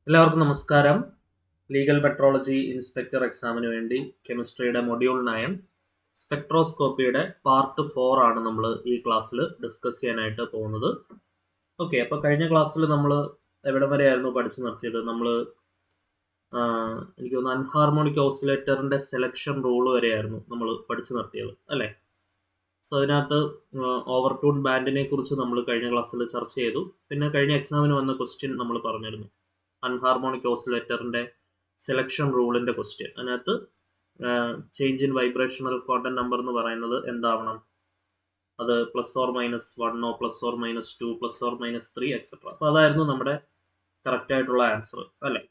എല്ലാവർക്കും നമസ്കാരം. Legal metrology inspector എക്സാമിന് വേണ്ടി കെമിസ്ട്രിയുടെ മൊഡ്യൂൾ 9 സ്പെക്ട്രോസ്കോപ്പിയുടെ പാർട്ട് 4 ആണ് നമ്മൾ ഈ ക്ലാസ്സിൽ ഡിസ്കസ് ചെയ്യാനായിട്ട് പോകുന്നത്. ഓക്കെ, അപ്പോൾ കഴിഞ്ഞ ക്ലാസ്സിൽ നമ്മൾ എവിടെ വരെയായിരുന്നു പഠിച്ചു നിർത്തിയത്? നമ്മൾ എനിക്ക് തോന്നുന്നു അൺഹാർമോണിക് ഓസിലേറ്ററിൻ്റെ സെലക്ഷൻ റൂൾ വരെയായിരുന്നു നമ്മൾ പഠിച്ചു നിർത്തിയത്, അല്ലേ? സോ അതിനകത്ത് ഓവർടൂൺ ബാൻഡിനെ കുറിച്ച് നമ്മൾ കഴിഞ്ഞ ക്ലാസ്സിൽ ചർച്ച ചെയ്തു. പിന്നെ കഴിഞ്ഞ എക്സാമിന് വന്ന ക്വസ്റ്റ്യൻ നമ്മൾ പറഞ്ഞിരുന്നു, അൺഹാർമോണിക് ഓസിലേറ്ററിൻ്റെ സെലക്ഷൻ റൂളിൻ്റെ ക്വസ്റ്റ്യൻ. അതിനകത്ത് change in vibrational quantum number എന്ന് പറയുന്നത് എന്താവണം? അത് +or-1 +or-2 +or-3 എക്സെട്ര. അപ്പോൾ അതായിരുന്നു നമ്മുടെ കറക്റ്റ് ആയിട്ടുള്ള ആൻസർ, അല്ലേ?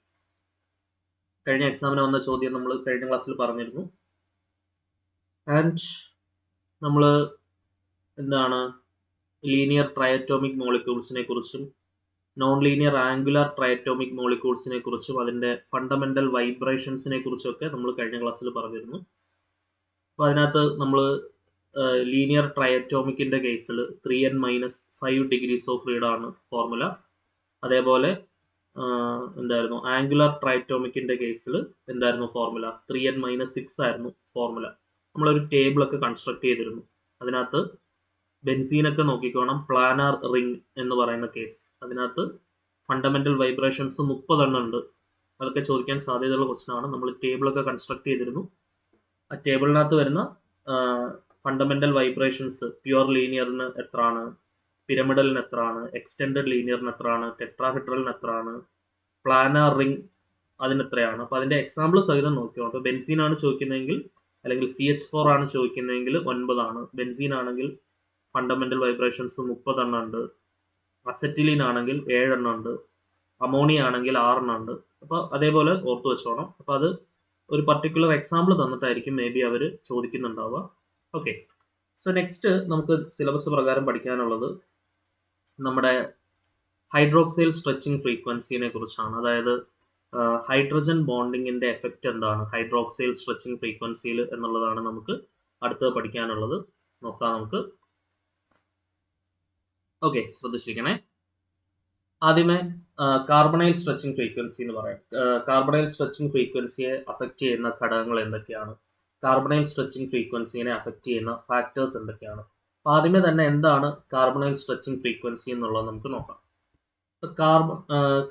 കഴിഞ്ഞ എക്സാമിന് വന്ന ചോദ്യം നമ്മൾ കഴിഞ്ഞ ക്ലാസ്സിൽ പറഞ്ഞിരുന്നു. ആൻഡ് നമ്മൾ എന്താണ് ലീനിയർ ട്രയറ്റോമിക് മോളിക്യൂൾസിനെ കുറിച്ചും നോൺ ലീനിയർ ആംഗുലാർ ട്രയറ്റോമിക് മോളിക്യൂൾസിനെ കുറിച്ചും അതിൻ്റെ ഫണ്ടമെൻ്റൽ വൈബ്രേഷൻസിനെ കുറിച്ചൊക്കെ നമ്മൾ കഴിഞ്ഞ ക്ലാസ്സിൽ പറഞ്ഞിരുന്നു. അപ്പോൾ അതിനകത്ത് നമ്മൾ ലീനിയർ ട്രയറ്റോമിക്കിൻ്റെ കേസിൽ 3n-5 ഡിഗ്രീസ് ഓഫ് ഫ്രീഡം ആണ് ഫോർമുല. അതേപോലെ എന്തായിരുന്നു ആംഗുലാർ ട്രയറ്റോമിക്കിൻ്റെ കേസിൽ എന്തായിരുന്നു ഫോർമുല? 3n-6 ആയിരുന്നു ഫോർമുല. നമ്മളൊരു ടേബിളൊക്കെ കൺസ്ട്രക്ട് ചെയ്തിരുന്നു. അതിനകത്ത് ബെൻസീനൊക്കെ നോക്കിക്കോണം, പ്ലാനാർ റിംഗ് എന്ന് പറയുന്ന കേസ്. അതിനകത്ത് ഫണ്ടമെൻ്റൽ വൈബ്രേഷൻസ് 30 ഉണ്ട്. അതൊക്കെ ചോദിക്കാൻ സാധ്യതയുള്ള ക്വസ്റ്റ്യനാണ്. നമ്മൾ ടേബിളൊക്കെ കൺസ്ട്രക്ട് ചെയ്തിരുന്നു. ആ ടേബിളിനകത്ത് വരുന്ന ഫണ്ടമെൻ്റൽ വൈബ്രേഷൻസ് പ്യുവർ ലീനിയറിന് എത്രയാണ്, പിരമിഡലിന് എത്രയാണ്, എക്സ്റ്റെൻഡഡ് ലീനിയറിന് എത്രയാണ്, ടെട്രാഹെഡ്രലിന് എത്രയാണ്, പ്ലാനാർ റിംഗ് അതിനെത്രയാണ്. അപ്പോൾ അതിൻ്റെ എക്സാമ്പിൾ സഹിതം നോക്കിയോ. അപ്പോൾ ബെൻസീനാണ് ചോദിക്കുന്നതെങ്കിൽ, അല്ലെങ്കിൽ CH4 ആണ് ചോദിക്കുന്നതെങ്കിൽ 9 ആണ്. ബെൻസീൻ ആണെങ്കിൽ ഫണ്ടമെൻ്റൽ വൈബ്രേഷൻസ് 30 ഉണ്ട്. അസറ്റിലീൻ ആണെങ്കിൽ 7 ഉണ്ട്. അമോണിയ ആണെങ്കിൽ 6 ഉണ്ട്. അപ്പോൾ അതേപോലെ ഓർത്ത് വെച്ചോണം. അപ്പോൾ അത് ഒരു പർട്ടിക്കുലർ എക്സാമ്പിൾ തന്നിട്ടായിരിക്കും മേ ബി അവർ ചോദിക്കുന്നുണ്ടാവുക. ഓക്കെ, സോ നെക്സ്റ്റ് നമുക്ക് സിലബസ് പ്രകാരം പഠിക്കാനുള്ളത് നമ്മുടെ ഹൈഡ്രോക്സൈൽ സ്ട്രെച്ചിങ് ഫ്രീക്വൻസിനെ കുറിച്ചാണ്. അതായത് ഹൈഡ്രജൻ ബോണ്ടിങ്ങിൻ്റെ എഫക്റ്റ് എന്താണ് ഹൈഡ്രോക്സൈൽ സ്ട്രെച്ചിങ് ഫ്രീക്വൻസിയിൽ എന്നുള്ളതാണ് നമുക്ക് അടുത്ത് പഠിക്കാനുള്ളത്. നോക്കാം നമുക്ക്. ഓക്കെ, ശ്രദ്ധിച്ചിരിക്കണേ. ആദ്യമേ കാർബണൈൽ സ്ട്രെച്ചിങ് ഫ്രീക്വൻസി എന്ന് പറയാം. കാർബണൈൽ സ്ട്രെച്ചിങ് ഫ്രീക്വൻസിയെ അഫക്റ്റ് ചെയ്യുന്ന ഘടകങ്ങൾ എന്തൊക്കെയാണ്? കാർബണൈൽ സ്ട്രെച്ചിങ് ഫ്രീക്വൻസിനെ അഫക്റ്റ് ചെയ്യുന്ന ഫാക്ടേഴ്സ് എന്തൊക്കെയാണ്? അപ്പോൾ ആദ്യമേ തന്നെ എന്താണ് കാർബണൈൽ സ്ട്രെച്ചിങ് ഫ്രീക്വൻസി എന്നുള്ളത് നമുക്ക് നോക്കാം.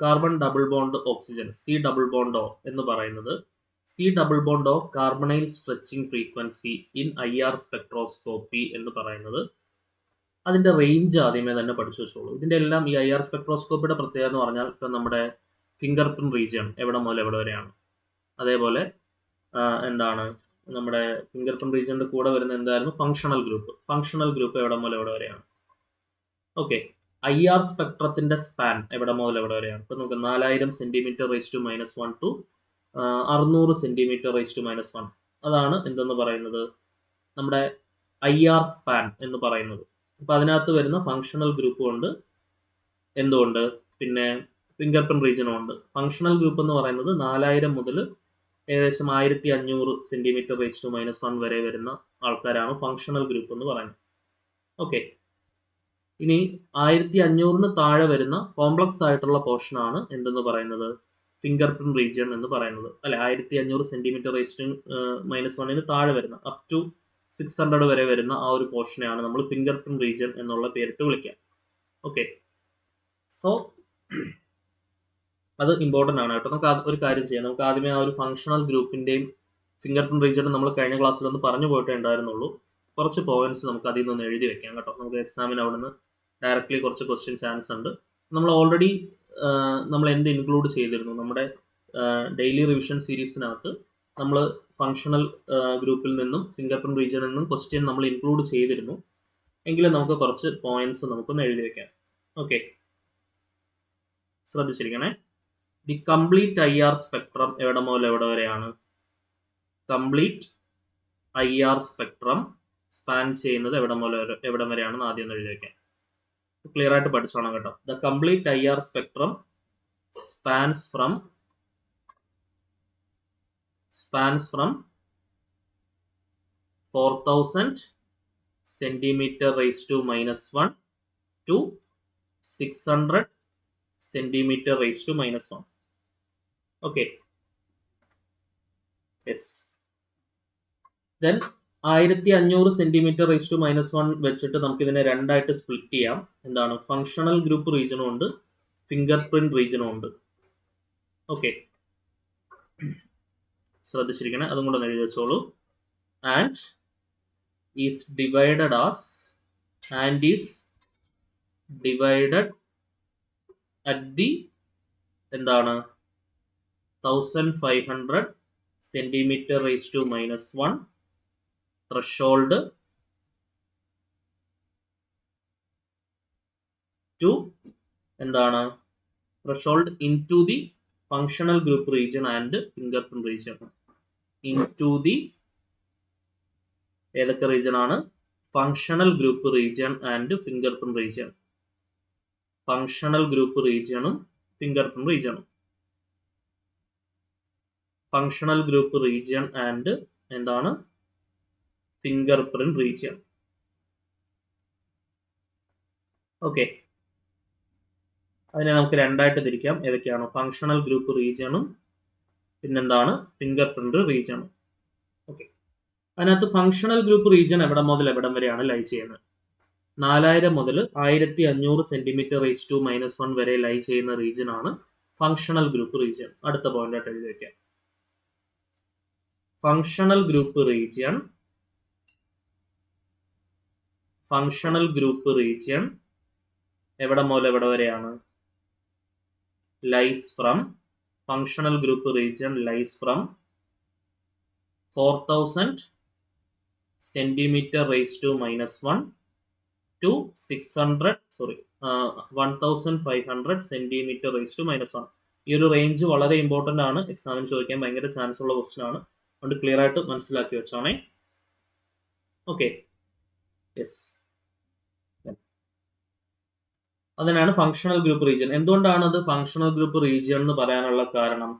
Carbon double bond oxygen, C double bond O എന്ന് പറയുന്നത്, C double bond O carbonyl stretching frequency in IR spectroscopy എന്ന് പറയുന്നത്, അതിൻ്റെ റേഞ്ച് ആദ്യമേ തന്നെ പഠിച്ചു വെച്ചോളൂ. ഇതിൻ്റെ എല്ലാം ഈ IR സ്പെക്ട്രോസ്കോപ്പിയുടെ പ്രത്യേകത എന്ന് പറഞ്ഞാൽ ഇപ്പം നമ്മുടെ ഫിംഗർ പ്രിന്റ് റീജിയൺ എവിടെ മുതൽ എവിടെ വരെയാണ്. അതേപോലെ എന്താണ് നമ്മുടെ ഫിംഗർ പ്രിന്റ് റീജിയൻ്റെ കൂടെ വരുന്ന എന്തായിരുന്നു ഫങ്ഷണൽ ഗ്രൂപ്പ് എവിടെ മുതൽ എവിടെ വരെയാണ്. ഓക്കെ, IR സ്പെക്ട്രത്തിൻ്റെ സ്പാൻ എവിടെ മുതൽ എവിടെ വരെയാണ്. ഇപ്പം നമുക്ക് 4000 cm⁻⁻1 ടു 600 cm⁻⁻1 അതാണ് എന്തെന്ന് പറയുന്നത് നമ്മുടെ IR സ്പാൻ എന്ന് പറയുന്നത്. അപ്പോൾ അതിനകത്ത് വരുന്ന ഫങ്ഷണൽ ഗ്രൂപ്പും ഉണ്ട്, എന്തുകൊണ്ട് പിന്നെ ഫിംഗർ പ്രിന്റ് റീജിയനും ഉണ്ട്. ഫങ്ഷണൽ ഗ്രൂപ്പ് എന്ന് പറയുന്നത് 4000 മുതൽ ഏകദേശം 1500 cm⁻⁻1 വരെ വരുന്ന ആൾക്കാരാണ് ഫങ്ഷണൽ ഗ്രൂപ്പ് എന്ന് പറയുന്നത്. ഓക്കെ, ഇനി 1500 താഴെ വരുന്ന കോംപ്ലക്സ് ആയിട്ടുള്ള പോർഷനാണ് എന്തെന്ന് പറയുന്നത് ഫിംഗർ പ്രിന്റ് റീജിയൻ എന്ന് പറയുന്നത്, അല്ലെ? 1500 cm⁻⁻1 താഴെ വരുന്ന അപ് ടു 600 വരെ വരുന്ന ആ ഒരു പോർഷനെയാണ് നമ്മൾ ഫിംഗർ പ്രിന്റ് റീജിയൻ എന്നുള്ള പേരിട്ട് വിളിക്കുക. ഓക്കെ, സോ അത് ഇമ്പോർട്ടൻ്റ് ആണ് കേട്ടോ. നമുക്ക് ഒരു കാര്യം ചെയ്യാം. നമുക്ക് ആദ്യമേ ആ ഒരു ഫങ്ഷണൽ ഗ്രൂപ്പിൻ്റെയും ഫിംഗർ പ്രിന്റ് റീജിയനും നമ്മൾ കഴിഞ്ഞ ക്ലാസ്സിൽ ഒന്ന് പറഞ്ഞു പോയിട്ടേ ഉണ്ടായിരുന്നുള്ളൂ. കുറച്ച് പോയിന്റ്സ് നമുക്ക് അതിൽ നിന്ന് എഴുതി വെക്കാം കേട്ടോ. നമുക്ക് എക്സാമിന് അവിടെ നിന്ന് ഡയറക്റ്റ്ലി കുറച്ച് ക്വസ്റ്റ്യൻ ചാൻസ് ഉണ്ട്. നമ്മൾ ഓൾറെഡി നമ്മൾ എന്ത് ഇൻക്ലൂഡ് ചെയ്തിരുന്നു നമ്മുടെ ഡെയിലി റിവിഷൻ സീരീസിനകത്ത് നമ്മൾ ഫങ്ഷണൽ ഗ്രൂപ്പിൽ നിന്നും ഫിംഗർ പ്രിന്റ് റീജിയനിൽ നിന്നും ക്വസ്റ്റ്യൻ നമ്മൾ ഇൻക്ലൂഡ് ചെയ്തിരുന്നു. എങ്കിലും നമുക്ക് കുറച്ച് പോയിന്റ്സ് നമുക്കൊന്ന് എഴുതി വെക്കാം. ഓക്കെ, ശ്രദ്ധിച്ചിരിക്കണേ. ദി കംപ്ലീറ്റ് IR സ്പെക്ട്രം എവിടെ മുതൽ എവിടെ വരെയാണ്? കംപ്ലീറ്റ് IR സ്പെക്ട്രം സ്പാൻ ചെയ്യുന്നത് എവിടെ മുതൽ എവിടെ വരെയാണെന്ന് ആദ്യം ഒന്ന് എഴുതി വെക്കാം. ക്ലിയർ ആയിട്ട് പഠിച്ചോണം കേട്ടോ. The complete IR spectrum spans from 4000 cm⁻⁻1 to 600 cm⁻⁻1. Okay, yes. Then 1500 centimetre raise to -1 വെച്ചിട്ട് നമുക്ക് ഇതിനെ രണ്ടായിട്ട് സ്പ്ലിറ്റ് ചെയ്യാം. എന്താണ്? ഫങ്ഷണൽ ഗ്രൂപ്പ് റീജിയനും ഉണ്ട്, ഫിംഗർ പ്രിന്റ് റീജിയനും ഉണ്ട്. ഓക്കെ, ശ്രദ്ധിച്ചിരിക്കണേ, അതും കൂടെ എഴുതി വെച്ചോളൂ. And is divided at the എന്താണ് 1500 centimetre raise to -1 threshold to എന്താണ് threshold into the functional group region and fingerprint region. into the ഏതൊക്കെ റീജിയൻ ആണ്? Functional group region and fingerprint region. Functional group റീജിയനും fingerprint റീജിയനും. Functional group region and എന്താണ്? Fingerprint region. Okay, അതിനെ നമുക്ക് രണ്ടായിട്ട് തിരിക്കാം. ഏതൊക്കെയാണ്? ഫങ്ഷണൽ ഗ്രൂപ്പ് റീജിയനും പിന്നെന്താണ്? ഫിംഗർപ്രിന്റ് റീജിയനും. ഓക്കെ, അതിനകത്ത് ഫങ്ഷണൽ ഗ്രൂപ്പ് റീജിയൻ എവിടെ മുതൽ എവിടം വരെയാണ് ലൈ ചെയ്യുന്നത്? 4000 മുതൽ 1500 സെന്റിമീറ്റർ റേസ് ടു -1 വരെ ലൈ ചെയ്യുന്ന റീജിയൻ ആണ് ഫങ്ഷണൽ ഗ്രൂപ്പ് റീജിയൻ. അടുത്ത പോയിന്റ് ആയിട്ട് എഴുതി വയ്ക്കാം. ഫങ്ഷണൽ ഗ്രൂപ്പ് റീജിയൻ എവിടെ മുതൽ എവിടെ വരെയാണ്? Lies from functional group region lies from 4000 centimetre raise to -1 to 1500 centimetre raise to -1. ഈ ഒരു റേഞ്ച് വളരെ ഇമ്പോർട്ടന്റ് ആണ്, എക്സാമിന് ചോദിക്കാൻ ഭയങ്കര ചാൻസ് ഉള്ള ക്വസ്റ്റ്യൻ ആണ്. അതുകൊണ്ട് ക്ലിയർ ആയിട്ട് മനസ്സിലാക്കി വെച്ചോണേ. Okay, yes. അതിനാണ് ഫങ്ഷണൽ ഗ്രൂപ്പ് റീജിയൻ. എന്തുകൊണ്ടാണ് അത് ഫങ്ഷണൽ ഗ്രൂപ്പ് റീജിയൻ എന്ന് പറയാനുള്ള കാരണം?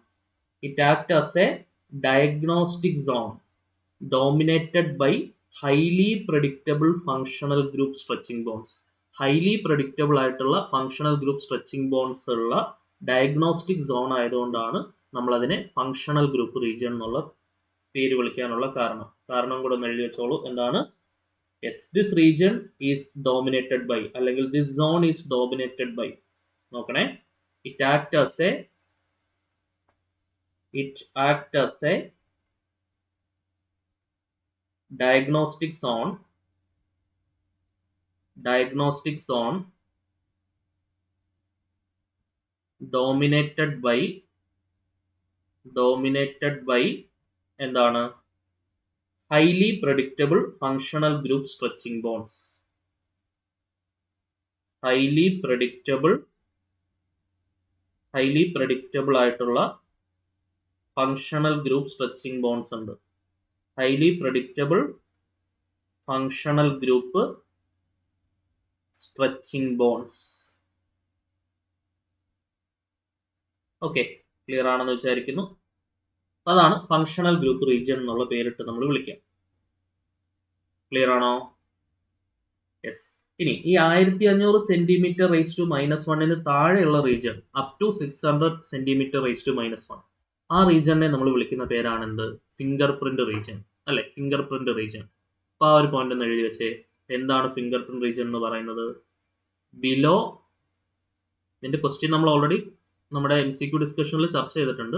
It act as a diagnostic zone dominated by highly predictable functional group stretching bonds. Highly predictable ആയിട്ടുള്ള ഫങ്ഷണൽ ഗ്രൂപ്പ് സ്ട്രെച്ചിങ് ബോൺസ് ഉള്ള ഡയഗ്നോസ്റ്റിക് സോൺ ആയതുകൊണ്ടാണ് നമ്മളതിനെ ഫങ്ഷണൽ ഗ്രൂപ്പ് റീജിയൻ എന്നുള്ള പേര് വിളിക്കാനുള്ള കാരണം കൂടെ ഒന്ന് എഴുതി വെച്ചോളൂ. എന്താണ്? Yes, this region is dominated by, അല്ലെങ്കിൽ this zone is dominated by, നോക്കണേ, it act as a diagnostic zone dominated by എന്താണ്? highly predictable functional group stretching bonds. highly predictable ആയിട്ടുള്ള functional group stretching bonds ഉണ്ട്. highly predictable functional group stretching bonds. Okay, clear ആണെന്ന് വിചാരിക്കുന്നു. അതാണ് functional group region എന്നുള്ള പേരിട്ട് നമ്മൾ വിളിക്കാം. ക്ലിയർ ആണോ? യെസ്. ഇനി ഈ 1500 സെന്റിമീറ്റർ റേസ് ടു -1 താഴെയുള്ള region up to 600 centimetre raise to -1, ആ റീജിയനെ നമ്മൾ വിളിക്കുന്ന പേരാണ് എന്ത്? ഫിംഗർ പ്രിന്റ് റീജിയൻ, അല്ലെ? Fingerprint region. അപ്പോൾ ആ ഒരു പോയിന്റ് ഒന്ന് എഴുതി വെച്ചേ. എന്താണ് ഫിംഗർ പ്രിന്റ് റീജിയൻ എന്ന് പറയുന്നത്? ബിലോ, ഇതിന്റെ ക്വസ്റ്റ്യൻ നമ്മൾ ഓൾറെഡി നമ്മുടെ MCQ ഡിസ്കഷനിൽ ചർച്ച ചെയ്തിട്ടുണ്ട്.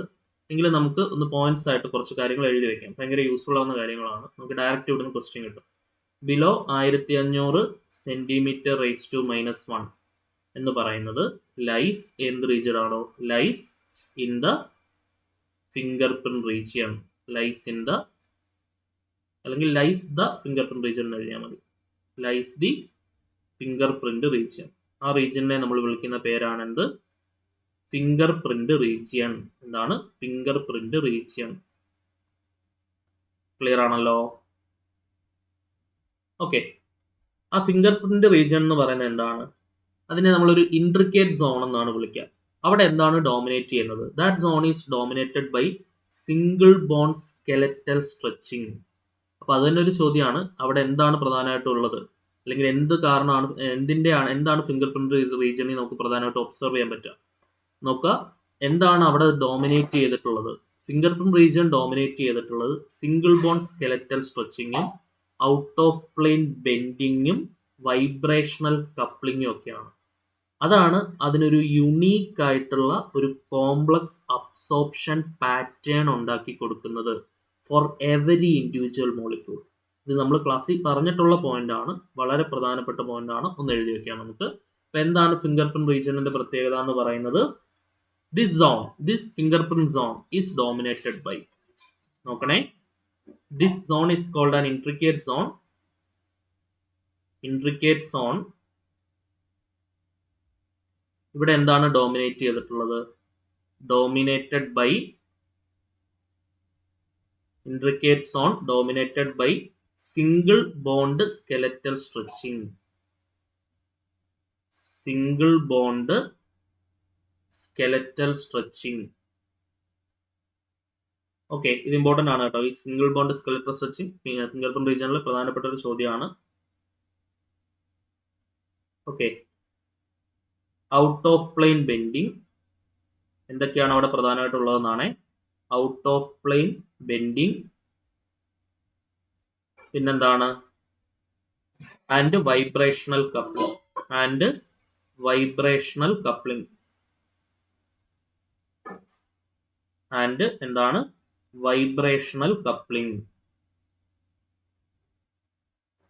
എങ്കിലും നമുക്ക് ഒന്ന് പോയിന്റ്സ് ആയിട്ട് കുറച്ച് കാര്യങ്ങൾ എഴുതി വെക്കാം. ഭയങ്കര യൂസ്ഫുൾ ആവുന്ന കാര്യങ്ങളാണ്. നമുക്ക് ഡയറക്റ്റ് ഇവിടുന്ന് ക്വസ്റ്റ്യൻ കിട്ടും. ബിലോ 1500 സെന്റിമീറ്റർ റേസ് ടു -1 എന്ന് പറയുന്നത് ലൈസ് എന്ത് റീജിയൻ ആണോ? Lies in the fingerprint region. അല്ലെങ്കിൽ lies the fingerprint region എന്ന് എഴുതിയാൽ മതി. Lies the fingerprint region. ആ റീജിയനെ നമ്മൾ വിളിക്കുന്ന പേരാണ് എന്ത്? Fingerprint region. എന്താണ്? Fingerprint region. ക്ലിയർ ആണല്ലോ? ഓക്കെ, ആ ഫിംഗർ പ്രിന്റ് റീജിയൻ എന്ന് പറയുന്നത് എന്താണ്? അതിനെ നമ്മളൊരു ഇൻട്രിക്കേറ്റ് സോൺ എന്നാണ് വിളിക്കുക. അവിടെ എന്താണ് ഡോമിനേറ്റ് ചെയ്യുന്നത്? That zone is dominated by single bond skeletal stretching. അപ്പൊ അതിൻ്റെ ഒരു ചോദ്യമാണ്, അവിടെ എന്താണ് പ്രധാനമായിട്ടുള്ളത്, അല്ലെങ്കിൽ എന്താണ് ഫിംഗർ പ്രിന്റ് റീജിയനിൽ നമുക്ക് പ്രധാനമായിട്ട് ഒബ്സർവ് ചെയ്യാൻ പറ്റുക? നോക്കുക, എന്താണ് അവിടെ ഡോമിനേറ്റ് ചെയ്തിട്ടുള്ളത്? ഫിംഗർ പ്രിന്റ് റീജിയൻ ഡോമിനേറ്റ് ചെയ്തിട്ടുള്ളത് സിംഗിൾ ബോൺ സ്കെലറ്റൽ സ്ട്രെച്ചിങ്ങും ഔട്ട് ഓഫ് പ്ലെയിൻ ബെൻഡിങ്ങും വൈബ്രേഷണൽ കപ്ലിങ്ങും ഒക്കെയാണ്. അതാണ് അതിനൊരു യുണീക്ക് ആയിട്ടുള്ള ഒരു കോംപ്ലക്സ് അബ്സോർപ്ഷൻ പാറ്റേൺ ഉണ്ടാക്കി കൊടുക്കുന്നത് ഫോർ എവരി ഇൻഡിവിജ്വൽ മോളിക്യൂൾ. ഇത് നമ്മൾ ക്ലാസ്സിൽ പറഞ്ഞിട്ടുള്ള പോയിന്റ് ആണ്, വളരെ പ്രധാനപ്പെട്ട പോയിന്റ് ആണ്, ഒന്ന് എഴുതി വെക്കാം നമുക്ക്. അപ്പൊ എന്താണ് ഫിംഗർ പ്രിന്റ് റീജിയനിന്റെ പ്രത്യേകത എന്ന് പറയുന്നത്? This fingerprint zone is dominated by, നോക്കണേ, this zone is called an intricate zone. ഇവിടെ എന്താണ് ഡോമിനേറ്റ് ചെയ്തിട്ടുള്ളത്? Dominated by intricate zone dominated by single bond skeletal stretching. Single bond skeletal stretching. Okay, ഇത് important ആണ് കേട്ടോ. ഈ single bond skeletal stretching fingerprint റീജിയനിൽ പ്രധാനപ്പെട്ട ഒരു ചോദ്യമാണ്. Okay, out of plane bending എന്തൊക്കെയാണ് അവിടെ പ്രധാനമായിട്ടുള്ളതെന്നാണ്. ഔട്ട് ഓഫ് പ്ലെയിൻ ബെൻഡിങ്, പിന്നെന്താണ്, ആൻഡ് വൈബ്രേഷണൽ കപ്ലിംഗ്. ആൻഡ് എന്താണ്, vibrational coupling.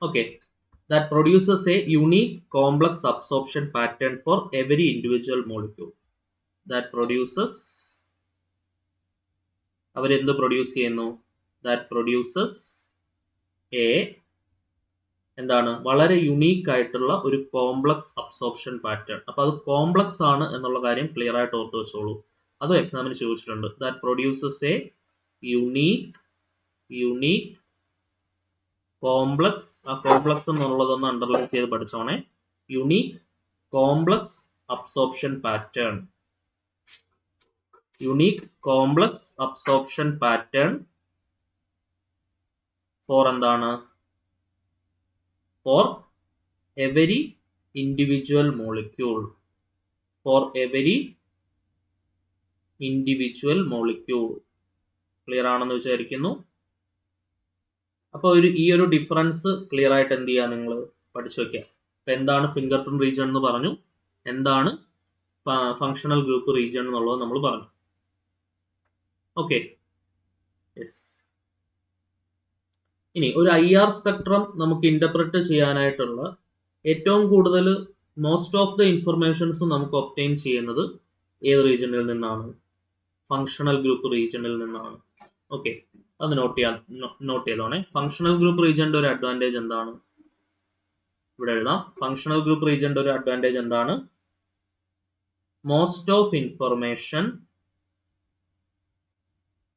Okay, that produces a unique complex absorption pattern for every individual molecule. That produces, അവരെന്ത് പ്രൊഡ്യൂസ് ചെയ്യുന്നു? That produces a, എന്താണ്, വളരെ unique ആയിട്ടുള്ള ഒരു കോംപ്ലക്സ് അബ്സോർപ്ഷൻ പാറ്റേൺ. അപ്പൊ അത് കോംപ്ലക്സ് ആണ് എന്നുള്ള കാര്യം ക്ലിയർ ആയിട്ട് ഓർത്ത് വെച്ചോളൂ. അതും എക്സാമിന് ചോദിച്ചിട്ടുണ്ട്. That produces a unique complex. ആ കോംപ്ലക്സ് എന്നുള്ളതൊന്ന് അണ്ടർലൈൻ ചെയ്ത് പഠിച്ചോണേ. Unique complex absorption pattern. For എന്താണ്? For every individual molecule. Clear ആണെന്ന് വിചാരിക്കുന്നു. അപ്പോൾ ഈ ഒരു ഡിഫറൻസ് ക്ലിയർ ആയിട്ട് എന്ത് ചെയ്യുക, നിങ്ങൾ പഠിച്ചു വെക്കുക. അപ്പം എന്താണ് ഫിംഗർ പ്രിന്റ് റീജിയൻ എന്ന് പറഞ്ഞു, എന്താണ് ഫങ്ഷണൽ ഗ്രൂപ്പ് റീജിയൻ എന്നുള്ളത് നമ്മൾ പറഞ്ഞു. Okay, yes. ഇനി ഒരു IR സ്പെക്ട്രം നമുക്ക് ഇന്റർപ്രറ്റ് ചെയ്യാനായിട്ടുള്ള ഏറ്റവും കൂടുതൽ മോസ്റ്റ് ഓഫ് ദ ഇൻഫർമേഷൻസ് നമുക്ക് ഒബ്റ്റെയിൻ ചെയ്യുന്നത് ഏത് റീജിയനിൽ നിന്നാണ്? ഫങ്ഷണൽ ഗ്രൂപ്പ് റീജിയനിൽ നിന്നാണ്. ഓക്കെ, അത് നോട്ട് ചെയ്തോണേ. ഫങ്ഷണൽ ഗ്രൂപ്പ് റീജിയന്റെ ഒരു അഡ്വാൻറ്റേജ് എന്താണ്? ഇവിടെ എഴുതാം. ഫങ്ഷണൽ ഗ്രൂപ്പ് റീജിയന്റെ ഒരു അഡ്വാൻറ്റേജ് എന്താണ്? മോസ്റ്റ് ഓഫ് ഇൻഫർമേഷൻ,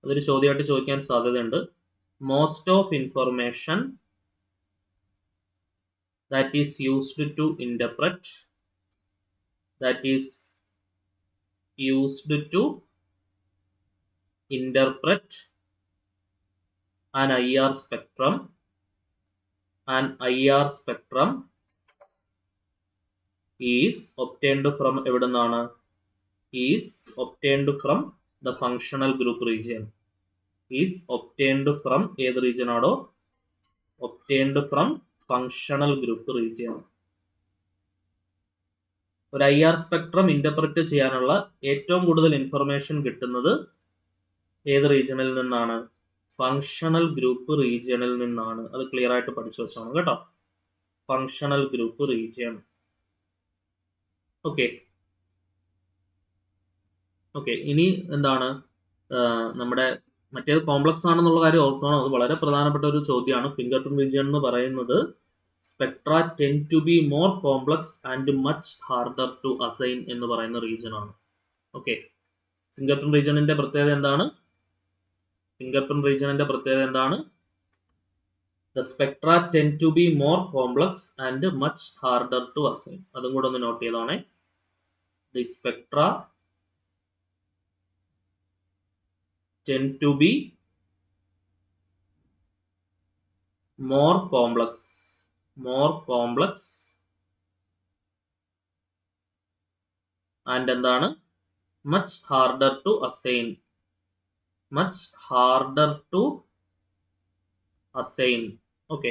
അതൊരു ചോദ്യമായിട്ട് ചോദിക്കാൻ സാധ്യതയുണ്ട്. Most of information that is used to interpret an IR spectrum is obtained from എവിടുന്നാണ്? is obtained from the functional group region. ഏത് റീജിയൻ ആണോ? obtained from functional group region. ഒരു IR spectrum interpret ചെയ്യാനുള്ള ഏറ്റവും കൂടുതൽ ഇൻഫർമേഷൻ കിട്ടുന്നത് ഏത് റീജിയനിൽ നിന്നാണ്? ഫങ്ഷണൽ ഗ്രൂപ്പ് റീജിയനിൽ നിന്നാണ്. അത് ക്ലിയർ ആയിട്ട് പഠിച്ചു വെച്ചോണം കേട്ടോ. Functional group region. ഓക്കെ, ഇനി എന്താണ്, നമ്മുടെ മറ്റേത് കോംപ്ലക്സ് ആണെന്നുള്ള കാര്യം ഓർക്കണം. അത് വളരെ പ്രധാനപ്പെട്ട ഒരു ചോദ്യമാണ്. ഫിംഗർ പ്രിന്റ് റീജിയൻ എന്ന് പറയുന്നത് spectra tend to be more complex and much harder to assign എന്ന് പറയുന്ന റീജിയൻ ആണ്. ഓക്കെ, ഫിംഗർ പ്രിന്റ് റീജിയനിന്റെ പ്രത്യേകത എന്താണ്? The spectra tend to be more complex and much harder to assign. അതും കൂടെ ഒന്ന് not ചെയ്തോണേ. The spectra tend to be more complex and എന്താണ്, much harder to assign, much harder to assign. Okay,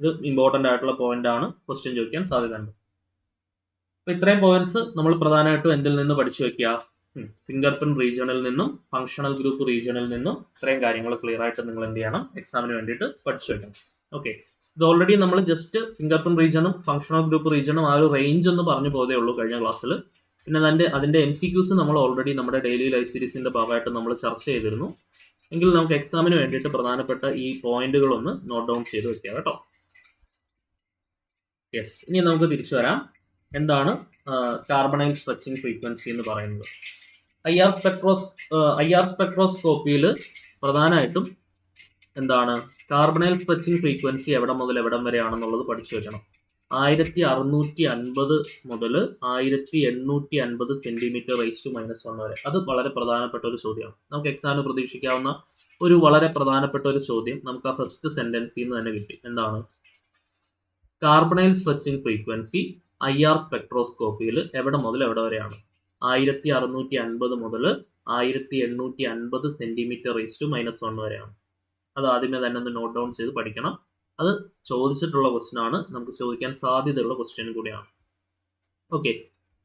ഇത് important ആയിട്ടുള്ള point ആണ്, question ചോദിക്കാൻ സാധ്യതയുണ്ട്. അപ്പോൾ ഇത്രയും പോയിന്റ്സ് നമ്മൾ പ്രധാനമായിട്ടും എന്തിൽ നിന്ന് പഠിച്ചു വെക്കുക, ഫിംഗർ പ്രിന്റ് റീജിയണിൽ നിന്നും ഫങ്ഷണൽ ഗ്രൂപ്പ് റീജിയണിൽ നിന്നും ഇത്രയും കാര്യങ്ങൾ ക്ലിയർ ആയിട്ട് നിങ്ങൾ എന്ത് ചെയ്യണം, എക്സാമിന് വേണ്ടിയിട്ട് പഠിച്ചു വെക്കണം. ഓക്കെ, ഇത് ഓൾറെഡി നമ്മൾ ജസ്റ്റ് ഫിംഗർ പ്രിന്റ് റീജിയണും ഫങ്ഷണൽ ഗ്രൂപ്പ് റീജിയണും ആ ഒരു റേഞ്ച് ഒന്ന് പറഞ്ഞു പോതേ ഉള്ളൂ കഴിഞ്ഞ ക്ലാസ്സിൽ. പിന്നെ അതിന്റെ MCQs നമ്മൾ ഓൾറെഡി നമ്മുടെ ഡെയിലി ലൈഫ് സീരീസിന്റെ ഭാഗമായിട്ട് നമ്മൾ ചർച്ച ചെയ്തിരുന്നു. എങ്കിൽ നമുക്ക് എക്സാമിന് വേണ്ടിയിട്ട് പ്രധാനപ്പെട്ട ഈ പോയിന്റുകളൊന്ന് നോട്ട് ഡൗൺ ചെയ്ത് വെക്കാം കേട്ടോ. യെസ്, ഇനി നമുക്ക് തിരിച്ചു വരാം. എന്താണ് കാർബണൈൽ സ്ട്രെച്ചിങ് ഫ്രീക്വൻസി എന്ന് പറയുന്നത്? IR സ്പെക്ട്രോസ്കോപ്പിയിൽ പ്രധാനമായിട്ടും എന്താണ് കാർബണൈൽ സ്ട്രെച്ചിങ് ഫ്രീക്വൻസി എവിടെ മുതൽ എവിടം വരെയാണെന്നുള്ളത് പഠിച്ചു വെക്കണം. 1650 മുതൽ 1850 സെന്റിമീറ്റർ (10⁻⁻⁻1) വരെ. അത് വളരെ പ്രധാനപ്പെട്ട ഒരു ചോദ്യമാണ്. നമുക്ക് എക്സാമിന് പ്രതീക്ഷിക്കാവുന്ന ഒരു വളരെ പ്രധാനപ്പെട്ട ഒരു ചോദ്യം നമുക്ക് ആ ഫസ്റ്റ് സെന്റൻസിൽ നിന്ന് തന്നെ കിട്ടി. എന്താണ് കാർബണൈൽ സ്ട്രെച്ചിങ് ഫ്രീക്വൻസി IR സ്പെക്ട്രോസ്കോപ്പിയിൽ എവിടെ മുതൽ എവിടെ വരെയാണ്? 1650 മുതൽ 1850 സെന്റിമീറ്റർ (10⁻⁻1) വരെയാണ്. അത് ആദ്യമേ തന്നെ ഒന്ന് നോട്ട് ഡൗൺ ചെയ്ത് പഠിക്കണം. അത് ചോദിച്ചിട്ടുള്ള ക്വസ്റ്റ്യൻ ആണ്, നമുക്ക് ചോദിക്കാൻ സാധ്യതയുള്ള ക്വസ്റ്റ്യൻ കൂടിയാണ്. Okay,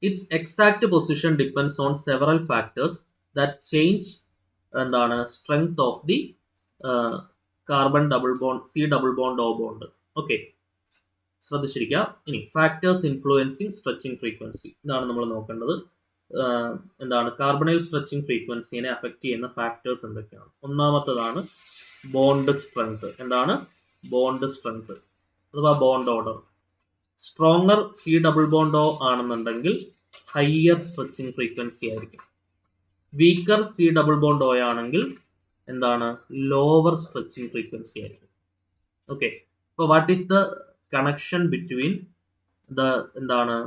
it's exact position depends on several factors that change എന്താണ് strength of the carbon double bond C double bond O bond. Okay, ശ്രദ്ധിച്ചിരിക്കുക. ഇനി ഫാക്ടേഴ്സ് ഇൻഫ്ലുവൻസിങ് സ്ട്രെച്ചിങ് ഫ്രീക്വൻസി, ഇതാണ് നമ്മൾ നോക്കേണ്ടത്. എന്താണ് കാർബണൈൽ സ്ട്രെച്ചിങ് ഫ്രീക്വൻസിനെ അഫക്റ്റ് ചെയ്യുന്ന ഫാക്ടേഴ്സ് എന്തൊക്കെയാണ്? ഒന്നാമത്തതാണ് ബോണ്ട് സ്ട്രെങ്ത്. എന്താണ് ബോണ്ട് സ്ട്രെങ്ത് അഥവാ bond order. Stronger C double bond O ആണെന്നുണ്ടെങ്കിൽ ഹയർ സ്ട്രെച്ചിങ് ഫ്രീക്വൻസി ആയിരിക്കും. Weaker C double bond O ആണെങ്കിൽ എന്താണ് ലോവർ സ്ട്രെച്ചിങ് ഫ്രീക്വൻസി ആയിരിക്കും. ഓക്കെ, അപ്പോൾ what is the connection between the എന്താണ്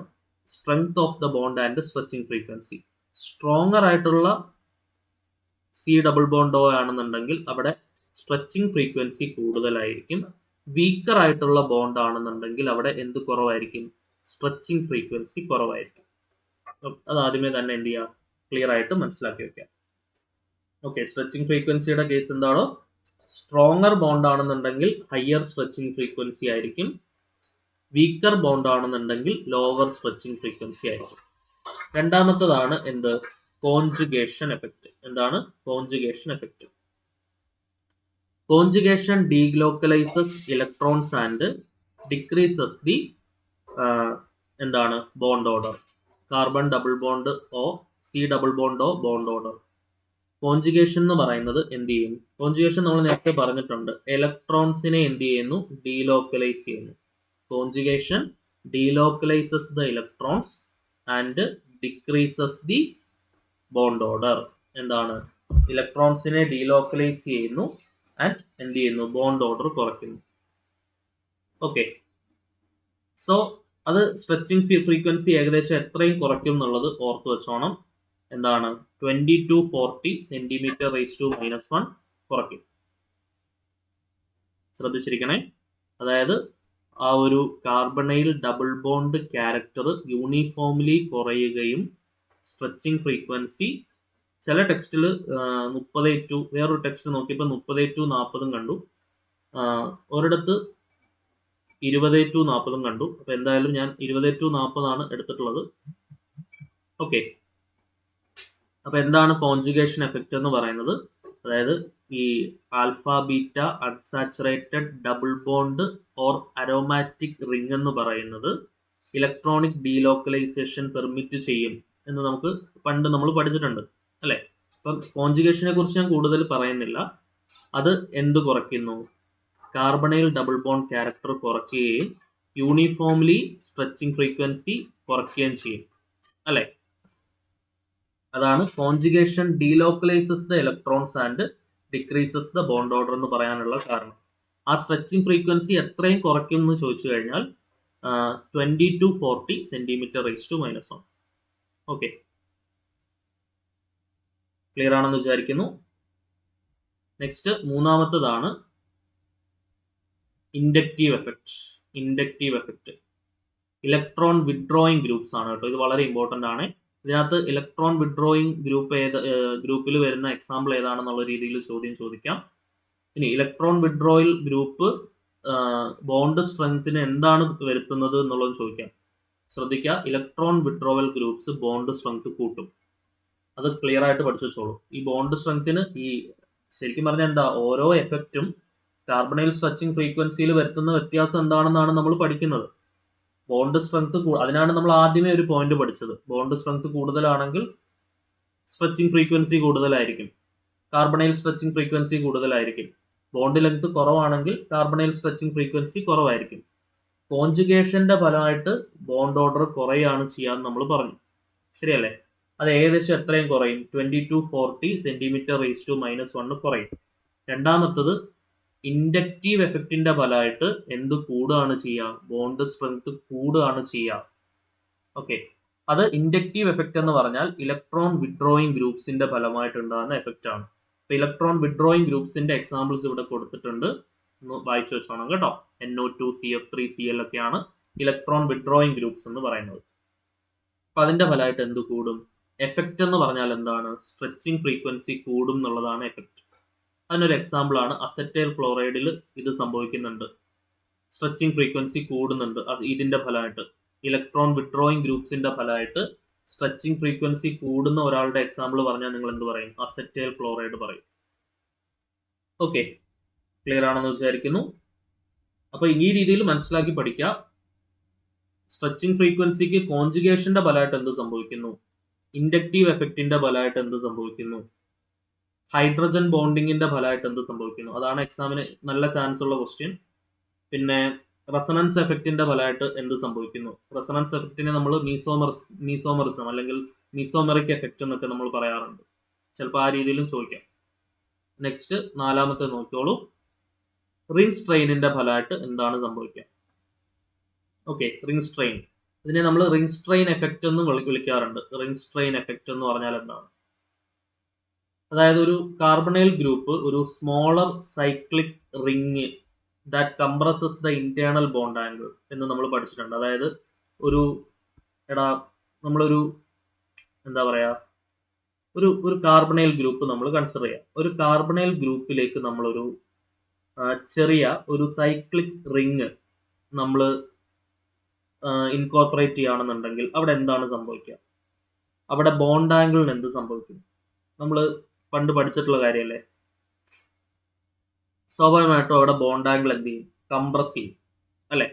strength of the bond and stretching frequency? Stronger ആയിട്ടുള്ള C double bond O ആണെന്നുണ്ടെങ്കിൽ അവിടെ സ്ട്രെച്ചിങ് ഫ്രീക്വൻസി കൂടുതലായിരിക്കും. വീക്കർ ആയിട്ടുള്ള ബോണ്ട് ആണെന്നുണ്ടെങ്കിൽ അവിടെ എന്ത് കുറവായിരിക്കും? സ്ട്രെച്ചിങ് ഫ്രീക്വൻസി കുറവായിരിക്കും. അത് ആദ്യമേ തന്നെ എന്ത് ചെയ്യുക, ക്ലിയർ ആയിട്ട് മനസ്സിലാക്കി വെക്കാം. ഓക്കെ, സ്ട്രെച്ചിങ് ഫ്രീക്വൻസിയുടെ കേസ് എന്താണോ, സ്ട്രോങ്ങർ ബോണ്ട് ആണെന്നുണ്ടെങ്കിൽ ഹയർ സ്ട്രെച്ചിങ് ഫ്രീക്വൻസി ആയിരിക്കും. വീക്കർ ബോണ്ട് ആണെന്നുണ്ടെങ്കിൽ ലോവർ സ്ട്രെച്ചിങ് ഫ്രീക്വൻസി ആയിരിക്കും. രണ്ടാമത്തതാണ് എന്ത് കോൺജുഗേഷൻ എഫക്റ്റ്. എന്താണ് conjugation effect? Conjugation delocalizes electrons and decreases the എന്താണ് bond order. Carbon double bond O C double bond O bond order. Conjugation എന്ന് പറയുന്നത് എന്ത് ചെയ്യും? കോൺജുഗേഷൻ നമ്മൾ നേരത്തെ പറഞ്ഞിട്ടുണ്ട്, ഇലക്ട്രോൺസിനെ എന്ത് ചെയ്യുന്നു? ഡീലോക്കലൈസ് ചെയ്യുന്നു. Conjugation delocalises the electrons and decreases the bond order. എന്താണ് ഇലക്ട്രോൺസിനെ ഡീലോക്കലൈസ് ചെയ്യുന്നു ആൻഡ് എന്ത് ചെയ്യുന്നു? ബോണ്ട് ഓർഡർ കുറയ്ക്കുന്നു. ഓക്കെ, സോ അത് സ്ട്രെച്ചിങ് ഫ്രീക്വൻസി ഏകദേശം എത്രയും കുറയ്ക്കും എന്നുള്ളത് ഓർത്ത് വെച്ചോണം. എന്താണ് 20 to 40 സെന്റിമീറ്റർ (10⁻⁻1) കുറയ്ക്കും. ശ്രദ്ധിച്ചിരിക്കണേ. അതായത് ആ ഒരു carbonyl double bond character uniformly കുറയുകയും സ്ട്രെച്ചിങ് ഫ്രീക്വൻസി ചില ടെക്സ്റ്റിൽ 30 വേറൊരു ടെക്സ്റ്റ് നോക്കിയപ്പോൾ 30-40 കണ്ടു, ഒരിടത്ത് 20-40 കണ്ടു. അപ്പോൾ എന്തായാലും ഞാൻ 20-40 എടുത്തിട്ടുള്ളത്. ഓക്കെ, അപ്പോൾ എന്താണ് കോൺജുഗേഷൻ എഫക്റ്റ് എന്ന് പറയുന്നത്? അതായത് ഈ alpha beta unsaturated double bond or aromatic ring എന്ന് പറയുന്നത് ഇലക്ട്രോണിക് ഡീലോക്കലൈസേഷൻ പെർമിറ്റ് ചെയ്യും എന്ന് നമുക്ക് പണ്ട് നമ്മൾ പഠിച്ചിട്ടുണ്ട് അല്ലേ? അപ്പം കോൺജുഗേഷനെ കുറിച്ച് ഞാൻ കൂടുതൽ പറയുന്നില്ല. അത് എന്ത് കുറയ്ക്കുന്നു? കാർബണൈൽ ഡബിൾ ബോണ്ട് ക്യാരക്ടർ കുറയ്ക്കുകയും യൂണിഫോംലി സ്ട്രെച്ചിങ് ഫ്രീക്വൻസി കുറയ്ക്കുകയും ചെയ്യും അല്ലേ? അതാണ് conjugation delocalises the electrons and decreases the bond order എന്ന് പറയാനുള്ള കാരണം. ആ സ്ട്രെച്ചിങ് ഫ്രീക്വൻസി എത്രയും കുറയ്ക്കും എന്ന് ചോദിച്ചു കഴിഞ്ഞാൽ 20 to 40 സെന്റിമീറ്റർ (10⁻⁻1). ഓക്കെ, ക്ലിയർ ആണെന്ന് വിചാരിക്കുന്നു. നെക്സ്റ്റ് മൂന്നാമത്തതാണ് inductive effect. Inductive effect electron withdrawing groups ആണ് കേട്ടോ. ഇത് വളരെ ഇമ്പോർട്ടൻ്റ് ആണ്. ഇതിനകത്ത് ഇലക്ട്രോൺ വിഡ്രോയിങ് ഗ്രൂപ്പിൽ വരുന്ന എക്സാമ്പിൾ ഏതാണെന്നുള്ള രീതിയിൽ ചോദ്യം ചോദിക്കാം. ഇനി ഇലക്ട്രോൺ വിഡ്രോയിൽ ഗ്രൂപ്പ് ബോണ്ട് സ്ട്രെങ്ത്തിന് എന്താണ് വരുത്തുന്നത് എന്നുള്ളത് ചോദിക്കാം. ശ്രദ്ധിക്കുക, electron withdrawal groups bond strength കൂട്ടും. അത് ക്ലിയർ ആയിട്ട് പഠിച്ചു വെച്ചോളൂ. ഈ ബോണ്ട് സ്ട്രെങ്ത്തിന് ശരിക്കും പറഞ്ഞാൽ എന്താ, ഓരോ എഫക്റ്റും കാർബണൈൽ സ്ട്രെച്ചിങ് ഫ്രീക്വൻസിയിൽ വരുത്തുന്ന വ്യത്യാസം എന്താണെന്നാണ് നമ്മൾ പഠിക്കുന്നത്. ബോണ്ട് സ്ട്രെങ്ത് അതിനാണ് നമ്മൾ ആദ്യമേ ഒരു പോയിന്റ് പഠിച്ചത്. ബോണ്ട് സ്ട്രെങ്ത് കൂടുതലാണെങ്കിൽ സ്ട്രെച്ചിങ് ഫ്രീക്വൻസി കൂടുതലായിരിക്കും, കാർബണൈൽ സ്ട്രെച്ചിങ് ഫ്രീക്വൻസി കൂടുതലായിരിക്കും. ബോണ്ട് ലെങ്ത് കുറവാണെങ്കിൽ കാർബണൈൽ സ്ട്രെച്ചിങ് ഫ്രീക്വൻസി കുറവായിരിക്കും. കോൺജുഗേഷന്റെ ഫലമായിട്ട് ബോണ്ട് ഓർഡർ കുറയാണ് ചെയ്യാന്ന് നമ്മൾ പറഞ്ഞു, ശരിയല്ലേ? അത് ഏകദേശം എത്രയും കുറയും? 20 to 40 cm⁻⁻1 കുറയും. രണ്ടാമത്തത് ഇൻഡക്റ്റീവ് എഫക്റ്റിന്റെ ഫലമായിട്ട് എന്ത് കൂടുകയാണ് ചെയ്യുക? ബോണ്ട് സ്ട്രെങ്ത് കൂടുകയാണ് ചെയ്യുക. ഓക്കെ, അത് ഇൻഡക്റ്റീവ് എഫക്റ്റ് എന്ന് പറഞ്ഞാൽ ഇലക്ട്രോൺ വിഡ്രോയിങ് ഗ്രൂപ്പ്സിന്റെ ഫലമായിട്ടുണ്ടാകുന്ന എഫക്റ്റ് ആണ്. ഇപ്പൊ ഇലക്ട്രോൺ വിഡ്രോയിങ് ഗ്രൂപ്പ്സിന്റെ എക്സാമ്പിൾസ് ഇവിടെ കൊടുത്തിട്ടുണ്ട്, ഒന്ന് വായിച്ചു വെച്ചോണം കേട്ടോ. NO2, CF3, Cl ഒക്കെയാണ് ഇലക്ട്രോൺ വിഡ്രോയിങ് ഗ്രൂപ്പ്സ് എന്ന് പറയുന്നത്. അപ്പൊ അതിന്റെ ഫലമായിട്ട് എന്ത് കൂടും? എഫക്റ്റ് എന്ന് പറഞ്ഞാൽ എന്താണ്? സ്ട്രെച്ചിങ് ഫ്രീക്വൻസി കൂടും എന്നുള്ളതാണ് എഫക്റ്റ്. അതിനൊരു എക്സാമ്പിൾ ആണ് അസറ്റൈൽ ക്ലോറൈഡിൽ ഇത് സംഭവിക്കുന്നുണ്ട്, സ്ട്രെച്ചിങ് ഫ്രീക്വൻസി കൂടുന്നുണ്ട്. ഇതിന്റെ ഫലമായിട്ട് ഇലക്ട്രോൺ വിഡ്രോയിങ് ഗ്രൂപ്പ്സിന്റെ ഫലമായിട്ട് സ്ട്രെച്ചിങ് ഫ്രീക്വൻസി കൂടുന്ന ഒരാളുടെ എക്സാമ്പിൾ പറഞ്ഞാൽ നിങ്ങൾ എന്ത് പറയും? അസറ്റൈൽ ക്ലോറൈഡ് പറയും. ഓക്കെ, ക്ലിയർ ആണെന്ന് വിചാരിക്കുന്നു. അപ്പൊ ഈ രീതിയിൽ മനസ്സിലാക്കി പഠിക്കുക. സ്ട്രെച്ചിങ് ഫ്രീക്വൻസിക്ക് കോൺജുഗേഷന്റെ ഫലമായിട്ട് എന്ത് സംഭവിക്കുന്നു? ഇൻഡക്റ്റീവ് എഫക്റ്റിന്റെ ഫലമായിട്ട് എന്ത് സംഭവിക്കുന്നു? ഹൈഡ്രജൻ ബോണ്ടിങ്ങിന്റെ ഫലമായിട്ട് എന്ത് സംഭവിക്കുന്നു? അതാണ് എക്സാമിന് നല്ല ചാൻസ് ഉള്ള ക്വസ്റ്റ്യൻ. പിന്നെ റെസണൻസ് എഫക്റ്റിന്റെ ഫലമായിട്ട് എന്ത് സംഭവിക്കുന്നു? റെസണൻസ് എഫക്റ്റിനെ നമ്മൾ മീസോമറിസം അല്ലെങ്കിൽ മീസോമെറിക് എഫക്റ്റ് എന്നൊക്കെ നമ്മൾ പറയാറുണ്ട്. ചിലപ്പോൾ ആ രീതിയിലും ചോദിക്കാം. നെക്സ്റ്റ് നാലാമത്തെ നോക്കിയോളൂ. റിംഗ് സ്ട്രെയിനിന്റെ ഫലമായിട്ട് എന്താണ് സംഭവിക്കുക? ഓക്കെ, റിംഗ് സ്ട്രെയിൻ, ഇതിനെ നമ്മൾ റിംഗ് സ്ട്രെയിൻ എഫക്റ്റ് എന്ന് വിളിക്കാറുണ്ട്. റിംഗ് സ്ട്രെയിൻ എഫക്റ്റ് എന്ന് പറഞ്ഞാൽ എന്താണ്? അതായത് ഒരു കാർബണൈൽ ഗ്രൂപ്പ് ഒരു smaller cyclic ring that compresses the internal bond angle എന്ന് നമ്മൾ പഠിച്ചിട്ടുണ്ട്. അതായത് നമ്മളൊരു എന്താ പറയാ, ഒരു കാർബണൈൽ ഗ്രൂപ്പ് നമ്മൾ കൺസിഡർ ചെയ്യാം. ഒരു കാർബണൈൽ ഗ്രൂപ്പിലേക്ക് നമ്മളൊരു ചെറിയ ഒരു സൈക്ലിക് റിംഗ് നമ്മൾ ഇൻകോർപ്പറേറ്റ് ചെയ്യുകയാണെന്നുണ്ടെങ്കിൽ അവിടെ എന്താണ് സംഭവിക്കുക? അവിടെ ബോണ്ട് ആംഗിളിന് എന്ത് സംഭവിക്കും? നമ്മൾ പണ്ട് പഠിച്ചിട്ടുള്ള കാര്യമല്ലേ. സ്വാഭാവികമായിട്ടും അവിടെ ബോണ്ട് ആംഗിൾ എന്ത് ചെയ്യും? കംപ്രസ് ചെയ്യും, അല്ലെ?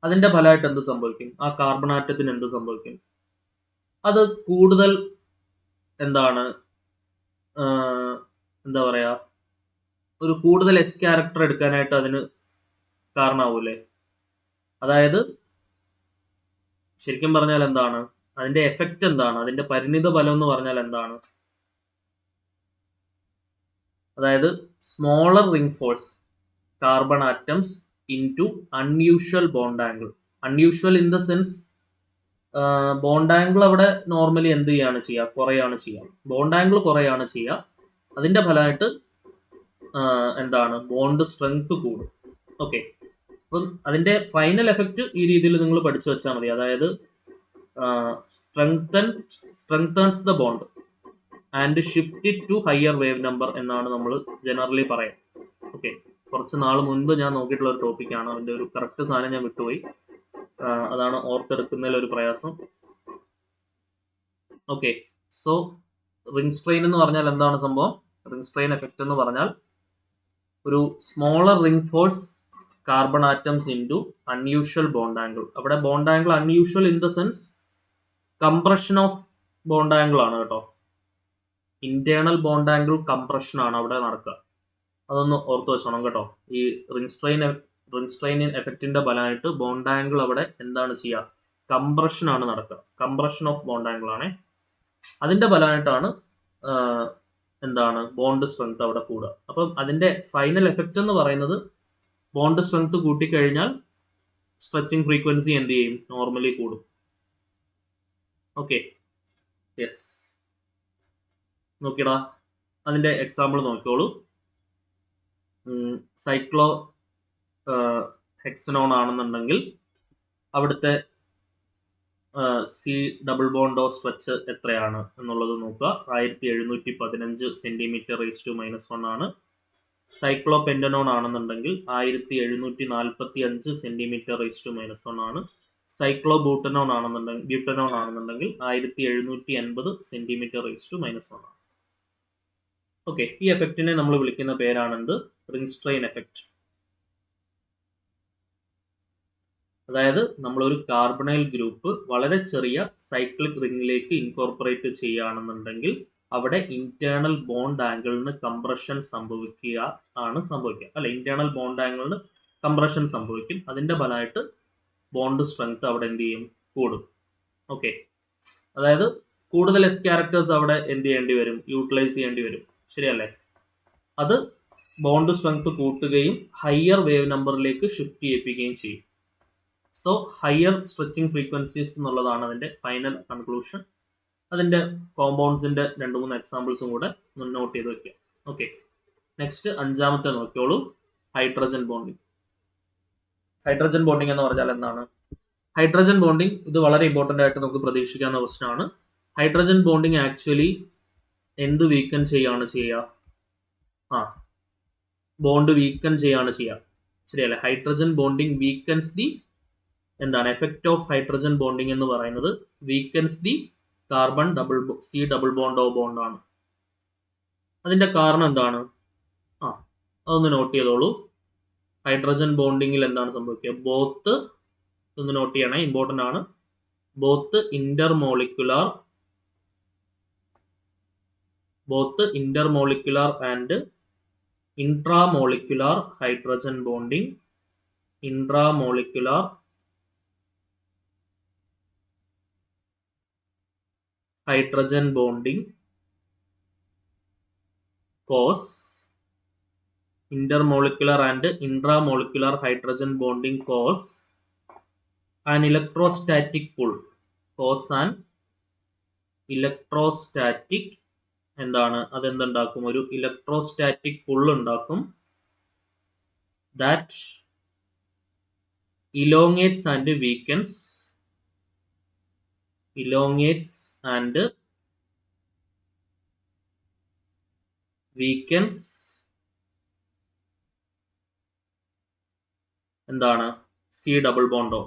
അതിന്റെ ഫലമായിട്ട് എന്ത് സംഭവിക്കും? ആ കാർബൺ ആറ്റത്തിന് എന്ത് സംഭവിക്കും? അത് കൂടുതൽ എന്താണ് എന്താ പറയാ, ഒരു കൂടുതൽ എസ് ക്യാരക്ടർ എടുക്കാനായിട്ട് അതിന് കാരണമാവൂലേ? അതായത് ശരിക്കും പറഞ്ഞാൽ എന്താണ് അതിന്റെ എഫക്റ്റ് എന്താണ്? അതിന്റെ പരിണിത ഫലം എന്ന് പറഞ്ഞാൽ എന്താണ്? അതായത് smaller ring force carbon atoms into unusual bond angle. Unusual in the sense bond angle അവിടെ നോർമലി എന്ത് ചെയ്യാണ് ചെയ്യുക? കുറയാണ് ചെയ്യുക. ബോണ്ട് ആംഗിൾ കുറയാണ് ചെയ്യുക. അതിന്റെ ഫലമായിട്ട് എന്താണ്? ബോണ്ട് സ്ട്രെങ്ത് കൂടും. ഓക്കെ, അപ്പം അതിന്റെ ഫൈനൽ എഫക്റ്റ് ഈ രീതിയിൽ നിങ്ങൾ പഠിച്ചു വെച്ചാൽ മതി. അതായത് strengthens the bond and shift it to higher wave number എന്നാണ് നമ്മൾ ജനറലി പറയാം. ഓക്കെ, കുറച്ച് നാൾ മുൻപ് ഞാൻ നോക്കിയിട്ടുള്ള ഒരു ടോപ്പിക്കാണ്. അതിന്റെ ഒരു കറക്റ്റ് സാധനം ഞാൻ വിട്ടുപോയി. അതാണ് ഓർത്തെടുക്കുന്നതിൽ ഒരു പ്രയാസം. ഓക്കെ, സോ റിംഗ് സ്ട്രെയിൻ എന്ന് പറഞ്ഞാൽ എന്താണ് സംഭവം? റിംഗ് സ്ട്രെയിൻ എഫക്റ്റ് എന്ന് പറഞ്ഞാൽ ഒരു smaller ring force carbon atoms into unusual bond angle. അവിടെ bond angle unusual in the sense compression of bond angle ആണ് കേട്ടോ. ഇന്റേണൽ ബോണ്ട് ആംഗിൾ കംപ്രഷൻ ആണ് അവിടെ നടക്കുക. അതൊന്ന് ഓർത്ത് വെച്ചോണം കേട്ടോ. ഈ റിംഗ് സ്ട്രെയിൻ എഫക്റ്റിന്റെ ഫലമായിട്ട് ബോണ്ട് ആംഗിൾ അവിടെ എന്താണ് ചെയ്യുക? കംപ്രഷൻ ആണ് നടക്കുക. കംപ്രഷൻ ഓഫ് ബോണ്ട് ആംഗിൾ ആണ്. അതിന്റെ ഫലമായിട്ടാണ് എന്താണ് ബോണ്ട് സ്ട്രെങ്ത് അവിടെ കൂടുക. അപ്പം അതിന്റെ ഫൈനൽ എഫക്റ്റ് എന്ന് പറയുന്നത് ബോണ്ട് സ്ട്രെങ്ത് കൂട്ടിക്കഴിഞ്ഞാൽ സ്ട്രെച്ചിങ് ഫ്രീക്വൻസി എന്ത് ചെയ്യും? നോർമലി കൂടും. ഓക്കെ, യെസ്, നോക്കിയടാ, അതിന്റെ എക്സാമ്പിൾ നോക്കിയോളൂ. സൈക്ലോ ഹെക്സനോൺ ആണെന്നുണ്ടെങ്കിൽ അവിടുത്തെ സി ഡബിൾ ബോണ്ടോ സ്ട്രെച്ച് എത്രയാണ് എന്നുള്ളത് നോക്കുക. 1715 സെന്റിമീറ്റർ റേസ് ടു -1 ആണ്. സൈക്ലോപെന്റനോൺ ആണെന്നുണ്ടെങ്കിൽ 1745 സെന്റിമീറ്റർ റേസ് ടു -1 ആണ്. സൈക്ലോബ്യൂട്ടനോൺ ആണെന്നുണ്ടെങ്കിൽ 1780 സെന്റിമീറ്റർ റേസ് ടു -1 ആണ്. ഓക്കെ, ഈ എഫക്റ്റിനെ നമ്മൾ വിളിക്കുന്ന പേരാണെന്ത്? റിംഗ്സ്ട്രെയിൻ എഫക്റ്റ്. അതായത് നമ്മളൊരു കാർബണൈൽ ഗ്രൂപ്പ് വളരെ ചെറിയ സൈക്ലിക് റിംഗിലേക്ക് ഇൻകോർപ്പറേറ്റ് ചെയ്യുകയാണെന്നുണ്ടെങ്കിൽ അവിടെ ഇന്റേണൽ ബോണ്ട് ആംഗിളിന് കംപ്രഷൻ സംഭവിക്കുക. അല്ല, ഇന്റേണൽ ബോണ്ട് ആംഗിളിന് കംപ്രഷൻ സംഭവിക്കും. അതിന്റെ ഫലമായിട്ട് ബോണ്ട് സ്ട്രെങ്ത് അവിടെ എന്ത് ചെയ്യും? കൂടും. ഓക്കെ, അതായത് കൂടുതൽ എസ് ക്യാരക്ടേഴ്സ് അവിടെ എന്ത് ചെയ്യേണ്ടി വരും? യൂട്ടിലൈസ് ചെയ്യേണ്ടി വരും. ശരിയല്ലേ? അത് ബോണ്ട് സ്ട്രെങ്ത് കൂട്ടുകയും ഹയർ വേവ് നമ്പറിലേക്ക് ഷിഫ്റ്റ് ചെയ്യിപ്പിക്കുകയും ചെയ്യും. സോ ഹയർ സ്ട്രെച്ചിങ് ഫ്രീക്വൻസീസ് എന്നുള്ളതാണ് അതിന്റെ ഫൈനൽ കൺക്ലൂഷൻ. അതിന്റെ കോമ്പൗണ്ട്സിന്റെ 2-3 എക്സാമ്പിൾസും കൂടെ നോട്ട് ചെയ്ത് വെക്കുക. ഓക്കെ, നെക്സ്റ്റ് 5ാമത്തെ നോക്കിയോളൂ, ഹൈഡ്രജൻ ബോണ്ടിങ്. ഹൈഡ്രജൻ ബോണ്ടിങ് എന്ന് പറഞ്ഞാൽ എന്താണ്? ഹൈഡ്രജൻ ബോണ്ടിങ് ഇത് വളരെ ഇമ്പോർട്ടൻ്റ് ആയിട്ട് നമുക്ക് പ്രതീക്ഷിക്കാവുന്ന ക്വസ്റ്റ്യൻ ആണ്. ഹൈഡ്രജൻ ബോണ്ടിങ് ആക്ച്വലി എന്ത് വീക്കൻ ചെയ്യാണ് ചെയ്യുക? ബോണ്ട് വീക്കൻ ചെയ്യാണ് ചെയ്യുക. ശരിയല്ലേ? Hydrogen bonding weakens the effect of hydrogen bonding എന്ന് പറയുന്നത് weakens the carbon C double bond oh bond ആണ്. അതിന്റെ കാരണം എന്താണ്? അതൊന്ന് നോട്ട് ചെയ്തോളൂ. ഹൈഡ്രജൻ ബോണ്ടിങ്ങിൽ എന്താണ് സംഭവിക്കുക? ബോത്ത്, ഒന്ന് നോട്ട് ചെയ്യണേ, ഇമ്പോർട്ടൻ്റ് ആണ്. Both intermolecular and intramolecular hydrogen bonding. Intramolecular hydrogen bonding cause intermolecular and intramolecular hydrogen bonding cause an electrostatic pull. എന്താണ്? അതെന്തുണ്ടാക്കും? ഒരു ഇലക്ട്രോസ്റ്റാറ്റിക് പുൾ ഉണ്ടാക്കും. that elongates and weakens എന്താണ്? C double bond O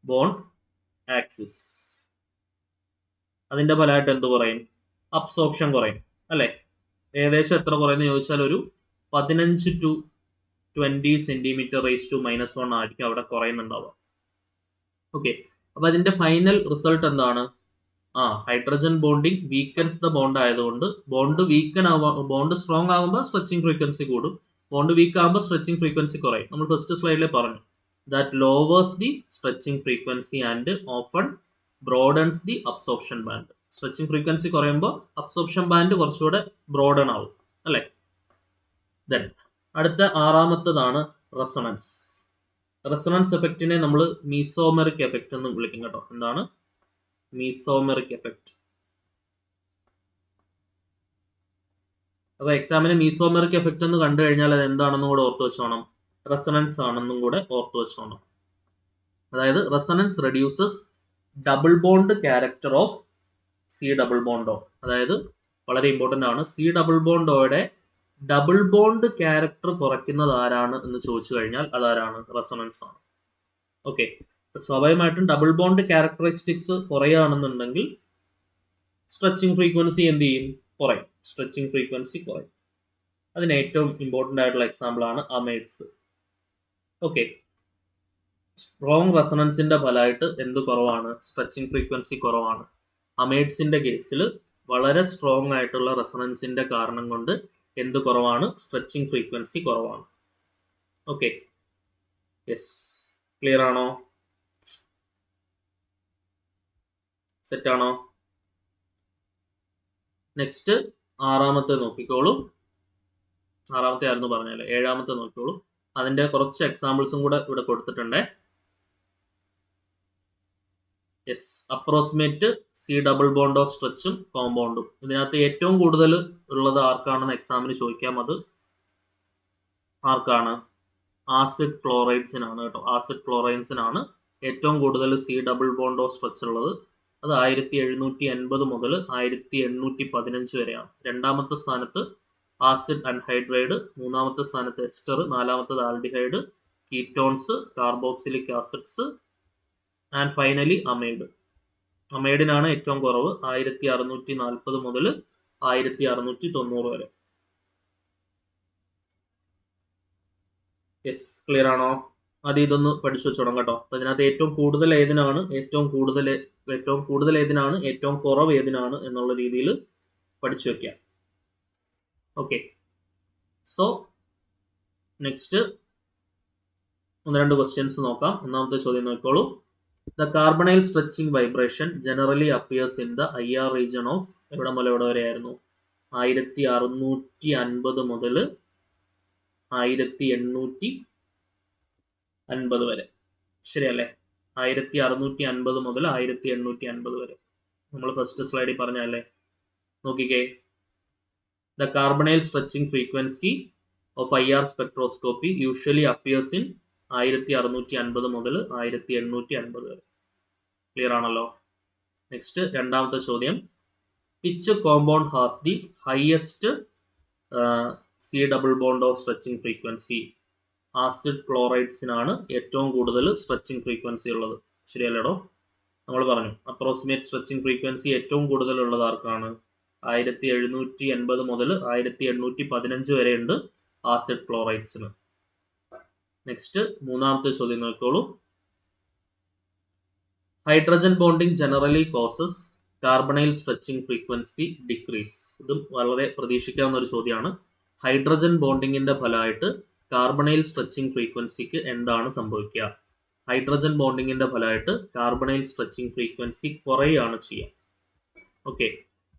bond axis. അതിന്റെ ഫലമായിട്ട് എന്ത് കുറയും? അബ്സോർപ്ഷൻ കുറയും. അല്ലെ? ഏകദേശം എത്ര കുറയുന്നു ചോദിച്ചാൽ ഒരു 15 to 20 സെന്റിമീറ്റർ റേസ് ടു -1 ആയിരിക്കും അവിടെ കുറയുന്നുണ്ടാവുക. ഓക്കെ, അപ്പൊ അതിന്റെ ഫൈനൽ റിസൾട്ട് എന്താണ്? Hydrogen bonding weakens the bond ആയതുകൊണ്ട് ബോണ്ട് സ്ട്രോങ് ആകുമ്പോൾ സ്ട്രെച്ചിങ് ഫ്രീക്വൻസി കൂടും, ബോണ്ട് വീക്ക് ആകുമ്പോൾ സ്ട്രെച്ചിങ് ഫ്രീക്വൻസി കുറയും. നമ്മൾ ഫസ്റ്റ് സ്ലൈഡിൽ പറഞ്ഞു that lowers the stretching frequency and often broadens the absorption band. Stretching frequency കുറയുമ്പോൾ അബ്സോർപ്ഷൻ ബാൻഡ് കുറച്ചുകൂടെ ബ്രോഡൺ ആവും. അല്ലെ? ദെൻ അടുത്ത 6ാമത്തതാണ് റെസൊണൻസ്. റെസൊണൻസ് എഫക്റ്റിനെ നമ്മൾ മീസോമെറിക് എഫക്റ്റ് എന്ന് വിളിക്കും കേട്ടോ. എന്താണ്? മീസോമെറിക് എഫക്റ്റ്. അപ്പൊ എക്സാമിന് മീസോമെറിക് എഫക്റ്റ് എന്ന് കണ്ടു കഴിഞ്ഞാൽ അത് എന്താണെന്നും കൂടെ ഓർത്ത് വെച്ചോണം. റെസൊണൻസ് ആണെന്നും കൂടെ ഓർത്ത് വെച്ചോണം. അതായത് resonance reduces double bond character of C double bond O. അതായത് വളരെ ഇമ്പോർട്ടൻ്റ് ആണ്, സി ഡബിൾ ബോണ്ടോയുടെ ഡബിൾ ബോണ്ട് ക്യാരക്ടർ കുറയ്ക്കുന്നത് ആരാണ് എന്ന് ചോദിച്ചു കഴിഞ്ഞാൽ അതാരാണ്? റെസൊണൻസ് ആണ്. ഓക്കെ, സ്വാഭാവികമായിട്ടും ഡബിൾ ബോണ്ട് ക്യാരക്ടറിസ്റ്റിക്സ് കുറയുകയാണെന്നുണ്ടെങ്കിൽ സ്ട്രെച്ചിങ് ഫ്രീക്വൻസി എന്ത് ചെയ്യും? കുറയും. സ്ട്രെച്ചിങ് ഫ്രീക്വൻസി കുറയും. അതിന് ഏറ്റവും ഇമ്പോർട്ടൻ്റ് ആയിട്ടുള്ള എക്സാമ്പിൾ ആണ് അമൈഡ്സ്. ഓക്കെ, സ്ട്രോങ് റെസൊണൻസിന്റെ ഫലമായിട്ട് എന്ത് കുറവാണ്? സ്ട്രെച്ചിങ് ഫ്രീക്വൻസി കുറവാണ്. അമൈഡ്സിന്റെ കേസിൽ വളരെ സ്ട്രോങ് ആയിട്ടുള്ള റെസൊണൻസിന്റെ കാരണം കൊണ്ട് എന്ത് കുറവാണ്? സ്ട്രെച്ചിങ് ഫ്രീക്വൻസി കുറവാണ്. ഓക്കെ, യെസ്, ക്ലിയർ ആണോ? സെറ്റ് ആണോ? നെക്സ്റ്റ് 6ാമത്തെ നോക്കിക്കോളൂ. 6ാമത്തെ ആയിരുന്നു പറഞ്ഞല്ലേ, 7ാമത്തെ നോക്കിക്കോളൂ. അതിന്റെ കുറച്ച് എക്സാമ്പിൾസും കൂടെ ഇവിടെ കൊടുത്തിട്ടുണ്ട്. Yes, approximate C double bond O സ്ട്രെച്ചും കോമ്പൗണ്ടും. ഇതിനകത്ത് ഏറ്റവും കൂടുതൽ ഉള്ളത് ആർക്കാണെന്ന് എക്സാമിന് ചോദിക്കാം. അത് ആർക്കാണ്? ആസിഡ് ക്ലോറൈഡ്സിനാണ് കേട്ടോ. ആസിഡ് ക്ലോറൈഡ്സിനാണ് ഏറ്റവും കൂടുതൽ സി ഡബിൾ ബോണ്ടോ സ്ട്രെച്ച് ഉള്ളത് അത് 1780 മുതൽ 1815 വരെയാണ്. രണ്ടാമത്തെ സ്ഥാനത്ത് ആസിഡ് അൻഹൈഡ്രൈഡ്, മൂന്നാമത്തെ സ്ഥാനത്ത് എസ്റ്റർ, നാലാമത്തത് aldehyde, ketones, carboxylic acids and finally amide. അമൈഡിനാണ് ഏറ്റവും കുറവ്, 1640 മുതൽ 1690 വരെ. യെസ്, ക്ലിയർ ആണോ? അത് ഇതൊന്ന് പഠിച്ചു വെച്ചോണം കേട്ടോ. അപ്പൊ ഇതിനകത്ത് ഏറ്റവും കൂടുതൽ ഏതിനാണ്, ഏറ്റവും കൂടുതൽ ഏതിനാണ്, ഏറ്റവും കുറവ് ഏതിനാണ് എന്നുള്ള രീതിയിൽ പഠിച്ചു വെക്കാം. ഓക്കെ, സോ നെക്സ്റ്റ് ഒന്ന് രണ്ട് ക്വസ്റ്റ്യൻസ് നോക്കാം. ഒന്നാമത്തെ ചോദ്യം നോക്കിക്കോളൂ. The carbonyl stretching vibration generally appears in the IR region of, എവിടെ മുതൽ എവിടെ വരെ ആയിരുന്നു? 1650 മുതൽ 1850 വരെ. ശരിയല്ലേ? 1650 മുതൽ 1850 വരെ നമ്മൾ ഫസ്റ്റ് സ്ലൈഡിൽ പറഞ്ഞല്ലേ. നോക്കിക്കേ, the carbonyl stretching frequency of IR spectroscopy usually appears in 1650 മുതൽ 1850 വരെ. ക്ലിയർ ആണല്ലോ? നെക്സ്റ്റ് രണ്ടാമത്തെ ചോദ്യം, which compound has the highest C double bond O stretching frequency? Acid ക്ലോറൈഡ്സിനാണ് ഏറ്റവും കൂടുതൽ സ്ട്രെച്ചിങ് ഫ്രീക്വൻസി ഉള്ളത്. ശരിയല്ലേടോ? നമ്മൾ പറഞ്ഞു അപ്രോക്സിമേറ്റ് സ്ട്രെച്ചിങ് ഫ്രീക്വൻസി ഏറ്റവും കൂടുതൽ ഉള്ളത് ആർക്കാണ്? 1780 മുതൽ 1815 വരെ ഉണ്ട് ആസിഡ് ക്ലോറൈഡ്സിന്. നെക്സ്റ്റ് മൂന്നാമത്തെ ചോദ്യം നോക്കിക്കോളൂ. Hydrogen bonding generally causes carbonyl stretching frequency decrease. ഇതും വളരെ പ്രതീക്ഷിക്കാവുന്ന ഒരു ചോദ്യമാണ്. ഹൈഡ്രജൻ ബോണ്ടിങ്ങിന്റെ ഫലമായിട്ട് കാർബണൈൽ സ്ട്രെച്ചിങ് ഫ്രീക്വൻസിക്ക് എന്താണ് സംഭവിക്കുക? ഹൈഡ്രജൻ ബോണ്ടിങ്ങിന്റെ ഫലമായിട്ട് കാർബണൈൽ സ്ട്രെച്ചിങ് ഫ്രീക്വൻസി കുറയുകയാണ് ചെയ്യുക. ഓക്കെ,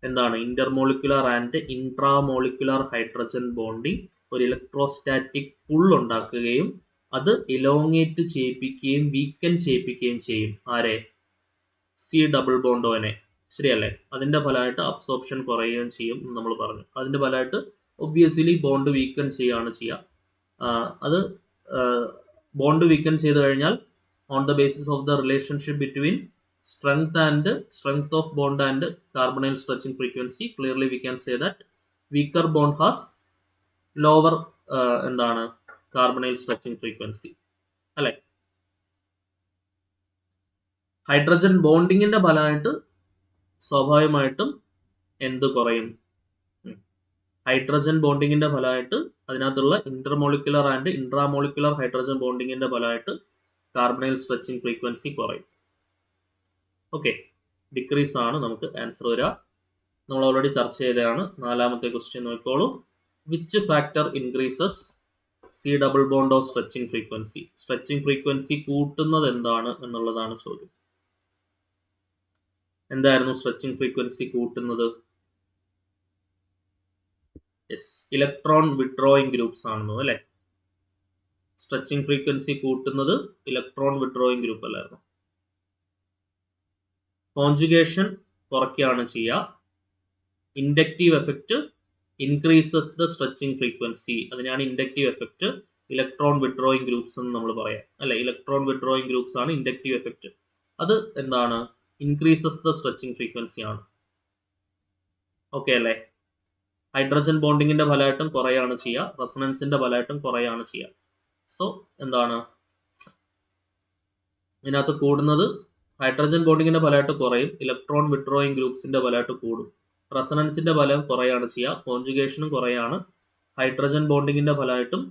എന്താണ്? Intermolecular and intramolecular hydrogen bonding ഒരു ഇലക്ട്രോസ്റ്റാറ്റിക് പുൾ ഉണ്ടാക്കുകയും അത് ഇലോങ്ങേറ്റ് ചെയ്യിപ്പിക്കുകയും വീക്കൻ ചെയ്യിപ്പിക്കുകയും ചെയ്യും. ആരെ? സി ഡബിൾ ബോണ്ടോനെ. ശരിയല്ലേ? അതിന്റെ ഫലമായിട്ട് അബ്സോർപ്ഷൻ കുറയുകയും ചെയ്യും നമ്മൾ പറഞ്ഞു. അതിന്റെ ഫലമായിട്ട് ഒബ്വിയസ്ലി ബോണ്ട് വീക്കൻ ചെയ്യുകയാണ് ചെയ്യുക. അത് ബോണ്ട് വീക്കൻ ചെയ്ത് കഴിഞ്ഞാൽ on the basis of the relationship between strength of bond and carbonyl stretching frequency, clearly we can say that weaker bond has lower എന്താണ് carbonyl stretching frequency അല്ലെ? ഹൈഡ്രജൻ ബോണ്ടിങ്ങിന്റെ ഫലമായിട്ട് സ്വാഭാവികമായിട്ടും എന്ത് കുറയും? ഹൈഡ്രജൻ ബോണ്ടിങ്ങിന്റെ ഫലമായിട്ട് അതിനകത്തുള്ള ഇന്റർമോളിക്കുലർ ആൻഡ് ഇൻട്രാമോളിക്കുലർ ഹൈഡ്രജൻ ബോണ്ടിങ്ങിന്റെ ഫലമായിട്ട് carbonyl stretching frequency കുറയും. ഓക്കെ, ഡിക്രീസ് ആണ് നമുക്ക് ആൻസർ വരിക. നമ്മൾ ഓൾറെഡി ചർച്ച ചെയ്തതാണ്. നാലാമത്തെ ക്വസ്റ്റ്യൻ നോക്കിക്കോളൂ. Which factor increases C double bond O stretching frequency? Stretching frequency കൂട്ടുന്നത് എന്താണ് എന്നുള്ളതാണ് ചോദ്യം. എന്തായിരുന്നു സ്ട്രെച്ചിങ് ഫ്രീക്വൻസി കൂട്ടുന്നത്? യെസ്, ഇലക്ട്രോൺ വിഡ്രോയിങ് ഗ്രൂപ്പ്സ് ആണെന്നോ അല്ലെ? സ്ട്രെച്ചിങ് ഫ്രീക്വൻസി കൂട്ടുന്നത് ഇലക്ട്രോൺ വിഡ്രോയിങ് ഗ്രൂപ്പ് അല്ലായിരുന്നു. കോൺജുഗേഷൻ കുറയ്ക്കുകയാണ് ചെയ്യുക. Inductive effect increases the stretching frequency. അതിനാണ് inductive effect electron withdrawing groups എന്ന് നമ്മൾ പറയാം അല്ലെ? ഇലക്ട്രോൺ വിഡ്രോയിങ് ഗ്രൂപ്പ്സ് ആണ് ഇൻഡക്റ്റീവ് എഫക്റ്റ്. അത് എന്താണ്? ഇൻക്രീസസ് ദ സ്ട്രെച്ചിങ് ഫ്രീക്വൻസി ആണ്. ഓക്കെ അല്ലേ? ഹൈഡ്രജൻ ബോണ്ടിങ്ങിന്റെ ഫലമായിട്ടും കുറയാണ് ചെയ്യുക, റെസൊണൻസിന്റെ ഫലമായിട്ടും കുറയാണ് ചെയ്യുക. സോ എന്താണ് ഇതിനകത്ത് കൂടുന്നത്? ഹൈഡ്രജൻ ബോണ്ടിങ്ങിന്റെ ഫലമായിട്ട് കുറയും, ഇലക്ട്രോൺ വിഡ്രോയിങ് ഗ്രൂപ്പ്സിന്റെ ഫലമായിട്ട് കൂടും. റെസൊണൻസിന്റെ ഫലം കുറയാണ് ചെയ്യുക, കോൺജുഗേഷനും കുറയാണ്. ഹൈഡ്രജൻ ബോണ്ടിങ്ങിന്റെ ഫലമായിട്ടും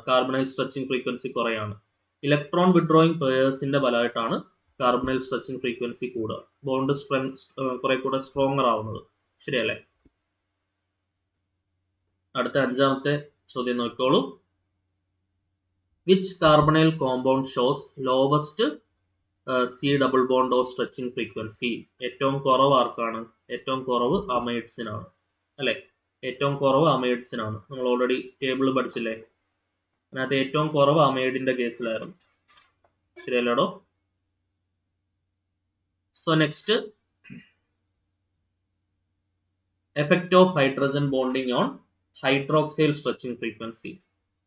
കാർബണൈൽ സ്ട്രെച്ചിങ് ഫ്രീക്വൻസി കുറയാണ്. ഇലക്ട്രോൺ വിഡ്രോയിങ് പെയേഴ്സിന്റെ ഫലമായിട്ടാണ് കാർബണൈൽ സ്ട്രെച്ചിങ് ഫ്രീക്വൻസി കൂടുക, ബോണ്ട് കുറെ കൂടെ സ്ട്രോങ്ങർ ആവുന്നത്. ശരിയല്ലേ? അടുത്ത അഞ്ചാമത്തെ ചോദ്യം നോക്കിക്കോളൂ. Which carbonyl compound shows lowest C double bond O stretching frequency? ഏറ്റവും കുറവ് ആർക്കാണ്? ഏറ്റവും കുറവ് അമൈഡ്സിനാണ് അല്ലെ? ഏറ്റവും കുറവ് അമൈഡ്സിനാണ്. നമ്മൾ ഓൾറെഡി ടേബിൾ പഠിച്ചില്ലേ? അതിനകത്ത് ഏറ്റവും കുറവ് അമൈഡിന്റെ കേസിലായിരുന്നു. ശരിയല്ലേടോ? So next, effect of hydrogen bonding on hydroxyl stretching frequency.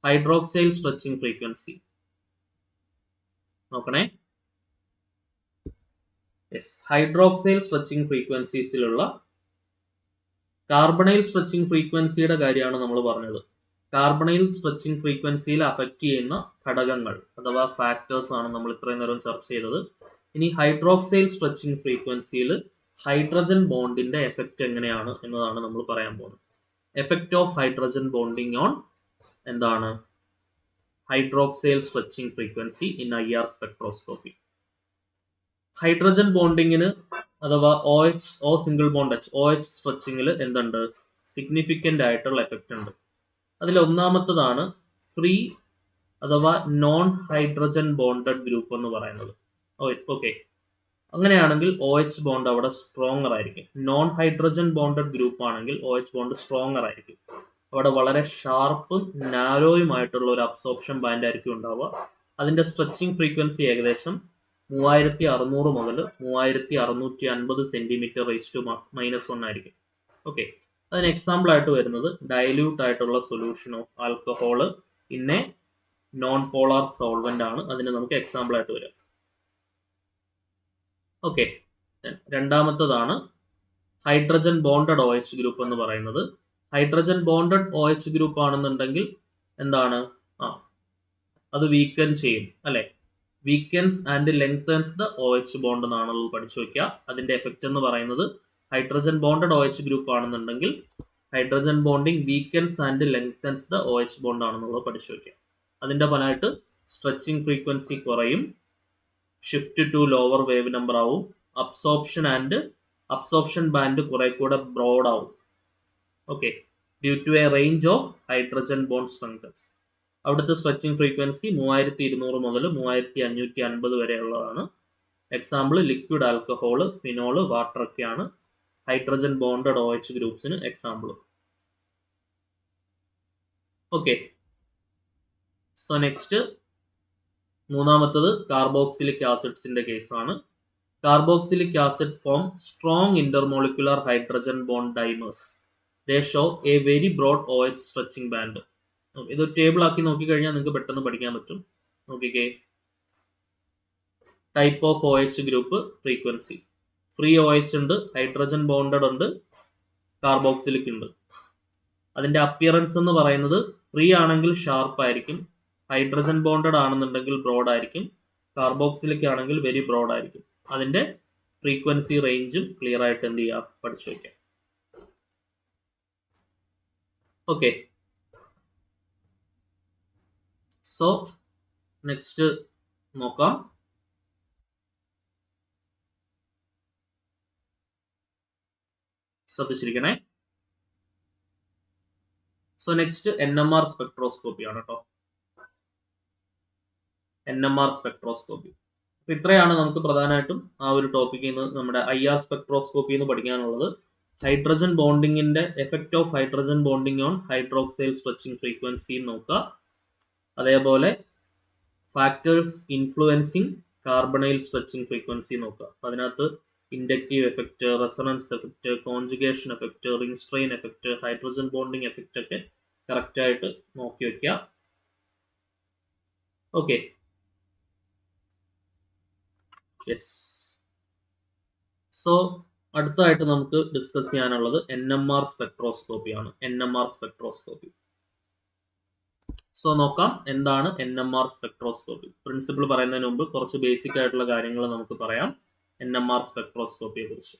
Hydroxyl stretching frequency നോക്കണേ. യെസ്, ഹൈഡ്രോക്സൈൽ സ്ട്രെച്ചിങ് ഫ്രീക്വൻസീസിലുള്ള കാർബണൈൽ സ്ട്രെച്ചിങ് ഫ്രീക്വൻസിയുടെ കാര്യമാണ് നമ്മൾ പറഞ്ഞത്. കാർബണൈൽ സ്ട്രെച്ചിങ് ഫ്രീക്വൻസിയിൽ അഫക്റ്റ് ചെയ്യുന്ന ഘടകങ്ങൾ അഥവാ ഫാക്ടേഴ്സ് ആണ് നമ്മൾ ഇത്രയും നേരം ചർച്ച ചെയ്തത്. ഇനി ഹൈഡ്രോക്സൈൽ സ്ട്രെച്ചിങ് ഫ്രീക്വൻസിയിൽ ഹൈഡ്രജൻ ബോണ്ടിന്റെ എഫക്റ്റ് എങ്ങനെയാണ് എന്നതാണ് നമ്മൾ പറയാൻ പോകുന്നത്. Effect of hydrogen bonding on എന്താണ് hydroxyl stretching frequency in IR spectroscopy. Hydrogen ബോണ്ടിങ്ങിന് അഥവാ OH സിംഗിൾ ബോണ്ട് OH സ്ട്രെച്ചിങ്ങിൽ എന്തുണ്ട്, സിഗ്നിഫിക്കൻ്റ് ആയിട്ടുള്ള എഫക്റ്റ് ഉണ്ട്. അതിൽ ഒന്നാമത്തതാണ് ഫ്രീ അഥവാ നോൺ ഹൈഡ്രജൻ ബോണ്ടഡ് ഗ്രൂപ്പ് എന്ന് പറയുന്നത്. ഓക്കെ, അങ്ങനെയാണെങ്കിൽ OH ബോണ്ട് അവിടെ സ്ട്രോങ്ങർ ആയിരിക്കും. നോൺ ഹൈഡ്രജൻ ബോണ്ടഡ് ഗ്രൂപ്പ് ആണെങ്കിൽ OH ബോണ്ട് സ്ട്രോങ്ങർ ആയിരിക്കും. അവിടെ വളരെ ഷാർപ്പും നാരോയുമായിട്ടുള്ള ഒരു അബ്സോർപ്ഷൻ ബാൻഡ് ആയിരിക്കും ഉണ്ടാവുക. അതിന്റെ സ്ട്രെച്ചിങ് ഫ്രീക്വൻസി ഏകദേശം 3600 മുതൽ 3650 സെന്റിമീറ്റർ (-1) ആയിരിക്കും. ഓക്കെ, അതിന് എക്സാമ്പിൾ ആയിട്ട് വരുന്നത് ഡയല്യൂട്ട് ആയിട്ടുള്ള solution of alcohol in a non polar solvent ആണ്. അതിന് നമുക്ക് എക്സാമ്പിൾ ആയിട്ട് വരാം. ഓക്കെ, രണ്ടാമത്തതാണ് ഹൈഡ്രജൻ ബോണ്ടഡ് OH ഗ്രൂപ്പ് എന്ന് പറയുന്നത്. ഹൈഡ്രജൻ ബോണ്ടഡ് OH ഗ്രൂപ്പ് ആണെന്നുണ്ടെങ്കിൽ എന്താണ്, അത് വീക്കൻ ചെയ്യും അല്ലെ, weakens and lengthens the OH bond എന്നാണുള്ളത് പഠിച്ചു വെക്കുക. അതിന്റെ എഫക്റ്റ് എന്ന് പറയുന്നത് ഹൈഡ്രജൻ ബോണ്ടഡ് OH ഗ്രൂപ്പ് ആണെന്നുണ്ടെങ്കിൽ hydrogen bonding weakens and lengthens the OH bond ആണെന്നുള്ളത് പഠിച്ചു വെക്കുക. അതിന്റെ ഫലമായിട്ട് സ്ട്രെച്ചിങ് ഫ്രീക്വൻസി കുറയും, shift to lower wave number ആവും, അബ്സോർപ്ഷൻ ബാൻഡ് കുറെ കൂടെ ബ്രോഡ് ആവും. Okay, due to a range of hydrogen bond strengthens. അവിടുത്തെ സ്ട്രെച്ചിങ് ഫ്രീക്വൻസി 3200 മുതൽ 3550 വരെയുള്ളതാണ്. എക്സാമ്പിൾ ലിക്വിഡ് ആൽക്കഹോള്, ഫിനോള്, വാട്ടർ ഒക്കെയാണ് ഹൈഡ്രജൻ ബോണ്ടഡ് OH ഗ്രൂപ്പ്സിന് എക്സാമ്പിൾ. ഓക്കെ, സോ നെക്സ്റ്റ് മൂന്നാമത്തത് കാർബോക്സിലിക് ആസിഡ്സിന്റെ കേസാണ്. Carboxylic acid form strong intermolecular hydrogen bond dimers. They show a very broad OH stretching band. ഇത് table ആക്കി നോക്കിക്കഴിഞ്ഞാൽ നിങ്ങൾക്ക് പെട്ടെന്ന് പഠിക്കാൻ പറ്റും. നോക്കിക്കേ, type of OH group, frequency. Free OH ഉണ്ട്, ഹൈഡ്രജൻ ബോണ്ടഡ് ഉണ്ട്, കാർബോക്സിലിക് ഉണ്ട്. അതിന്റെ അപ്പിയറൻസ് എന്ന് പറയുന്നത് ഫ്രീ ആണെങ്കിൽ ഷാർപ്പ് ആയിരിക്കും, ഹൈഡ്രജൻ ബോണ്ടഡ് ആണെന്നുണ്ടെങ്കിൽ ബ്രോഡ് ആയിരിക്കും, കാർബോക്സിലിക് ആണെങ്കിൽ വെരി ബ്രോഡ് ആയിരിക്കും. അതിന്റെ ഫ്രീക്വൻസി റേഞ്ചും ക്ലിയർ ആയിട്ട് എന്ത് ചെയ്യാം, പഠിച്ചു വയ്ക്കാം. ഓക്കെ, സോ നെക്സ്റ്റ് നോക്കാം. ശ്രദ്ധിച്ചിരിക്കണേ. സോ നെക്സ്റ്റ് NMR സ്പെക്ട്രോസ്കോപ്പി ആണ് കേട്ടോ. NMR spectroscopy. ഇത്രയാണ് നമുക്ക് പ്രധാനമായിട്ടും ആ ഒരു ടോപ്പിക്കിൽ നിന്ന് നമ്മുടെ IR സ്പെക്ട്രോസ്കോപ്പി എന്ന് പഠിക്കാനുള്ളത്. ഹൈഡ്രജൻ ബോണ്ടിങ്ങിന്റെ effect of hydrogen bonding on hydroxyl stretching frequency നോക്കുക. അതേപോലെ factors influencing carbonyl stretching frequency നോക്കുക. അതിനകത്ത് inductive effect, resonance effect, conjugation effect, ring strain effect, hydrogen bonding effect ഒക്കെ കറക്റ്റ് ആയിട്ട് നോക്കി വെക്കുക. Okay, yes. സോ അടുത്തതായിട്ട് നമുക്ക് ഡിസ്കസ് ചെയ്യാനുള്ളത് NMR സ്പെക്ട്രോസ്കോപ്പി ആണ്. NMR spectroscopy. സോ നോക്കാം എന്താണ് NMR സ്പെക്ട്രോസ്കോപ്പി. പ്രിൻസിപ്പിൾ പറയുന്നതിന് മുമ്പ് കുറച്ച് ബേസിക് ആയിട്ടുള്ള കാര്യങ്ങൾ നമുക്ക് പറയാം NMR സ്പെക്ട്രോസ്കോപ്പിയെ കുറിച്ച്.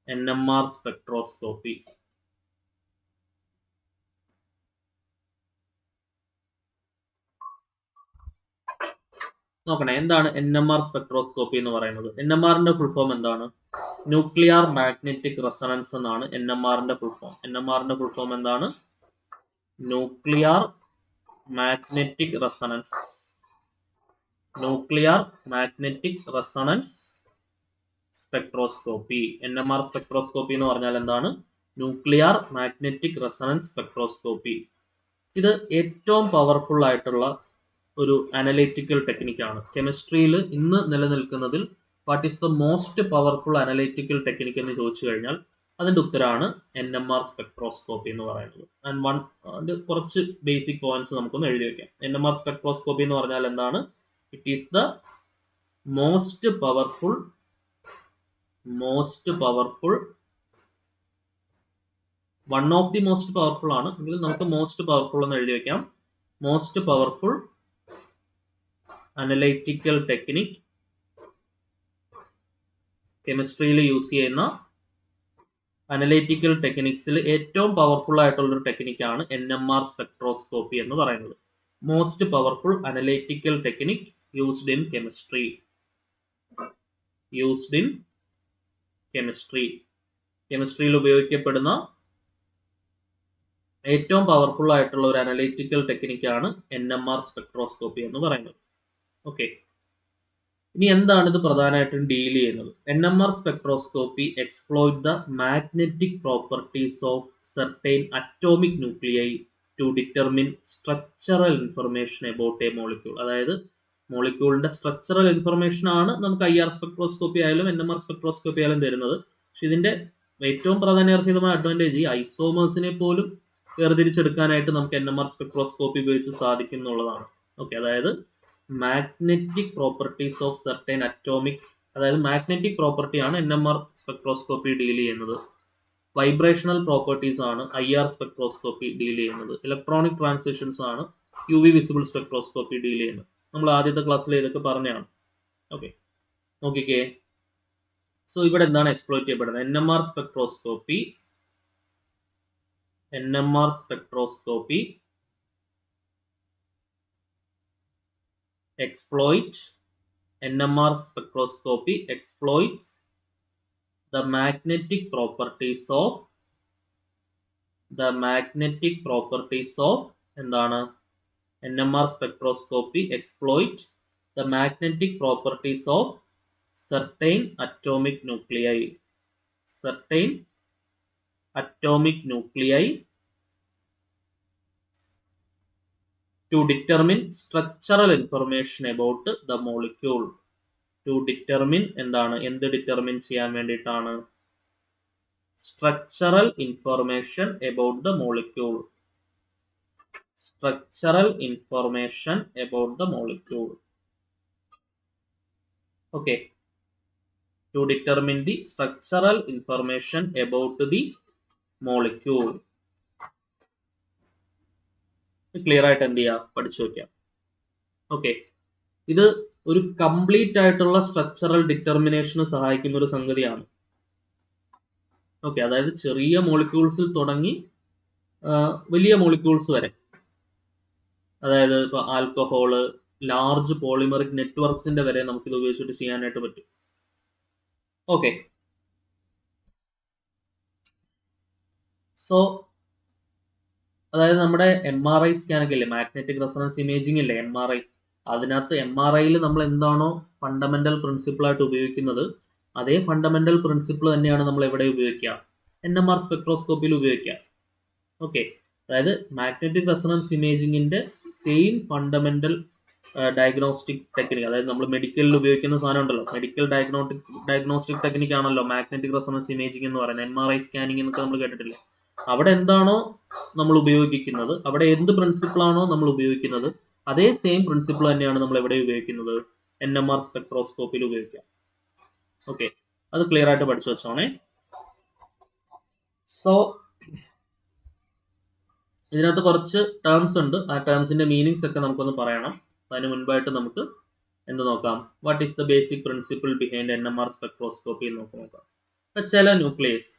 NMR സ്പെക്ട്രോസ്കോപ്പി നോക്കണേ, എന്താണ് NMR സ്പെക്ട്രോസ്കോപ്പി എന്ന് പറയുന്നത്. NMRന്റെ ഫുൾ ഫോം എന്താണ്? ന്യൂക്ലിയർ മാഗ്നറ്റിക് റെസണൻസ് എന്നാണ് NMRന്റെ ഫുൾ ഫോം. NMRന്റെ ഫുൾ ഫോം എന്താണ്? Nuclear magnetic resonance. Nuclear magnetic resonance spectroscopy. NMR spectroscopy എന്ന് പറഞ്ഞാൽ എന്താണ്? Nuclear magnetic resonance spectroscopy. ഇത് ഏറ്റവും പവർഫുൾ ആയിട്ടുള്ള ഒരു അനലൈറ്റിക്കൽ ടെക്നിക്കാണ്. കെമിസ്ട്രിയിൽ ഇന്ന് നിലനിൽക്കുന്നതിൽ what is the most powerful analytical technique എന്ന് ചോദിച്ചു കഴിഞ്ഞാൽ അതിന്റെ ഉത്തരമാണ് NMR സ്പെക്ട്രോസ്കോപ്പി എന്ന് പറയുന്നത്. അതിന്റെ കുറച്ച് ബേസിക് പോയിന്റ്സ് നമുക്കൊന്ന് എഴുതി വെക്കാം. NMR സ്പെക്ട്രോസ്കോപ്പി എന്ന് പറഞ്ഞാൽ എന്താണ്? It is the most powerful one of the most powerful ആണ് എങ്കിൽ നമുക്ക് മോസ്റ്റ് പവർഫുൾ എന്ന് എഴുതി വെക്കാം. മോസ്റ്റ് പവർഫുൾ അനലൈറ്റിക്കൽ ടെക്നിക്, കെമിസ്ട്രിയിൽ യൂസ് ചെയ്യുന്ന അനലൈറ്റിക്കൽ ടെക്നിക്സിൽ ഏറ്റവും പവർഫുൾ ആയിട്ടുള്ളൊരു ടെക്നിക്കാണ് NMR സ്പെക്ട്രോസ്കോപ്പി എന്ന് പറയുന്നത്. Most powerful analytical technique used in chemistry. കെമിസ്ട്രിയിൽ ഉപയോഗിക്കപ്പെടുന്ന ഏറ്റവും പവർഫുൾ ആയിട്ടുള്ള ഒരു അനലൈറ്റിക്കൽ ടെക്നിക്കാണ് NMR സ്പെക്ട്രോസ്കോപ്പി എന്ന് പറയുന്നത്. ഓക്കെ, ഇനി എന്താണ് ഇത് പ്രധാനമായിട്ടും ഡീൽ ചെയ്യുന്നത്? NMR spectroscopy exploit the magnetic properties of certain atomic nuclei to determine structural information about a molecule. അതായത് മോളിക്യൂളിന്റെ സ്ട്രക്ചറൽ ഇൻഫർമേഷൻ ആണ് നമുക്ക് IR സ്പെക്ട്രോസ്കോപ്പി ആയാലും NMR സ്പെക്ട്രോസ്കോപ്പി ആയാലും തരുന്നത്. പക്ഷെ ഇതിന്റെ ഏറ്റവും പ്രാധാന്യാർഹിതമായ അഡ്വാൻറ്റേജ് ഈ ഐസോമേഴ്സിനെ പോലും വേർതിരിച്ചെടുക്കാനായിട്ട് നമുക്ക് NMR സ്പെക്ട്രോസ്കോപ്പി ഉപയോഗിച്ച് സാധിക്കും എന്നുള്ളതാണ്. ഓക്കെ, അതായത് magnetic properties of certain atomic, അതായത് മാഗ്നറ്റിക് പ്രോപ്പർട്ടിയാണ് NMR സ്പെക്ട്രോസ്കോപ്പി ഡീൽ ചെയ്യുന്നത്. വൈബ്രേഷണൽ പ്രോപ്പർട്ടീസ് ആണ് IR സ്പെക്ട്രോസ്കോപ്പി ഡീൽ ചെയ്യുന്നത്. ഇലക്ട്രോണിക് ട്രാൻസിഷൻസ് ആണ് UV വിസിബിൾ സ്പെക്ട്രോസ്കോപ്പി ഡീൽ ചെയ്യുന്നത്. നമ്മൾ ആദ്യത്തെ ക്ലാസ്സിൽ ഇതൊക്കെ പറഞ്ഞതാണ്. ഓക്കെ, നോക്കിക്കേ. സോ ഇവിടെ എന്താണ് എക്സ്പ്ലോയിറ്റ് ചെയ്യപ്പെടുന്നത്? NMR spectroscopy exploits the magnetic properties of എന്താണ്? NMR spectroscopy exploit the magnetic properties of certain atomic nuclei to determine structural information about the molecule. To determine എന്താണ്? എന്ത് ഡിറ്റർമിൻ ചെയ്യാൻ വേണ്ടിയിട്ടാണ്? structural information about the molecule. Okay, to determine the structural information about the molecule. Clear ആയിട്ട് എന്ത് ചെയ്യുക? പഠിച്ചു വയ്ക്കാം. Okay, ഇത് ഒരു കംപ്ലീറ്റ് ആയിട്ടുള്ള സ്ട്രക്ചറൽ ഡിറ്റർമിനേഷന് സഹായിക്കുന്ന ഒരു സംഗതിയാണ്. ഓക്കെ, അതായത് ചെറിയ മോളിക്യൂൾസിൽ തുടങ്ങി വലിയ മോളിക്യൂൾസ് വരെ, അതായത് ഇപ്പോൾ ആൽക്കഹോള്, ലാർജ് പോളിമറിക് നെറ്റ്വർക്സിന്റെ വരെ നമുക്കിത് ഉപയോഗിച്ചിട്ട് ചെയ്യാനായിട്ട് പറ്റും. ഓക്കെ, സോ അതായത് നമ്മുടെ MRI സ്കാനൊക്കെ ഇല്ലേ, മാഗ്നറ്റിക് റെസൊണൻസ് ഇമേജിംഗ് ഇല്ലേ, MRI, അതിനകത്ത് MRIയിൽ നമ്മൾ എന്താണോ ഫണ്ടമെന്റൽ പ്രിൻസിപ്പിൾ ആയിട്ട് ഉപയോഗിക്കുന്നത്, അതേ ഫണ്ടമെന്റൽ പ്രിൻസിപ്പിൾ തന്നെയാണ് നമ്മൾ എവിടെ ഉപയോഗിക്കുക? NMR സ്പെക്ട്രോസ്കോപ്പിയിൽ ഉപയോഗിക്കുക. ഓക്കെ, അതായത് മാഗ്നറ്റിക് റെസൊണൻസ് ഇമേജിങ്ങിന്റെ സെയിം ഫണ്ടമെന്റൽ ഡയഗ്നോസ്റ്റിക് ടെക്നിക്, അതായത് നമ്മൾ മെഡിക്കലിൽ ഉപയോഗിക്കുന്ന സാധനം ഉണ്ടല്ലോ, മെഡിക്കൽ ഡയഗ്നോസ്റ്റിക് ടെക്നിക് ആണല്ലോ മാഗ്നറ്റിക് റെസൊണൻസ് ഇമേജിംഗ് എന്ന് പറയുന്നത്. MRI സ്കാനിങ് എന്നൊക്കെ നമ്മൾ കേട്ടിട്ടില്ലേ? അവിടെ എന്താണോ നമ്മൾ ഉപയോഗിക്കുന്നത്, അവിടെ എന്ത് പ്രിൻസിപ്പിൾ ആണോ നമ്മൾ ഉപയോഗിക്കുന്നത്, അതേ സെയിം പ്രിൻസിപ്പിൾ തന്നെയാണ് നമ്മൾ എവിടെ ഉപയോഗിക്കുന്നത്? NMR സ്പെക്ട്രോസ്കോപ്പിയിൽ ഉപയോഗിക്കുക. ഓക്കെ, അത് ക്ലിയർ ആയിട്ട് പഠിച്ചു വെച്ചോണേ. സോ ഇതിനകത്ത് കുറച്ച് ടേംസ് ഉണ്ട്, ആ ടേംസിന്റെ മീനിങ്സ് ഒക്കെ നമുക്കൊന്ന് പറയണം. അതിന് മുൻപായിട്ട് നമുക്ക് എന്ത് നോക്കാം? What is the basic principle behind NMR spectroscopy എന്ന് നോക്കാം. ചില ന്യൂക്ലിയസ്,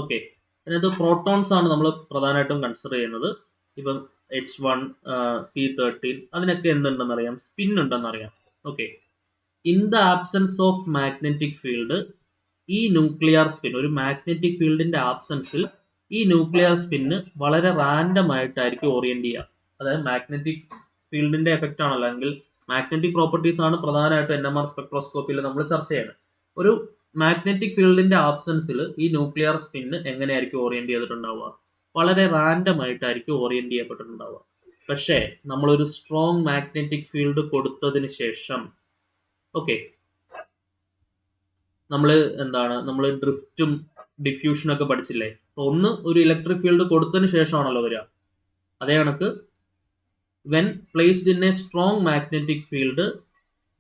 ഓക്കെ, അതിനകത്ത് പ്രോട്ടോൺസ് ആണ് നമ്മൾ പ്രധാനമായിട്ടും കൺസിഡർ ചെയ്യുന്നത്. ഇപ്പം H1, C13, അതിനൊക്കെ എന്തുണ്ടെന്നറിയാം? സ്പിൻ ഉണ്ടെന്നറിയാം. Okay, in the absence of magnetic field, ഈ ന്യൂക്ലിയർ സ്പിൻ, ഒരു മാഗ്നറ്റിക് ഫീൽഡിന്റെ ആബ്സെൻസിൽ ഈ ന്യൂക്ലിയർ സ്പിന്ന് വളരെ റാൻഡം ആയിട്ടായിരിക്കും ഓറിയന്റ് ചെയ്യുക. അതായത് മാഗ്നറ്റിക് ഫീൽഡിന്റെ എഫക്റ്റ് ആണല്ലോ, എങ്കിൽ മാഗ്നറ്റിക് പ്രോപ്പർട്ടീസ് ആണ് പ്രധാനമായിട്ടും NMR സ്പെക്ട്രോസ്കോപ്പിയിൽ നമ്മൾ ചർച്ച ചെയ്യുന്നത്. ഒരു മാഗ്നറ്റിക് ഫീൽഡിന്റെ ആബ്സെൻസിൽ ഈ ന്യൂക്ലിയർ സ്പിന്ന് എങ്ങനെയായിരിക്കും ഓറിയന്റ് ചെയ്തിട്ടുണ്ടാവുക? വളരെ റാൻഡം ആയിട്ടായിരിക്കും ഓറിയന്റ് ചെയ്യപ്പെട്ടിട്ടുണ്ടാവുക. പക്ഷേ നമ്മളൊരു സ്ട്രോങ് മാഗ്നറ്റിക് ഫീൽഡ് കൊടുത്തതിന് ശേഷം, ഓക്കെ, നമ്മൾ ഡ്രിഫ്റ്റും ഡിഫ്യൂഷനും ഒക്കെ പഠിച്ചില്ലേ? ഒന്ന് ഒരു ഇലക്ട്രിക് ഫീൽഡ് കൊടുത്തതിന് ശേഷമാണല്ലോ വരിക. അതേ കണക്ക് when placed in a strong magnetic field,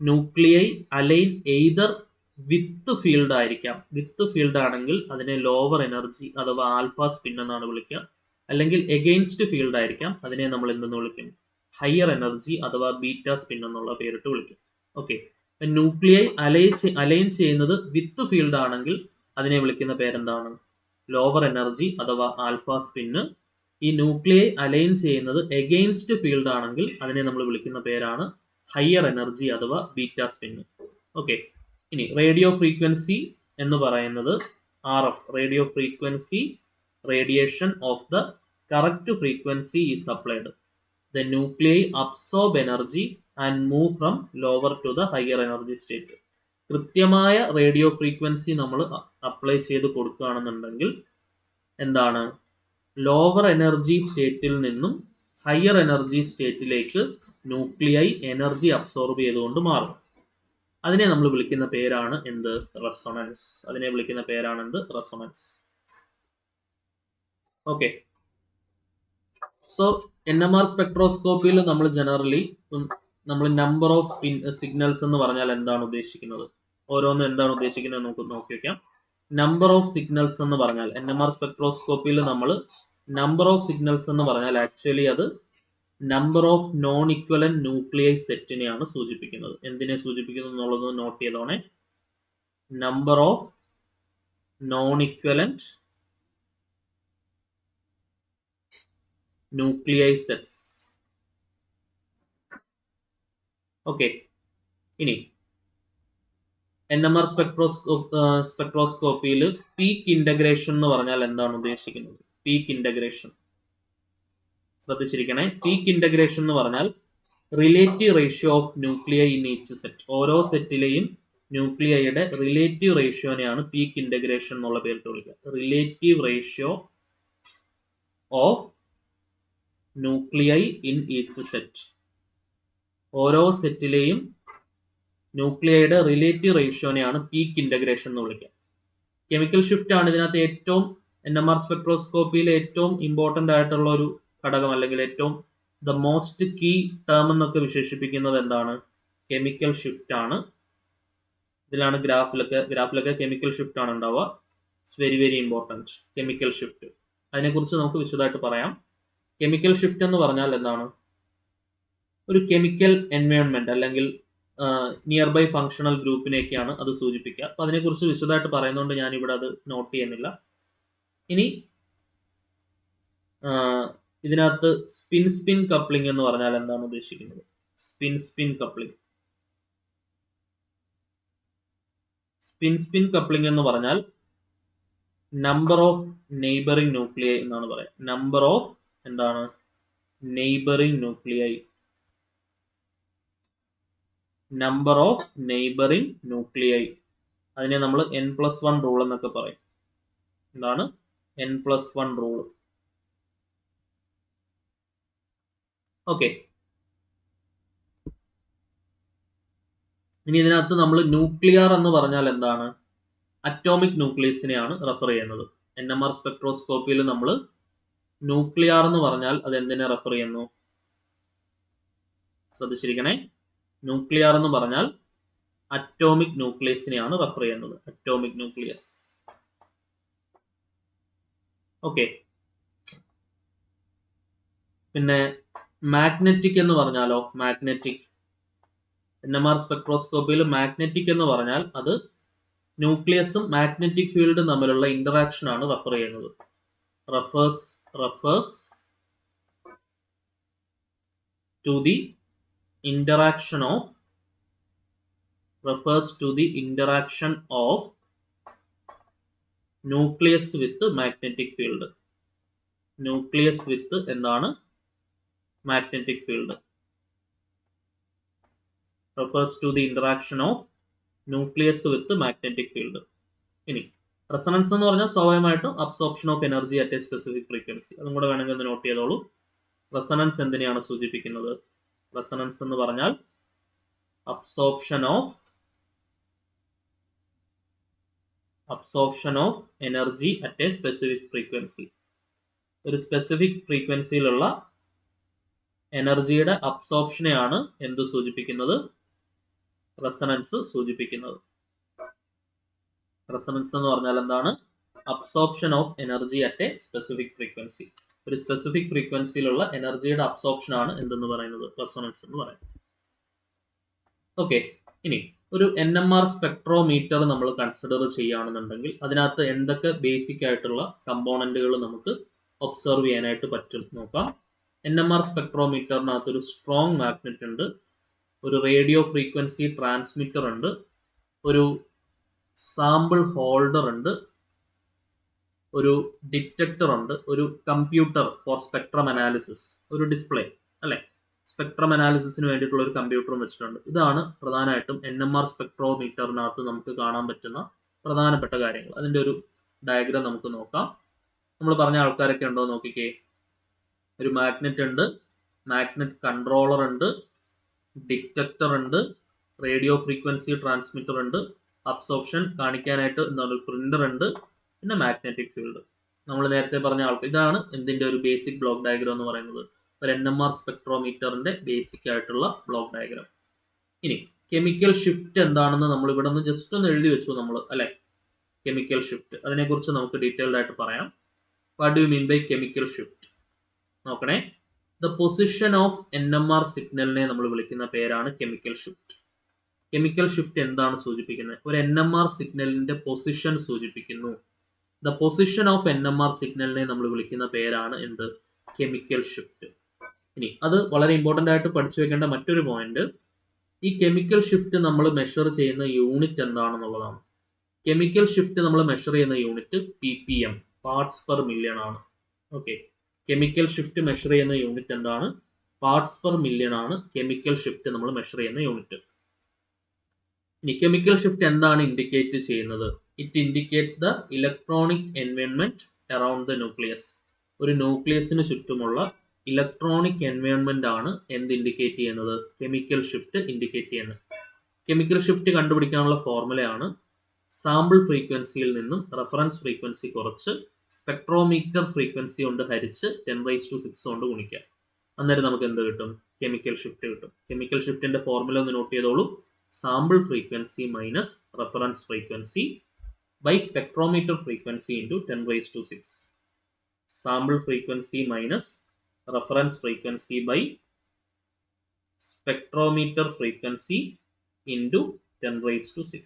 nuclei align either with field ആയിരിക്കാം. വിത്ത് ഫീൽഡ് ആണെങ്കിൽ അതിനെ ലോവർ എനർജി അഥവാ ആൽഫ സ്പിൻ എന്നാണ് വിളിക്കുക. അല്ലെങ്കിൽ എഗെയിൻസ്റ്റ് ഫീൽഡ് ആയിരിക്കാം, അതിനെ നമ്മൾ എന്തെന്ന് വിളിക്കും? ഹയർ എനർജി അഥവാ ബീറ്റ സ്പിൻ എന്നുള്ള പേരിട്ട് വിളിക്കും. ഓക്കെ, ന്യൂക്ലിയൈ അലൈൻ ചെയ്യുന്നത് വിത്ത് ഫീൽഡ് ആണെങ്കിൽ അതിനെ വിളിക്കുന്ന പേരെന്താണ്? ലോവർ എനർജി അഥവാ ആൽഫ സ്പിന്ന്. ഈ ന്യൂക്ലിയൈ അലൈൻ ചെയ്യുന്നത് എഗെയിൻസ്റ്റ് ഫീൽഡ് ആണെങ്കിൽ അതിനെ നമ്മൾ വിളിക്കുന്ന പേരാണ് ഹയർ എനർജി അഥവാ ബീറ്റ സ്പിന്ന്. ഓക്കെ, ഇനി റേഡിയോ ഫ്രീക്വൻസി എന്ന് പറയുന്നത് RF, radio frequency, radiation of the correct frequency is applied. The nuclei absorb energy and move from lower to the higher energy state. കൃത്യമായ റേഡിയോ ഫ്രീക്വൻസി നമ്മൾ apply ചെയ്ത് കൊടുക്കുകയാണെന്നുണ്ടെങ്കിൽ എന്താണ്? Lower energy സ്റ്റേറ്റിൽ നിന്നും ഹയർ എനർജി സ്റ്റേറ്റിലേക്ക് ന്യൂക്ലിയൈ എനർജി അബ്സോർബ് ചെയ്തുകൊണ്ട് മാറും. അതിനെ നമ്മൾ വിളിക്കുന്ന പേരാണ് എന്ത്? റെസൊണൻസ്. അതിനെ വിളിക്കുന്ന പേരാണ് എന്ത്? റെസൊണൻസ്. ഓക്കെ, സോ NMR സ്പെക്ട്രോസ്കോപ്പിയിൽ നമ്മൾ ജനറലി നമ്മൾ നമ്പർ ഓഫ് സിഗ്നൽസ് എന്ന് പറഞ്ഞാൽ എന്താണ് ഉദ്ദേശിക്കുന്നത്? ഓരോന്നും എന്താണ് ഉദ്ദേശിക്കുന്നത് നമുക്ക് നോക്കി വയ്ക്കാം. നമ്പർ ഓഫ് സിഗ്നൽസ് എന്ന് പറഞ്ഞാൽ NMR സ്പെക്ട്രോസ്കോപ്പിയിൽ നമ്മൾ നമ്പർ ഓഫ് സിഗ്നൽസ് എന്ന് പറഞ്ഞാൽ ആക്ച്വലി അത് number of non equivalent nuclei സെറ്റിനെയാണ് സൂചിപ്പിക്കുന്നത്. എന്തിനെ സൂചിപ്പിക്കുന്നു എന്നുള്ളത് നോട്ട് ചെയ്തോണേ. Number of non equivalent nuclei sets. Okay, ഇനി NMR സ്പെക്ട്രോസ്കോപ്പിയിൽ പീക്ക് ഇന്റഗ്രേഷൻ എന്ന് പറഞ്ഞാൽ എന്താണ് ഉദ്ദേശിക്കുന്നത്? പീക്ക് ഇന്റഗ്രേഷൻ ശ്രദ്ധിച്ചിരിക്കണേ. പീക്ക് ഇന്റഗ്രേഷൻ എന്ന് പറഞ്ഞാൽ relative ratio of nuclei in each set. ഓരോ സെറ്റിലെയും ന്യൂക്ലിയയുടെ റിലേറ്റീവ് റേഷ്യോനെയാണ് പീക്ക് ഇന്റഗ്രേഷൻ എന്നുള്ള പേരിട്ട് വിളിക്കുക. Relative ratio of nuclei in each set. ഓരോ സെറ്റിലെയും ന്യൂക്ലിയയുടെ റിലേറ്റീവ് റേഷ്യോനെയാണ് പീക്ക് ഇന്റഗ്രേഷൻ എന്ന് വിളിക്കുക. കെമിക്കൽ ഷിഫ്റ്റ് ആണ് ഇതിനകത്ത് ഏറ്റവും NMR സ്പെക്ട്രോസ്കോപ്പിയിലെ ഏറ്റവും ഇമ്പോർട്ടൻ്റ് ആയിട്ടുള്ള ഒരു ഘടകം, അല്ലെങ്കിൽ ഏറ്റവും ദ മോസ്റ്റ് കീ ടേം എന്നൊക്കെ വിശേഷിപ്പിക്കുന്നത് എന്താണ്? കെമിക്കൽ ഷിഫ്റ്റ് ആണ്. ഇതിലാണ് ഗ്രാഫിലൊക്കെ കെമിക്കൽ ഷിഫ്റ്റ് ആണ് ഉണ്ടാവുക. It's very very important chemical shift. അതിനെക്കുറിച്ച് നമുക്ക് വിശദമായിട്ട് പറയാം. കെമിക്കൽ ഷിഫ്റ്റ് എന്ന് പറഞ്ഞാൽ എന്താണ്? ഒരു കെമിക്കൽ എൻവയോൺമെന്റ് അല്ലെങ്കിൽ നിയർ ബൈ ഫങ്ഷണൽ ഗ്രൂപ്പിനെയൊക്കെയാണ് അത് സൂചിപ്പിക്കുക. അപ്പോൾ അതിനെക്കുറിച്ച് വിശദമായിട്ട് പറയുന്നതുകൊണ്ട് ഞാനിവിടെ അത് നോട്ട് ചെയ്യുന്നില്ല. ഇനി ഇതിനകത്ത് സ്പിൻ കപ്ലിംഗ് എന്ന് പറഞ്ഞാൽ എന്താണ് ഉദ്ദേശിക്കുന്നത്? Spin coupling. സ്പിൻ കപ്ലിംഗ് എന്ന് പറഞ്ഞാൽ നമ്പർ ഓഫ് നെയ്ബറിംഗ് ന്യൂക്ലിയൈ എന്നാണ് പറയുക. നമ്പർ ഓഫ് എന്താണ്? Neighbouring nuclei. Number of neighbouring nuclei. അതിനെ നമ്മൾ N+1 റൂൾ എന്നൊക്കെ പറയും. എന്താണ് N+1 റൂൾ? ഓക്കെ, ഇനി ഇതിനകത്ത് നമ്മൾ ന്യൂക്ലിയർ എന്ന് പറഞ്ഞാൽ എന്താണ്? അറ്റോമിക് ന്യൂക്ലിയസിനെയാണ് റെഫർ ചെയ്യുന്നത്. NMR സ്പെക്ട്രോസ്കോപ്പിയിൽ നമ്മൾ ന്യൂക്ലിയർ എന്ന് പറഞ്ഞാൽ അത് എന്തിനെ റെഫർ ചെയ്യുന്നു? ശ്രദ്ധിച്ചിരിക്കണേ. ന്യൂക്ലിയർ എന്ന് പറഞ്ഞാൽ അറ്റോമിക് ന്യൂക്ലിയസിനെയാണ് റെഫർ ചെയ്യുന്നത്. Atomic nucleus. ഓക്കെ, പിന്നെ മാഗ്നറ്റിക് എന്ന് പറഞ്ഞാലോ? മാഗ്നറ്റിക്. NMR സ്പെക്ട്രോസ്കോപ്പിയിൽ മാഗ്നറ്റിക് എന്ന് പറഞ്ഞാൽ അത് ന്യൂക്ലിയസും മാഗ്നറ്റിക് ഫീൽഡും തമ്മിലുള്ള ഇന്ററാക്ഷൻ ആണ് റെഫർ ചെയ്യുന്നത്. refers to the interaction of nucleus with magnetic field. Nucleus with എന്താണ്? magnetic field. Refers to the interaction of nucleus with magnetic field. ഇനി റെസണൻസ് എന്ന് പറഞ്ഞാൽ സ്വാഭാവികമായിട്ടും absorption of energy at A specific frequency. അതും കൂടെ വേണമെങ്കിൽ ഒന്ന് നോട്ട് ചെയ്തോളൂ. റെസണൻസ് എന്തിനെയാണ് സൂചിപ്പിക്കുന്നത്? റെസണൻസ് എന്ന് പറഞ്ഞാൽ absorption of energy at A specific frequency. ഒരു സ്പെസിഫിക് ഫ്രീക്വൻസിയിലുള്ള എനർജിയുടെ അബ്സോർപ്ഷനെയാണ് എന്ത് സൂചിപ്പിക്കുന്നത്? റെസണൻസ് സൂചിപ്പിക്കുന്നത്. റെസണൻസ് എന്ന് പറഞ്ഞാൽ എന്താണ്? Absorption of energy at A specific frequency. ഒരു സ്പെസിഫിക് ഫ്രീക്വൻസിയിലുള്ള എനർജിയുടെ അബ്സോർപ്ഷൻ ആണ് എന്തെന്ന് പറയുന്നത്? റെസൊണൻസ് എന്ന് പറയുന്നത്. ഓക്കെ, ഇനി ഒരു NMR സ്പെക്ട്രോമീറ്റർ നമ്മൾ കൺസിഡർ ചെയ്യുകയാണെന്നുണ്ടെങ്കിൽ അതിനകത്ത് എന്തൊക്കെ ബേസിക് ആയിട്ടുള്ള കമ്പോണന്റുകൾ നമുക്ക് ഒബ്സർവ് ചെയ്യാനായിട്ട് പറ്റും നോക്കാം. NMR സ്പെക്ട്രോമീറ്ററിനകത്ത് ഒരു സ്ട്രോങ് മാഗ്നറ്റ് ഉണ്ട്, ഒരു റേഡിയോ ഫ്രീക്വൻസി ട്രാൻസ്മിറ്റർ ഉണ്ട്, ഒരു സാമ്പിൾ ഹോൾഡർ ഉണ്ട്, ഒരു ഡിറ്റക്ടർ ഉണ്ട്, ഒരു കമ്പ്യൂട്ടർ ഫോർ സ്പെക്ട്രം അനാലിസിസ്, ഒരു ഡിസ്പ്ലേ അല്ലെ, സ്പെക്ട്രം അനാലിസിസിന് വേണ്ടിയിട്ടുള്ള ഒരു കമ്പ്യൂട്ടറും വെച്ചിട്ടുണ്ട്. ഇതാണ് പ്രധാനമായിട്ടും NMR സ്പെക്ട്രോമീറ്ററിനകത്ത് നമുക്ക് കാണാൻ പറ്റുന്ന പ്രധാനപ്പെട്ട കാര്യങ്ങൾ. അതിൻ്റെ ഒരു ഡയഗ്രാം നമുക്ക് നോക്കാം. നമ്മൾ പറഞ്ഞ ആൾക്കാരൊക്കെ ഉണ്ടോ നോക്കിക്കേ. ഒരു മാഗ്നറ്റ് ഉണ്ട്, മാഗ്നറ്റ് കൺട്രോളർ ഉണ്ട്, ഡിറ്റക്ടർ ഉണ്ട്, റേഡിയോ ഫ്രീക്വൻസി ട്രാൻസ്മിറ്റർ ഉണ്ട്, അബ്സോർപ്ഷൻ കാണിക്കാനായിട്ട് എന്താണ് പ്രിന്റർ ഉണ്ട്, പിന്നെ മാഗ്നറ്റിക് ഫീൽഡ്. നമ്മൾ നേരത്തെ പറഞ്ഞ ആൾക്ക് ഇതാണ് എന്തിന്റെ ഒരു ബേസിക് ബ്ലോക്ക് ഡയഗ്രാം എന്ന് പറയുന്നത്. ഒരു NMR സ്പെക്ട്രോമീറ്ററിന്റെ ബേസിക് ആയിട്ടുള്ള ബ്ലോക്ക് ഡയഗ്രാം. ഇനി കെമിക്കൽ ഷിഫ്റ്റ് എന്താണെന്ന് നമ്മൾ ഇവിടെ നിന്ന് ജസ്റ്റ് ഒന്ന് എഴുതി വെച്ചു നമ്മൾ അല്ലെ. കെമിക്കൽ ഷിഫ്റ്റ് അതിനെക്കുറിച്ച് നമുക്ക് ഡീറ്റെയിൽഡ് ആയിട്ട് പറയാം. What do you mean by chemical shift? നോക്കണേ, ദ പൊസിഷൻ ഓഫ് NMR സിഗ്നലിനെ നമ്മൾ വിളിക്കുന്ന പേരാണ് കെമിക്കൽ ഷിഫ്റ്റ്. കെമിക്കൽ ഷിഫ്റ്റ് എന്താണ് സൂചിപ്പിക്കുന്നത്? ഒരു NMR സിഗ്നലിന്റെ പൊസിഷൻ സൂചിപ്പിക്കുന്നു. ദ പൊസിഷൻ ഓഫ് NMR സിഗ്നലിനെ നമ്മൾ വിളിക്കുന്ന പേരാണ് എന്ത്? Chemical shift. ഇനി അത് വളരെ ഇമ്പോർട്ടൻ്റ് ആയിട്ട് പഠിച്ചു വെക്കേണ്ട മറ്റൊരു പോയിന്റ്, ഈ കെമിക്കൽ ഷിഫ്റ്റ് നമ്മൾ മെഷർ ചെയ്യുന്ന യൂണിറ്റ് എന്താണെന്നുള്ളതാണ്. കെമിക്കൽ ഷിഫ്റ്റ് നമ്മൾ മെഷർ ചെയ്യുന്ന unit ppm, parts per million ആണ്. ഓക്കെ, കെമിക്കൽ ഷിഫ്റ്റ് മെഷർ ചെയ്യുന്ന യൂണിറ്റ് എന്താണ്? പാർട്സ് പെർ മില്യൺ ആണ് കെമിക്കൽ ഷിഫ്റ്റ് നമ്മൾ മെഷർ ചെയ്യുന്ന യൂണിറ്റ്. ഇനി കെമിക്കൽ ഷിഫ്റ്റ് എന്താണ് ഇൻഡിക്കേറ്റ് ചെയ്യുന്നത്? It indicates the electronic environment around the nucleus. ഒരു ന്യൂക്ലിയസിന് ചുറ്റുമുള്ള ഇലക്ട്രോണിക് എൻവയോൺമെന്റ് ആണ് എന്ത് ഇൻഡിക്കേറ്റ് ചെയ്യുന്നത്? കെമിക്കൽ ഷിഫ്റ്റ് ഇൻഡിക്കേറ്റ് ചെയ്യുന്നത്. കെമിക്കൽ ഷിഫ്റ്റ് കണ്ടുപിടിക്കാനുള്ള ഫോർമുലയാണ് സാമ്പിൾ ഫ്രീക്വൻസിയിൽ നിന്നും റെഫറൻസ് ഫ്രീക്വൻസി കുറച്ച് സ്പെക്ട്രോമീറ്റർ ഫ്രീക്വൻസി കൊണ്ട് ഹരിച്ച് 10⁶ കൊണ്ട് ഗുണിക്കുക. അന്നേരം നമുക്ക് എന്ത് കിട്ടും? കെമിക്കൽ ഷിഫ്റ്റ് കിട്ടും. കെമിക്കൽ ഷിഫ്റ്റിന്റെ ഫോർമുല ഒന്ന് നോട്ട് ചെയ്തോളൂ. Sample frequency minus reference frequency by spectrometer frequency into 10⁶. Sample frequency minus reference frequency by spectrometer frequency into 10⁶.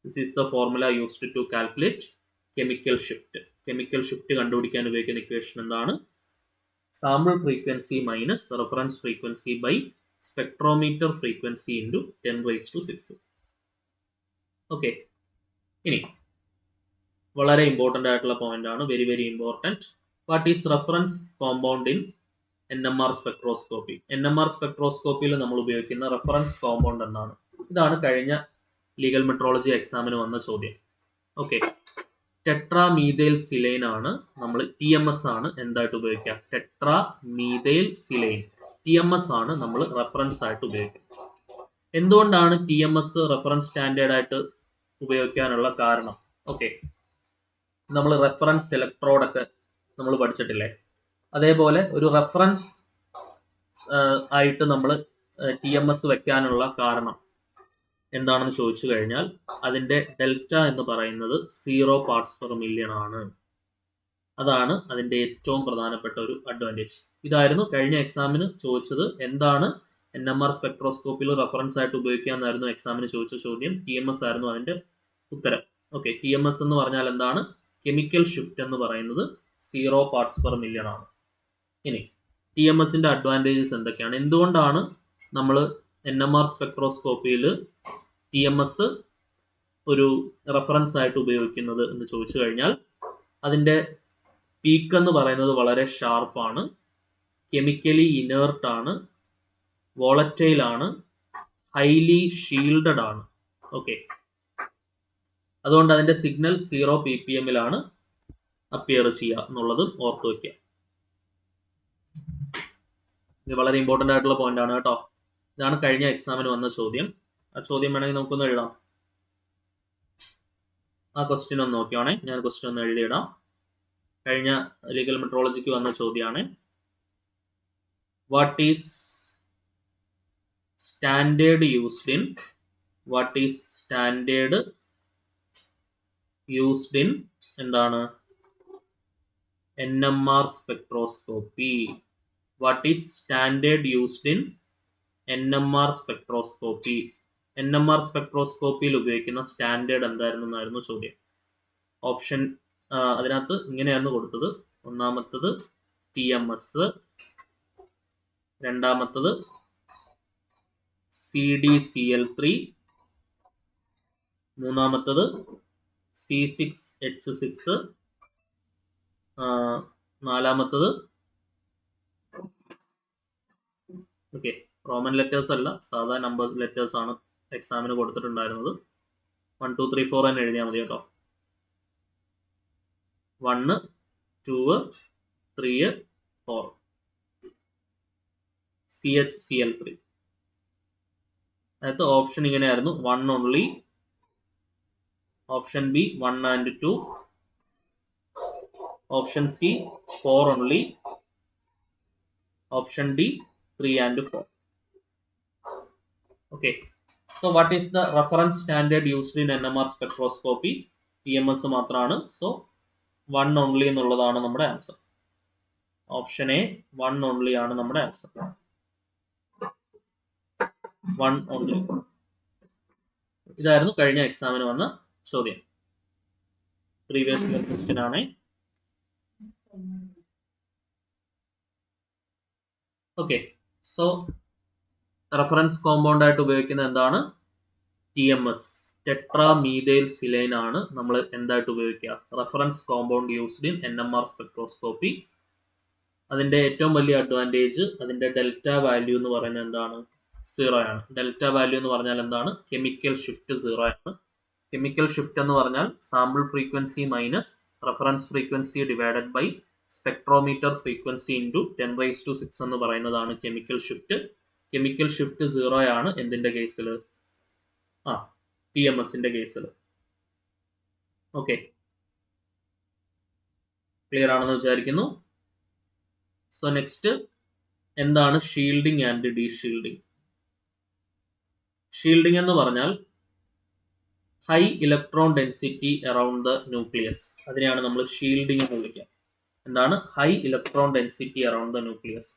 This is the formula used to calculate chemical shift. Chemical shift കണ്ടുപിടിക്കാൻ ഉപയോഗിക്കുന്ന equation എന്താണ്? Sample frequency minus reference frequency by spectrometer frequency into 10⁶. Okay, ഇനി വളരെ important ആയിട്ടുള്ള point ആണ്, very very important. What is reference compound in NMR spectroscopy? NMR സ്പെക്ട്രോസ്കോപ്പിയിൽ നമ്മൾ ഉപയോഗിക്കുന്ന റെഫറൻസ് കോമ്പൗണ്ട് എന്താണ്? ഇതാണ് കഴിഞ്ഞ ലീഗൽ മെട്രോളജി എക്സാമിന് വന്ന ചോദ്യം. ഓക്കെ, ടെട്രാമീഥൈൽ സിലൈൻ ആണ് നമ്മൾ TMS ആണ് എന്തായിട്ട് ഉപയോഗിക്കുക? ടെട്രാമീഥൈൽ സിലൈൻ TMS ആണ് നമ്മൾ റെഫറൻസ് ആയിട്ട് ഉപയോഗിക്കുക. എന്തുകൊണ്ടാണ് TMS റെഫറൻസ് സ്റ്റാൻഡേർഡ് ആയിട്ട് ഉപയോഗിക്കാനുള്ള കാരണം? ഓക്കെ, നമ്മൾ റെഫറൻസ് ഇലക്ട്രോഡൊക്കെ നമ്മൾ പഠിച്ചിട്ടില്ലേ? അതേപോലെ ഒരു റെഫറൻസ് ആയിട്ട് നമ്മൾ TMS വെക്കാനുള്ള കാരണം എന്താണെന്ന് ചോദിച്ചു കഴിഞ്ഞാൽ അതിൻ്റെ ഡെൽറ്റ എന്ന് പറയുന്നത് 0 പാർട്സ് പെർ മില്യൺ ആണ്. അതാണ് അതിൻ്റെ ഏറ്റവും പ്രധാനപ്പെട്ട ഒരു അഡ്വാൻറ്റേജ്. ഇതായിരുന്നു കഴിഞ്ഞ എക്സാമിന് ചോദിച്ചത്. എന്താണ് NMR സ്പെക്ട്രോസ്കോപ്പിൽ റെഫറൻസ് ആയിട്ട് ഉപയോഗിക്കുക എന്നായിരുന്നു എക്സാമിന് ചോദിച്ച ചോദ്യം. TMS ആയിരുന്നു അതിൻ്റെ ഉത്തരം. ഓക്കെ, TMS എന്ന് പറഞ്ഞാൽ എന്താണ്? കെമിക്കൽ ഷിഫ്റ്റ് എന്ന് പറയുന്നത് 0 പാർട്സ് പെർ മില്യൺ ആണ്. ഇനി TMSന്റെ അഡ്വാൻറ്റേജസ് എന്തൊക്കെയാണ്? എന്തുകൊണ്ടാണ് നമ്മൾ NMR സ്പെക്ട്രോസ്കോപ്പിയിൽ TMS ഒരു റെഫറൻസ് ആയിട്ട് ഉപയോഗിക്കുന്നത് എന്ന് ചോദിച്ചു കഴിഞ്ഞാൽ അതിൻ്റെ പീക്ക് എന്ന് പറയുന്നത് വളരെ ഷാർപ്പാണ്, കെമിക്കലി ഇനേർട്ട് ആണ്, വോളറ്റൈൽ ആണ്, ഹൈലി ഷീൽഡഡ് ആണ്. ഓക്കെ, അതുകൊണ്ട് അതിൻ്റെ സിഗ്നൽ 0 ppm അപ്പിയർ ചെയ്യുക എന്നുള്ളത് ഓർത്ത് വയ്ക്കുക. ഇത് വളരെ ഇമ്പോർട്ടൻ്റ് ആയിട്ടുള്ള പോയിന്റ് ആണ് കേട്ടോ. ഇതാണ് കഴിഞ്ഞ എക്സാമിന് വന്ന ചോദ്യം. ആ ചോദ്യം വേണമെങ്കിൽ നമുക്കൊന്ന് എഴുതാം. ആ ക്വസ്റ്റ്യൻ ഒന്ന് നോക്കിയാണേ, ഞാൻ ക്വസ്റ്റ്യൻ ഒന്ന് എഴുതിയിടാം. കഴിഞ്ഞ ലീഗൽ മെട്രോളജിക്ക് വന്ന ചോദ്യമാണ്. What is standard used in what is standard used in എന്താണ് NMR spectroscopy. What is standard used in NMR spectroscopy. NMR സ്പെക്ട്രോസ്കോപ്പിയിൽ ഉപയോഗിക്കുന്ന സ്റ്റാൻഡേർഡ് എന്തായിരുന്നു എന്നായിരുന്നു ചോദ്യം. ഓപ്ഷൻ അതിനകത്ത് ഇങ്ങനെയാണ് കൊടുത്തത്. ഒന്നാമത്തത് TMS, രണ്ടാമത്തത് CDCl3, മൂന്നാമത്തത് C6H6, നാലാമത്തത് ഓക്കെ റോമൻ ലെറ്റേഴ്സ് അല്ല, സാധാ നമ്പർ ലെറ്റേഴ്സ് ആണ് എക്സാമിന് കൊടുത്തിട്ടുണ്ടായിരുന്നത്. 1 2 3 4 തന്നെ എഴുതിയാൽ മതി കേട്ടോ. 1 2 3 4 CHCl3. അതായത് ഓപ്ഷൻ ഇങ്ങനെയായിരുന്നു. 1 only, option B 1 and 2, option C 4 only, option D 3 and 4. Okay, so what is the reference standard used in NMR spectroscopy? TMS മാത്രമാണ്. സോ 1 ഓൺലി എന്നുള്ളതാണ് നമ്മുടെ ആൻസർ. ഓപ്ഷൻ എ 1 ഓൺലി ആണ് നമ്മുടെ ആൻസർ. 1 ഓൺലി. ഇതായിരുന്നു കഴിഞ്ഞ എക്സാമിന് വന്ന ചോദ്യം. പ്രീവിയസ് ഇയർ ക്വസ്റ്റ്യൻ ആണ്. ഓക്കെ, സോ റെഫറൻസ് കോമ്പൗണ്ട് ആയിട്ട് ഉപയോഗിക്കുന്ന എന്താണ്? TMS, ടെട്രാമീഥൈൽ സിലൈൻ ആണ് നമ്മൾ എന്തായിട്ട് ഉപയോഗിക്കുക? Reference compound used in NMR spectroscopy. അതിൻ്റെ ഏറ്റവും വലിയ അഡ്വാൻറ്റേജ് അതിൻ്റെ ഡെൽറ്റ വാല്യൂ എന്ന് പറയുന്നത് എന്താണ്? 0 ആണ്. ഡെൽറ്റ വാല്യൂ എന്ന് പറഞ്ഞാൽ എന്താണ്? കെമിക്കൽ ഷിഫ്റ്റ് 0 ആണ്. കെമിക്കൽ ഷിഫ്റ്റ് എന്ന് പറഞ്ഞാൽ sample frequency minus reference frequency divided by spectrometer frequency into 10⁻⁶ എന്ന് പറയുന്നതാണ് കെമിക്കൽ ഷിഫ്റ്റ്. കെമിക്കൽ ഷിഫ്റ്റ് 0 ആണ് എന്തിൻ്റെ കേസിൽ? TMSന്റെ കേസിൽ. ഓക്കെ, ക്ലിയർ ആണെന്ന് വിചാരിക്കുന്നു. സോ നെക്സ്റ്റ് എന്താണ് ഷീൽഡിംഗ് ആൻഡ് ഡീഷീൽഡിംഗ്? ഷീൽഡിംഗ് എന്ന് പറഞ്ഞാൽ high electron density around the nucleus. അതിനെയാണ് നമ്മൾ ഷീൽഡിംഗ് എന്ന് വിളിക്കുക. എന്താണ്? High electron density around the nucleus.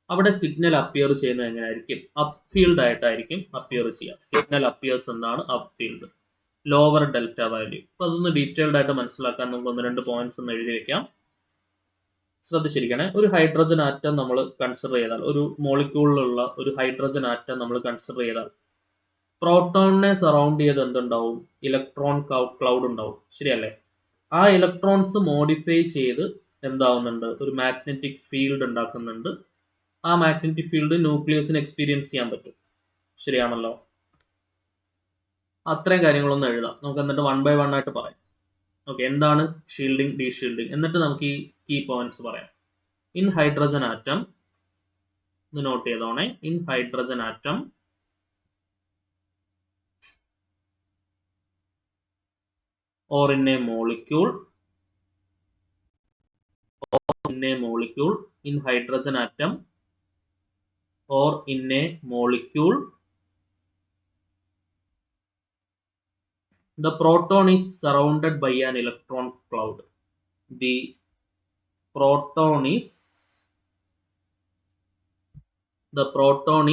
അവിടെ സിഗ്നൽ അപ്പിയർ ചെയ്യുന്നത് എങ്ങനെയായിരിക്കും? അപ്പ് ഫീൽഡ് ആയിട്ടായിരിക്കും അപ്പിയർ ചെയ്യുക. സിഗ്നൽ അപ്പിയേഴ്സ് എന്താണ്? Up field, lower delta value. അപ്പോൾ അതൊന്ന് ഡീറ്റെയിൽഡ് ആയിട്ട് മനസ്സിലാക്കാൻ നമുക്ക് 1-2 പോയിന്റ്സ് ഒന്ന് എഴുതി വെക്കാം. ശ്രദ്ധിച്ചിരിക്കണേ. ഒരു ഹൈഡ്രജൻ ആറ്റം നമ്മൾ കൺസിഡർ ചെയ്താൽ, ഒരു മോളിക്യൂളിലുള്ള ഒരു ഹൈഡ്രജൻ ആറ്റം നമ്മൾ കൺസിഡർ ചെയ്താൽ പ്രോട്ടോണിനെ സറൗണ്ട് ചെയ്ത് എന്തുണ്ടാവും? ഇലക്ട്രോൺ ക്ലൗഡ് ഉണ്ടാവും. ശരിയല്ലേ? ആ ഇലക്ട്രോൺസ് മോഡിഫൈ ചെയ്ത് എന്താവുന്നുണ്ട്? ഒരു മാഗ്നറ്റിക് ഫീൽഡ് ഉണ്ടാക്കുന്നുണ്ട്. ആ മാഗ്നറ്റിക് ഫീൽഡ് ന്യൂക്ലിയസിന് എക്സ്പീരിയൻസ് ചെയ്യാൻ പറ്റും. ശരിയാണല്ലോ? അത്രയും കാര്യങ്ങളൊന്നും എഴുതാം. നമുക്ക് എന്നിട്ട് 1 by 1 ആയിട്ട് പറയാം. ഓക്കെ, എന്താണ് ഷീൽഡിംഗ്, ഡീഷീൽഡിംഗ്, എന്നിട്ട് നമുക്ക് ഈ കീ പോയിന്റ്സ് പറയാം. ഇൻ ഹൈഡ്രജൻ ആറ്റം, ഇത് നോട്ട് ചെയ്തോണേ. In hydrogen atom or in a molecule, in hydrogen atom or in a molecule, the proton is surrounded by an electron cloud. The proton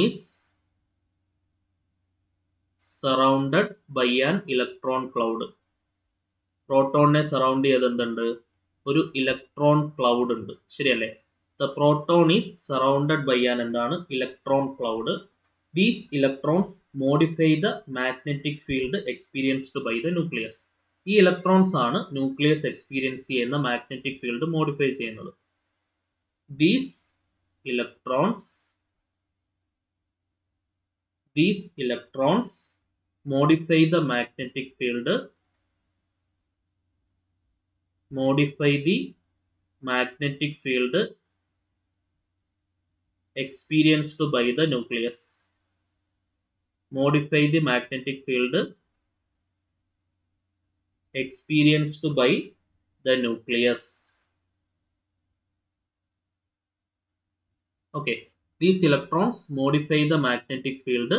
is surrounded by an electron cloud. പ്രോട്ടോണിനെ surround ചെയ്ത് എന്തുണ്ട്? ഒരു electron cloud ഉണ്ട്. ശരിയല്ലേ? The proton is surrounded by an എന്താണ്? Electron cloud. These electrons modify the magnetic field experienced by the nucleus. ഈ electrons ആണ് nucleus experience ചെയ്യുന്ന മാഗ്നറ്റിക് ഫീൽഡ് മോഡിഫൈ ചെയ്യുന്നത്. These electrons modify the magnetic field experienced by the nucleus. Modify the magnetic field experienced by the nucleus. Okay, these electrons modify the magnetic field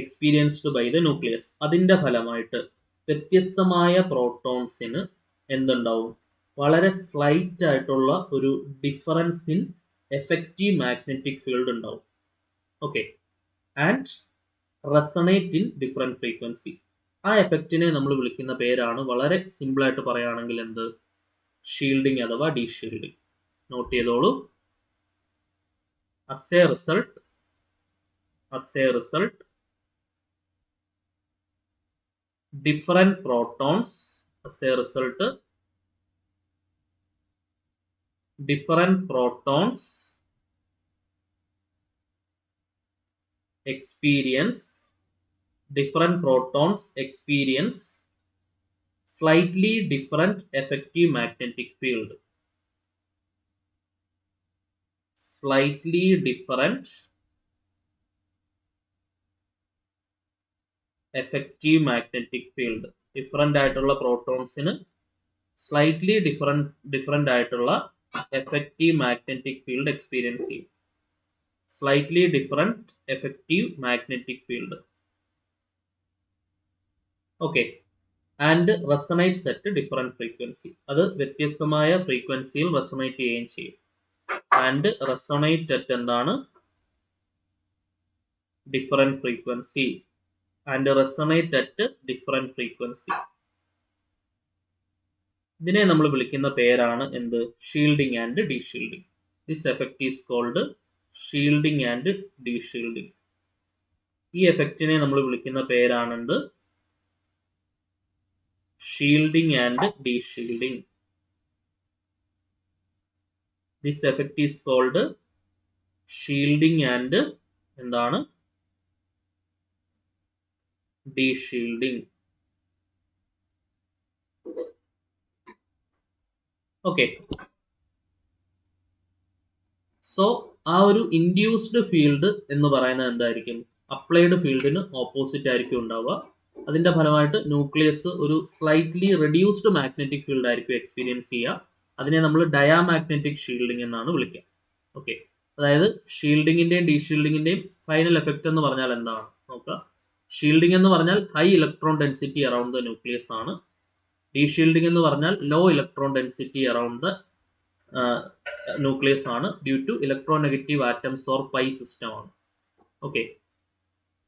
experienced by the nucleus. അതിൻ്റെ ഫലമായിട്ട് വ്യത്യസ്തമായ പ്രോട്ടോൺസിന് എന്തുണ്ടാവും? വളരെ slight ആയിട്ടുള്ള ഒരു difference in effective magnetic field ഉണ്ടാവും. Okay, and resonate in different frequency. ആ എഫക്റ്റിനെ നമ്മൾ വിളിക്കുന്ന പേരാണ്, വളരെ സിമ്പിളായിട്ട് പറയുകയാണെങ്കിൽ എന്ത്? ഷീൽഡിങ് അഥവാ ഡീഷീൽഡിങ്. നോട്ട് ചെയ്തോളൂ. as a result different protons experience slightly different effective magnetic field. Slightly different effective magnetic field. Different ആയിട്ടുള്ള പ്രോട്ടോൺസിന് സ്ലൈറ്റ്ലി ഡിഫറൻ്റ് ആയിട്ടുള്ള എഫക്റ്റീവ് മാഗ്നറ്റിക് ഫീൽഡ് എക്സ്പീരിയൻസ് ചെയ്യും. Slightly different effective magnetic field. Okay, and resonates at different frequency. അത് വ്യത്യസ്തമായ ഫ്രീക്വൻസിയിൽ resonate ചെയ്യുകയും ചെയ്യും. And resonate at എന്താണ്? Different frequency. And resonate at different frequency. ഇതിനെ നമ്മൾ വിളിക്കുന്ന പേരാണ് എന്ത്? Shielding and deshielding. This effect is called shielding and deshielding. ഈ എഫക്റ്റിനെ നമ്മൾ വിളിക്കുന്ന പേരാണ് എന്ത്? Shielding and deshielding. This effect is called shielding and എന്താണ്? ഡീഷീൽഡിങ്. ഓക്കെ, സോ ആ ഒരു ഇൻഡ്യൂസ്ഡ് ഫീൽഡ് എന്ന് പറയുന്നത് എന്തായിരിക്കും? അപ്ലൈഡ് ഫീൽഡിന് ഓപ്പോസിറ്റ് ആയിരിക്കും ഉണ്ടാവുക. അതിന്റെ ഫലമായിട്ട് ന്യൂക്ലിയസ് ഒരു സ്ലൈറ്റ്ലി റെഡ്യൂസ്ഡ് മാഗ്നറ്റിക് ഫീൽഡ് ആയിരിക്കും എക്സ്പീരിയൻസ് ചെയ്യുക. അതിനെ നമ്മൾ ഡയാമാഗ്നറ്റിക് ഷീൽഡിംഗ് എന്നാണ് വിളിക്കുക. ഓക്കെ, അതായത് ഷീൽഡിങ്ങിന്റെയും ഡീഷീൽഡിങ്ങിന്റെയും ഫൈനൽ എഫക്റ്റ് എന്ന് പറഞ്ഞാൽ എന്താണ് നോക്കുക. ഷീൽഡിംഗ് എന്ന് പറഞ്ഞാൽ high electron density around the nucleus ആണ്. ഡീഷീൽഡിംഗ് എന്ന് പറഞ്ഞാൽ low electron density around the nucleus ആണ്, due to electronegative atoms or pi system ആണ്. ഓക്കെ,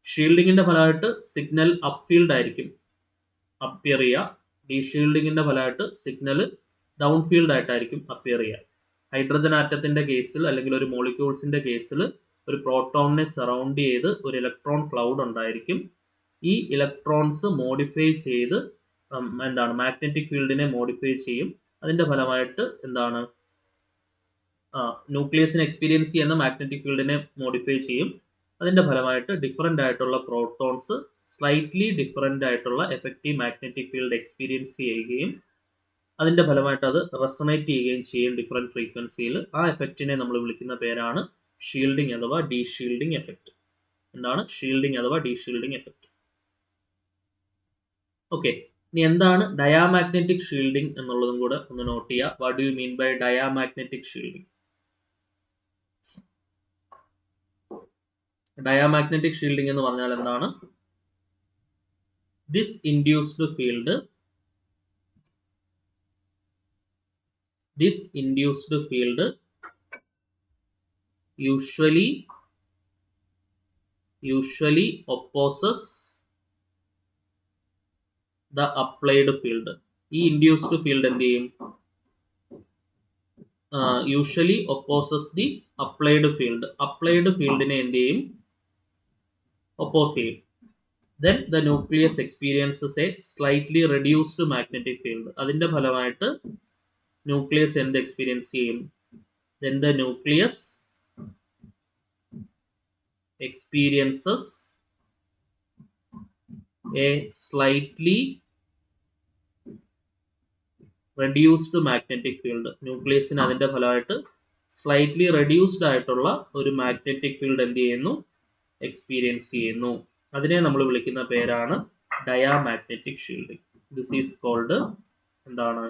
ഷീൽഡിങ്ങിന്റെ ഫലമായിട്ട് സിഗ്നൽ അപ്ഫീൽഡ് ആയിരിക്കും അപ്പിയർ ചെയ്യുക. ഡീഷീൽഡിങ്ങിന്റെ ഫലമായിട്ട് സിഗ്നൽ ഡൗൺ ഫീൽഡ് ആയിട്ടായിരിക്കും അപ്പിയർ ചെയ്യുക. ഹൈഡ്രജൻ ആറ്റത്തിന്റെ കേസിൽ അല്ലെങ്കിൽ ഒരു മോളിക്യൂൾസിന്റെ കേസിൽ ഒരു പ്രോട്ടോണിനെ സറൗണ്ട് ചെയ്ത് ഒരു ഇലക്ട്രോൺ ക്ലൗഡ് ഉണ്ടായിരിക്കും. ഈ ഇലക്ട്രോൺസ് മോഡിഫൈ ചെയ്ത് എന്താണ്? മാഗ്നറ്റിക് ഫീൽഡിനെ മോഡിഫൈ ചെയ്യും. അതിന്റെ ഫലമായിട്ട് എന്താണ്? ന്യൂക്ലിയസിനെ എക്സ്പീരിയൻസ് ചെയ്യുന്ന മാഗ്നറ്റിക് ഫീൽഡിനെ മോഡിഫൈ ചെയ്യും. അതിന്റെ ഫലമായിട്ട് ഡിഫറൻ്റ് ആയിട്ടുള്ള പ്രോട്ടോൺസ് സ്ലൈറ്റ്ലി ഡിഫറൻ്റ് ആയിട്ടുള്ള എഫക്റ്റീവ് മാഗ്നറ്റിക് ഫീൽഡ് എക്സ്പീരിയൻസ് ചെയ്യുകയും അതിന്റെ ഫലമായിട്ട് അത് റെസണേറ്റ് ചെയ്യുകയും ചെയ്യും ഡിഫറെൻറ്റ് ഫ്രീക്വൻസിയിൽ. ആ എഫക്റ്റിനെ നമ്മൾ വിളിക്കുന്ന പേരാണ് ഷീൽഡിംഗ് അഥവാ ഡീഷീൽഡിംഗ് എഫക്റ്റ്. എന്താണ്? ഷീൽഡിംഗ് അഥവാ ഡീഷീൽഡിംഗ് എഫക്റ്റ്. ഓക്കെ, ഇനി എന്താണ് ഡയാമാഗ്നറ്റിക് ഷീൽഡിംഗ് എന്നുള്ളതും കൂടെ ഒന്ന് നോട്ട് ചെയ്യുക. What do you mean by diamagnetic shielding? Diamagnetic shielding എന്ന് പറഞ്ഞാൽ എന്താണ്? This induced field usually opposes the applied field. ഈ ഇൻഡ്യൂസ്ഡ് ഫീൽഡ് എന്ത് ചെയ്യും? Usually opposes the applied field. Applied ഫീൽഡിനെ എന്ത് ചെയ്യും? ഒപ്പോസ് ചെയ്യും. Then the nucleus experiences a slightly reduced magnetic field. അതിന്റെ ഫലമായിട്ട് ന്യൂക്ലിയസ് എന്ത് എക്സ്പീരിയൻസ് ചെയ്യും? Then the nucleus experiences a slightly reduced magnetic field. ന്യൂക്ലിയസിന് അതിന്റെ ഫലമായിട്ട് സ്ലൈറ്റ്ലി റെഡ്യൂസ്ഡ് ആയിട്ടുള്ള ഒരു മാഗ്നറ്റിക് ഫീൽഡ് എന്ത് ചെയ്യുന്നു? എക്സ്പീരിയൻസ് ചെയ്യുന്നു. അതിനെ നമ്മൾ വിളിക്കുന്ന പേരാണ് diamagnetic shielding. This is called എന്താണ്?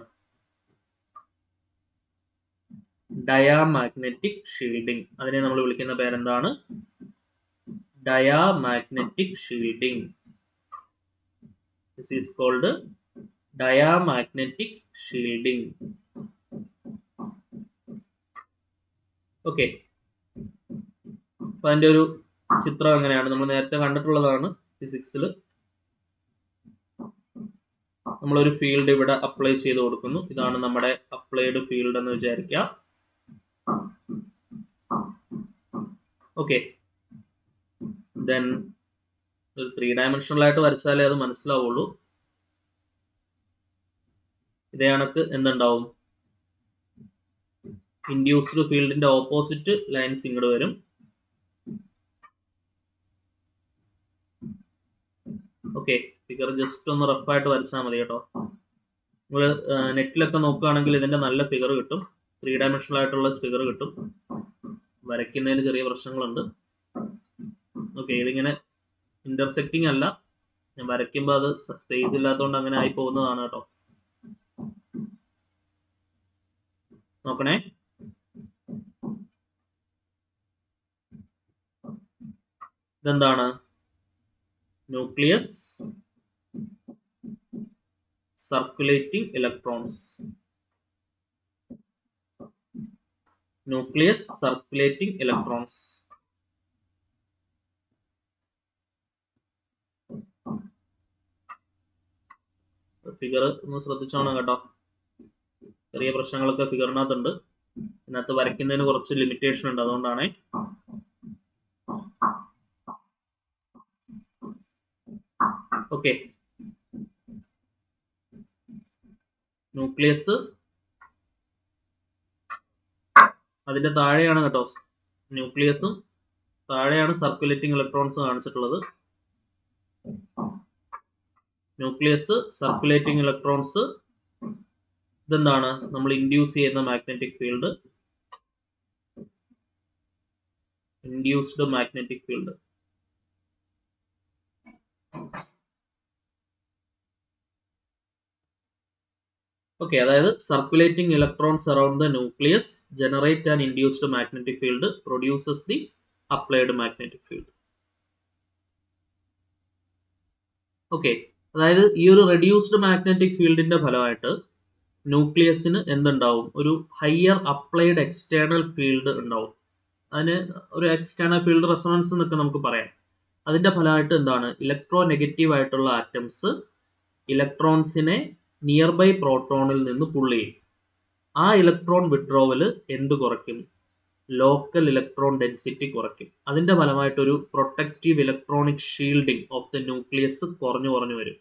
Diamagnetic shielding. അതിനെ നമ്മൾ വിളിക്കുന്ന പേരെന്താണ്? diamagnetic shielding. This is called diamagnetic shielding. Okay. അപ്പോൾ അതിൻ്റെ ഒരു ചിത്രം എങ്ങനെയാണ് നമ്മൾ നേരത്തെ കണ്ടിട്ടുള്ളതാണ്. ഫിസിക്സിൽ നമ്മളൊരു ഫീൽഡ് ഇവിടെ അപ്ലൈ ചെയ്ത് കൊടുക്കുന്നു. ഇതാണ് നമ്മുടെ അപ്ലൈഡ് ഫീൽഡ് എന്ന് വിചാരിക്കുക. ഓക്കെ, ദെൻ ഒരു 3 dimensional ആയിട്ട് വരച്ചാലേ അത് മനസ്സിലാവുള്ളൂ. ഇതേ കണക്ക് എന്തുണ്ടാവും, ഇൻഡ്യൂസ്ഡ് ഫീൽഡിന്റെ ഓപ്പോസിറ്റ് ലൈൻസ് ഇങ്ങോട്ട് വരും. ഓക്കെ, ഫിഗർ ജസ്റ്റ് ഒന്ന് റഫായിട്ട് വരച്ചാൽ മതി കേട്ടോ. നിങ്ങൾ നെറ്റിലൊക്കെ നോക്കുകയാണെങ്കിൽ ഇതിന്റെ നല്ല ഫിഗർ കിട്ടും, 3 dimensional ആയിട്ടുള്ള ഫിഗർ കിട്ടും. വരയ്ക്കുന്നതിന് ചെറിയ പ്രശ്നങ്ങളുണ്ട്. ഓക്കെ, ഇതിങ്ങനെ ഇന്റർസെക്റ്റിംഗ് അല്ല, ഞാൻ വരയ്ക്കുമ്പോൾ അത് സ്പേസ് ഇല്ലാത്തതുകൊണ്ട് അങ്ങനെ ആയി പോകുന്നതാണ് കേട്ടോ. നോക്കണേ, ഇതെന്താണ്, nucleus, circulating electrons. Nucleus, circulating electrons. Figure ഒന്ന് ശ്രദ്ധിച്ചോണം കേട്ടോ, ചെറിയ പ്രശ്നങ്ങളൊക്കെ ഫിഗറിനകത്തുണ്ട്. ഇതിനകത്ത് വരയ്ക്കുന്നതിന് കുറച്ച് ലിമിറ്റേഷൻ ഉണ്ട്, അതുകൊണ്ടാണ്. ഓക്കെ, ന്യൂക്ലിയസ് അതിന്റെ താഴെയാണ് കേട്ടോ, ന്യൂക്ലിയസും താഴെയാണ് സർക്കുലേറ്റിംഗ് ഇലക്ട്രോൺസ് കാണിച്ചിട്ടുള്ളത്. ന്യൂക്ലിയസ്, സർക്കുലേറ്റിംഗ് ഇലക്ട്രോൺസ്, ഇതെന്താണ്, നമ്മൾ ഇൻഡ്യൂസ് ചെയ്യുന്ന magnetic field, induced magnetic field. Okay, അതായത് circulating electrons around the nucleus generate and induced magnetic field produces the applied magnetic field. Okay, അതായത് ഈ ഒരു റെഡ്യൂസ്ഡ് മാഗ്നറ്റിക് ഫീൽഡിന്റെ ഫലമായിട്ട് ന്യൂക്ലിയസിന് എന്തുണ്ടാവും, ഒരു ഹയർ അപ്ലൈഡ് എക്സ്റ്റേണൽ ഫീൽഡ് ഉണ്ടാവും. അതിന് ഒരു എക്സ്റ്റേണൽ ഫീൽഡ് റെസൊണൻസ് എന്നൊക്കെ നമുക്ക് പറയാം. അതിന്റെ ഫലമായിട്ട് എന്താണ്, ഇലക്ട്രോ നെഗറ്റീവ് ആയിട്ടുള്ള ആറ്റംസ് ഇലക്ട്രോൺസിനെ നിയർ ബൈ പ്രോട്ടോണിൽ നിന്ന് പുൾ ചെയ്യും. ആ ഇലക്ട്രോൺ വിഡ്രോവൽ എന്ത് കുറയ്ക്കും, ലോക്കൽ ഇലക്ട്രോൺ ഡെൻസിറ്റി കുറയ്ക്കും. അതിന്റെ ഫലമായിട്ട് ഒരു protective electronic shielding of the nucleus കുറഞ്ഞു വരും.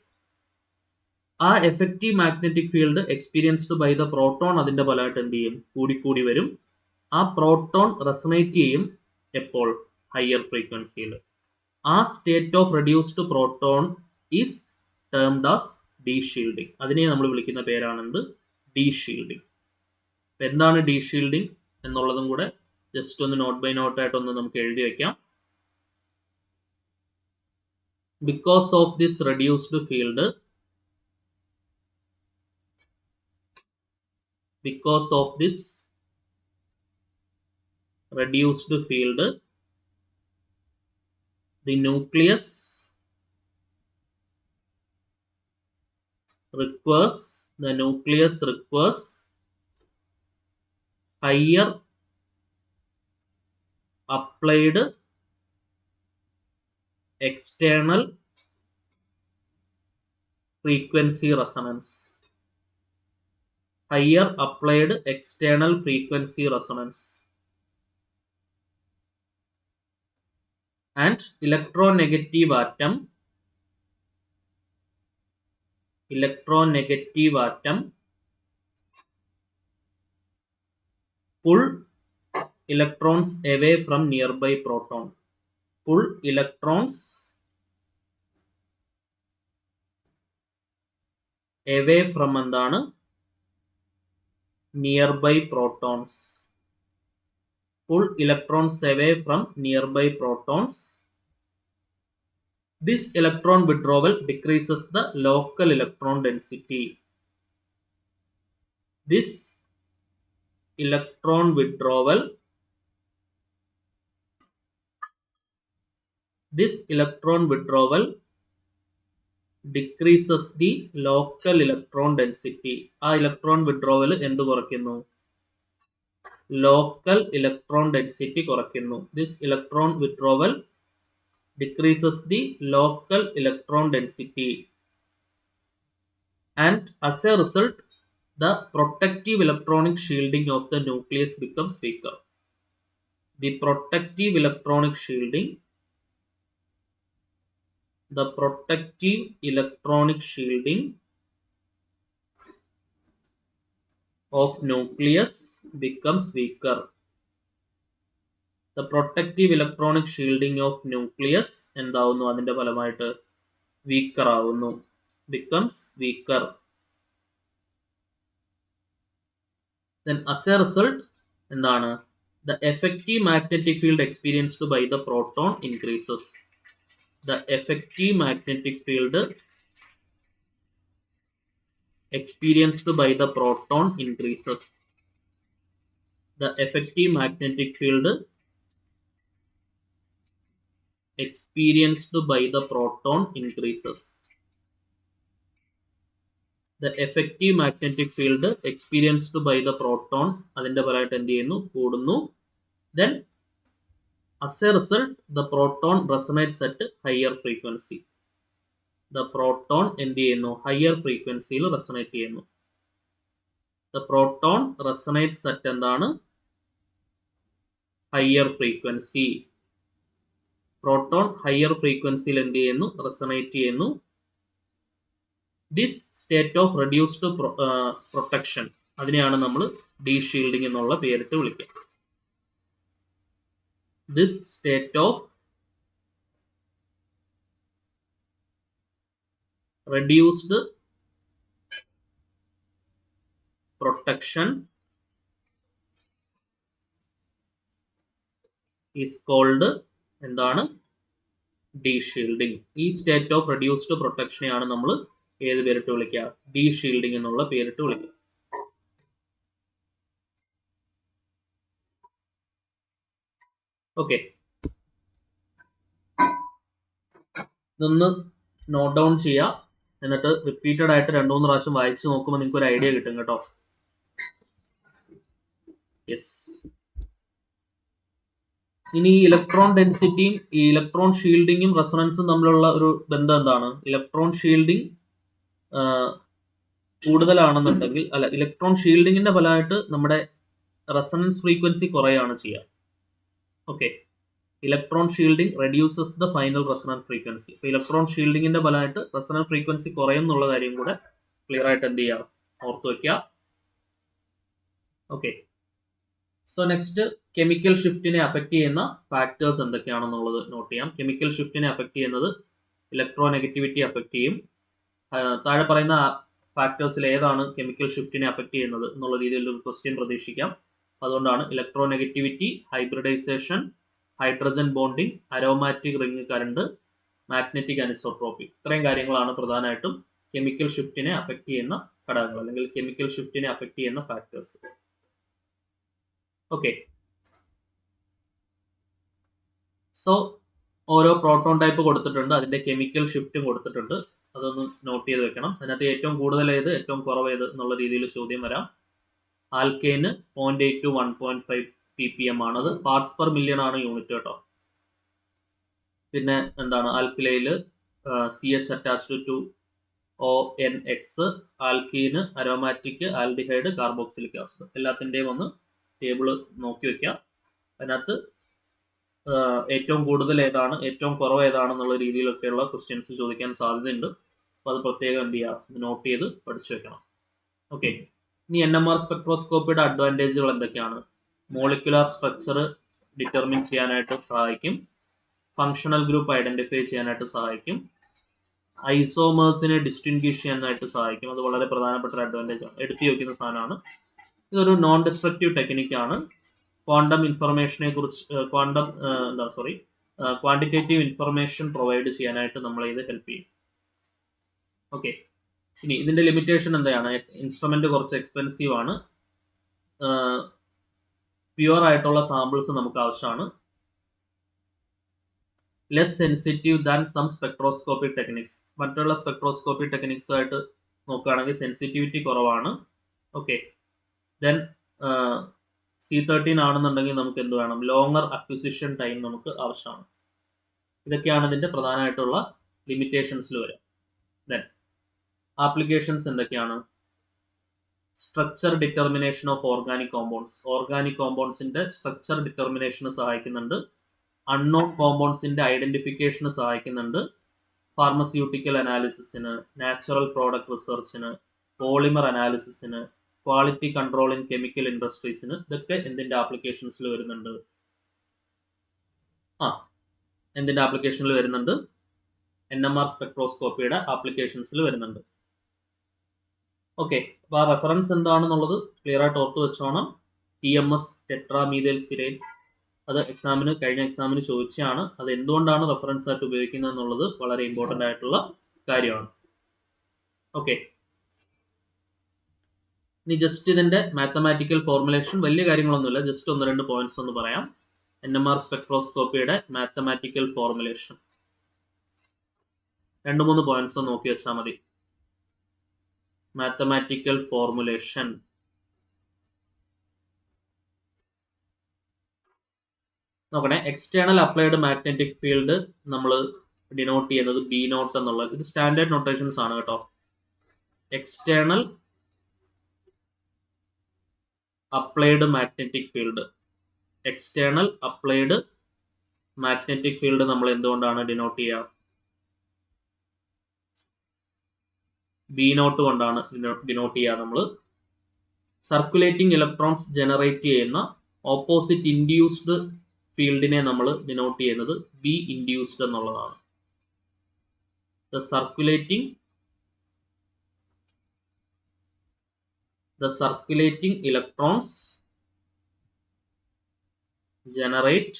ആ effective magnetic field experienced by the proton അതിന്റെ ഫലമായിട്ട് എന്ത് ചെയ്യും, കൂടിക്കൂടി വരും. ആ പ്രോട്ടോൺ റെസണേറ്റ് ചെയ്യും എപ്പോൾ, ഹയർ ഫ്രീക്വൻസിയിൽ. ആ state of reduced proton is termed as D shielding. അതിനെ നമ്മൾ വിളിക്കുന്ന പേരാണെന്ത്, ഡി ഷീൽഡിംഗ്. എന്താണ് ഡി ഷീൽഡിംഗ് എന്നുള്ളതും കൂടെ ജസ്റ്റ് ഒന്ന് നോട്ട് ബൈ നോട്ട് ആയിട്ടൊന്ന് നമുക്ക് എഴുതി വെക്കാം. Because of this reduced field, because of this reduced field, the nucleus requires higher applied external frequency resonance. Higher applied external frequency resonance and electronegative atom pull electrons away from nearby proton. Pull electrons away from എന്താണ്, nearby protons. Pull electrons away from nearby protons. This electron withdrawal decreases the local electron density. This electron withdrawal this electron withdrawal decreases the local electron density. ആ electron withdrawal എന്ത് കുറയ്ക്കുന്നു? Local electron density കുറയ്ക്കുന്നു. This electron withdrawal decreases the local electron density, and as a result the protective electronic shielding of the nucleus becomes weaker. The protective electronic shielding of nucleus becomes weaker. The protective electronic shielding of nucleus എന്താവുന്നു? അതിന്റെ ഫലമായിട്ട് weaker ആവുന്നു, becomes weaker. Then as a result എന്താണ്? The effective magnetic field experienced by the proton increases. The effective magnetic field experienced by the proton increases. The effective magnetic field experienced by the proton increases. The effective magnetic field experienced by the proton അതിന്റെ ഫലമായിട്ട് എന്ത് ചെയ്യുന്നു? കൂടുന്നു. Then as a result the proton resonates at higher frequency. The proton എന്ത് ചെയ്യുന്നു? higher frequency യിൽ resonate ചെയ്യുന്നു. The proton resonates at എന്താണ്? higher frequency. പ്രോട്ടോൺ ഹയർ ഫ്രീക്വൻസിയിൽ എന്ത് ചെയ്യുന്നു? റെസൊനേറ്റ് ചെയ്യുന്നു. This state of reduced protection, അതിനെയാണ് നമ്മൾ ഡീഷീൽഡിംഗ് എന്നുള്ള പേരിട്ട് വിളിക്കുക. This state of reduced protection is called എന്താണ്? ഡീഷീൽഡിംഗ്. ഈ സ്റ്റേറ്റ് ഓഫ് റെഡ്യൂസ്ഡ് പ്രൊട്ടക്ഷനെയാണ് നമ്മൾ ഏത് പേരിട്ട് വിളിക്കുക? ഡീഷീൽഡിംഗ് എന്നുള്ള പേരിട്ട് വിളിക്കുക. ഓക്കെ, ഇതൊന്ന് നോട്ട് ഡൗൺ ചെയ്യുക. എന്നിട്ട് റിപ്പീറ്റഡ് ആയിട്ട് 2-3 പ്രാവശ്യം വായിച്ചു നോക്കുമ്പോൾ നിങ്ങൾക്ക് ഒരു ഐഡിയ കിട്ടും കേട്ടോ. യെസ്, ഇനി ഇലക്ട്രോൺ ഡെൻസിറ്റിയും ഈ ഇലക്ട്രോൺ ഷീൽഡിങ്ങും റെസൊണൻസും തമ്മിലുള്ള ഒരു ബന്ധം എന്താണ്? ഇലക്ട്രോൺ ഷീൽഡിങ് കൂടുതലാണെന്നുണ്ടെങ്കിൽ, അല്ല, ഇലക്ട്രോൺ ഷീൽഡിങ്ങിന്റെ ഫലമായിട്ട് നമ്മുടെ റെസൊണൻസ് ഫ്രീക്വൻസി കുറയാണ് ചെയ്യുക. Okay, electron shielding reduces the final resonance frequency. അപ്പോൾ ഇലക്ട്രോൺ ഷീൽഡിങ്ങിന്റെ ഫലമായിട്ട് റെസൊണൻസ് ഫ്രീക്വൻസി കുറയും എന്നുള്ള കാര്യം കൂടെ ക്ലിയർ ആയിട്ട് എന്ത് ചെയ്യുക? ഓർത്ത് വയ്ക്കുക. ഓക്കെ, സോ നെക്സ്റ്റ് കെമിക്കൽ ഷിഫ്റ്റിനെ അഫക്റ്റ് ചെയ്യുന്ന ഫാക്ടേഴ്സ് എന്തൊക്കെയാണെന്നുള്ളത് നോട്ട് ചെയ്യാം. കെമിക്കൽ ഷിഫ്റ്റിനെ അഫക്റ്റ് ചെയ്യുന്നത് ഇലക്ട്രോനെഗറ്റിവിറ്റി അഫക്റ്റ് ചെയ്യും. താഴെ പറയുന്ന ഫാക്ടേഴ്സിൽ ഏതാണ് കെമിക്കൽ ഷിഫ്റ്റിനെ അഫക്റ്റ് ചെയ്യുന്നത് എന്നുള്ള രീതിയിൽ ഒരു ക്വസ്റ്റ്യൻ പ്രതീക്ഷിക്കാം. അതുകൊണ്ടാണ് electronegativity, hybridization, hydrogen bonding, aromatic ring current, magnetic anisotropy. ഇത്രയും കാര്യങ്ങളാണ് പ്രധാനമായിട്ടും കെമിക്കൽ ഷിഫ്റ്റിനെ അഫക്റ്റ് ചെയ്യുന്ന ഘടകങ്ങൾ, അല്ലെങ്കിൽ കെമിക്കൽ ഷിഫ്റ്റിനെ അഫക്റ്റ് ചെയ്യുന്ന ഫാക്ടേഴ്സ്. ഓക്കെ, സോ ഓരോ പ്രോട്ടോൺ ടൈപ്പ് കൊടുത്തിട്ടുണ്ട്, അതിന്റെ കെമിക്കൽ ഷിഫ്റ്റും കൊടുത്തിട്ടുണ്ട്. അതൊന്ന് നോട്ട് ചെയ്ത് വെക്കണം. അതിനകത്ത് ഏറ്റവും കൂടുതൽ ഏത്, ഏറ്റവും കുറവ് ഏത് എന്നുള്ള രീതിയിൽ ചോദ്യം വരാം. ആൽക്കെയിന് 0.8 to 1.5 ppm ആണ്. അത് പാർട്സ് പെർ മില്യൺ ആണ് യൂണിറ്റ് കേട്ടോ. പിന്നെ എന്താണ് ആൽക്കിലയിൽ CH attached to ONX, alkene, aromatic, aldehyde, carboxylic acid. എല്ലാത്തിൻ്റെയും ഒന്ന് ടേബിൾ നോക്കി വെക്കുക. അതിനകത്ത് ഏറ്റവും കൂടുതൽ ഏതാണ്, ഏറ്റവും കുറവ് ഏതാണെന്നുള്ള രീതിയിലൊക്കെയുള്ള ക്വസ്റ്റ്യൻസ് ചോദിക്കാൻ സാധ്യതയുണ്ട്. അപ്പോൾ അത് പ്രത്യേകം എന്ത് ചെയ്യുക? നോട്ട് ചെയ്ത് പഠിച്ചു വെക്കണം. ഓക്കെ, ഇനി NMR സ്പെക്ട്രോസ്കോപ്പിയുടെ അഡ്വാൻറ്റേജുകൾ എന്തൊക്കെയാണ്? മോളിക്കുലാർ സ്ട്രക്ചർ ഡിറ്റർമിൻ ചെയ്യാനായിട്ട് സഹായിക്കും. ഫങ്ഷണൽ ഗ്രൂപ്പ് ഐഡന്റിഫൈ ചെയ്യാനായിട്ട് സഹായിക്കും. ഐസോമേഴ്സിനെ ഡിസ്റ്റിങ്ക്വിഷ് ചെയ്യാനായിട്ട് സഹായിക്കും. അത് വളരെ പ്രധാനപ്പെട്ട ഒരു അഡ്വാൻറ്റേജ് ആണ്, എടുത്തു വയ്ക്കുന്ന സാധനമാണ്. ഇതൊരു നോൺ ഡിസ്ട്രക്റ്റീവ് ടെക്നിക്കാണ്. ക്വാണ്ടം ഇൻഫർമേഷനെ കുറിച്ച് ക്വാണ്ടിറ്റേറ്റീവ് ഇൻഫർമേഷൻ പ്രൊവൈഡ് ചെയ്യാനായിട്ട് നമ്മളെ ഇത് ഹെൽപ്പ് ചെയ്യും. ഓക്കെ, ഇനി ഇതിന്റെ ലിമിറ്റേഷൻ എന്താണ്? ഇൻസ്ട്രുമെന്റ് കുറച്ച് എക്സ്പെൻസീവ് ആണ്. പ്യുവർ ആയിട്ടുള്ള സാമ്പിൾസ് നമുക്ക് ആവശ്യമാണ്. Less sensitive than some spectroscopy techniques. മറ്റുള്ള സ്പെക്ട്രോസ്കോപ്പി ടെക്നിക്സുമായിട്ട് നോക്കുകയാണെങ്കിൽ സെൻസിറ്റിവിറ്റി കുറവാണ്. ഓക്കെ, ദെൻ C13 ആണെന്നുണ്ടെങ്കിൽ നമുക്ക് എന്ത് വേണം, ലോങ്ങർ അക്വിസിഷൻ ടൈം നമുക്ക് ആവശ്യമാണ്. ഇതൊക്കെയാണ് ഇതിൻ്റെ പ്രധാനമായിട്ടുള്ള ലിമിറ്റേഷൻസിൽ വരിക. ദെൻ ആപ്ലിക്കേഷൻസ് എന്തൊക്കെയാണ്? Structure determination of organic compounds. Organic കോമ്പൗണ്ട്സിന്റെ സ്ട്രക്ചർ ഡിറ്റർമിനേഷന് സഹായിക്കുന്നുണ്ട്. അൺനോൺ കോമ്പൗണ്ട്സിന്റെ ഐഡന്റിഫിക്കേഷന് സഹായിക്കുന്നുണ്ട്. ഫാർമസ്യൂട്ടിക്കൽ അനാലിസിസിന്, നാച്ചുറൽ പ്രോഡക്റ്റ് റിസർച്ചിന്, പോളിമർ അനാലിസിസിന്, ക്വാളിറ്റി കൺട്രോൾ ഇൻ കെമിക്കൽ ഇൻഡസ്ട്രീസിന്, ഇതൊക്കെ എന്തിന്റെ ആപ്ലിക്കേഷൻസിൽ വരുന്നുണ്ട്? എന്തിന്റെ ആപ്ലിക്കേഷനിൽ വരുന്നുണ്ട്? NMR സ്പെക്ട്രോസ്കോപ്പിയുടെ ആപ്ലിക്കേഷൻസിൽ വരുന്നുണ്ട്. ഓക്കെ, അപ്പോൾ ആ റെഫറൻസ് എന്താണെന്നുള്ളത് ക്ലിയർ ആയിട്ട് ഓർത്ത് വെച്ചോണം. TMS ടെട്രാമീഥൈൽ സിരേറ്റ്, അത് കഴിഞ്ഞ എക്സാമിന് ചോദിച്ചതാണ്. അത് എന്തുകൊണ്ടാണ് റെഫറൻസ് ആയിട്ട് ഉപയോഗിക്കുന്നത് എന്നുള്ളത് വളരെ ഇമ്പോർട്ടൻ്റ് ആയിട്ടുള്ള കാര്യമാണ്. ഓക്കെ, ഇനി ജസ്റ്റ് ഇതിന്റെ മാത്തമാറ്റിക്കൽ ഫോർമുലേഷൻ, വലിയ കാര്യങ്ങളൊന്നുമില്ല, ജസ്റ്റ് 1-2 പോയിന്റ്സ് ഒന്ന് പറയാം. NMR സ്പെക്ട്രോസ്കോപ്പിയുടെ മാത്തമാറ്റിക്കൽ ഫോർമുലേഷൻ 2-3 പോയിന്റ്സ് നോക്കി വെച്ചാൽ മതി. മാത്തമാറ്റിക്കൽ ഫോർമുലേഷൻ, നോക്കണേ. എക്സ്റ്റേണൽ അപ്ലൈഡ് മാഗ്നറ്റിക് ഫീൽഡ് നമ്മൾ ഡിനോട്ട് ചെയ്യുന്നത് B0 എന്നുള്ള, ഇത് സ്റ്റാൻഡേർഡ് നൊട്ടേഷൻസ് ആണ് കേട്ടോ. External applied magnetic field, external applied magnetic field നമ്മൾ എന്തുകൊണ്ടാണ് ഡിനോട്ട് ചെയ്യുക? B0 കൊണ്ടാണ് ഡിനോട്ട് ചെയ്യുക. നമ്മൾ സർക്കുലേറ്റിംഗ് ഇലക്ട്രോൺസ് ജനറേറ്റ് ചെയ്യുന്ന ഓപ്പോസിറ്റ് ഇൻഡ്യൂസ്ഡ് ഫീൽഡിനെ നമ്മൾ ഡിനോട്ട് ചെയ്യുന്നത് B ഇൻഡ്യൂസ്ഡ് എന്നുള്ളതാണ്. The circulating electrons generate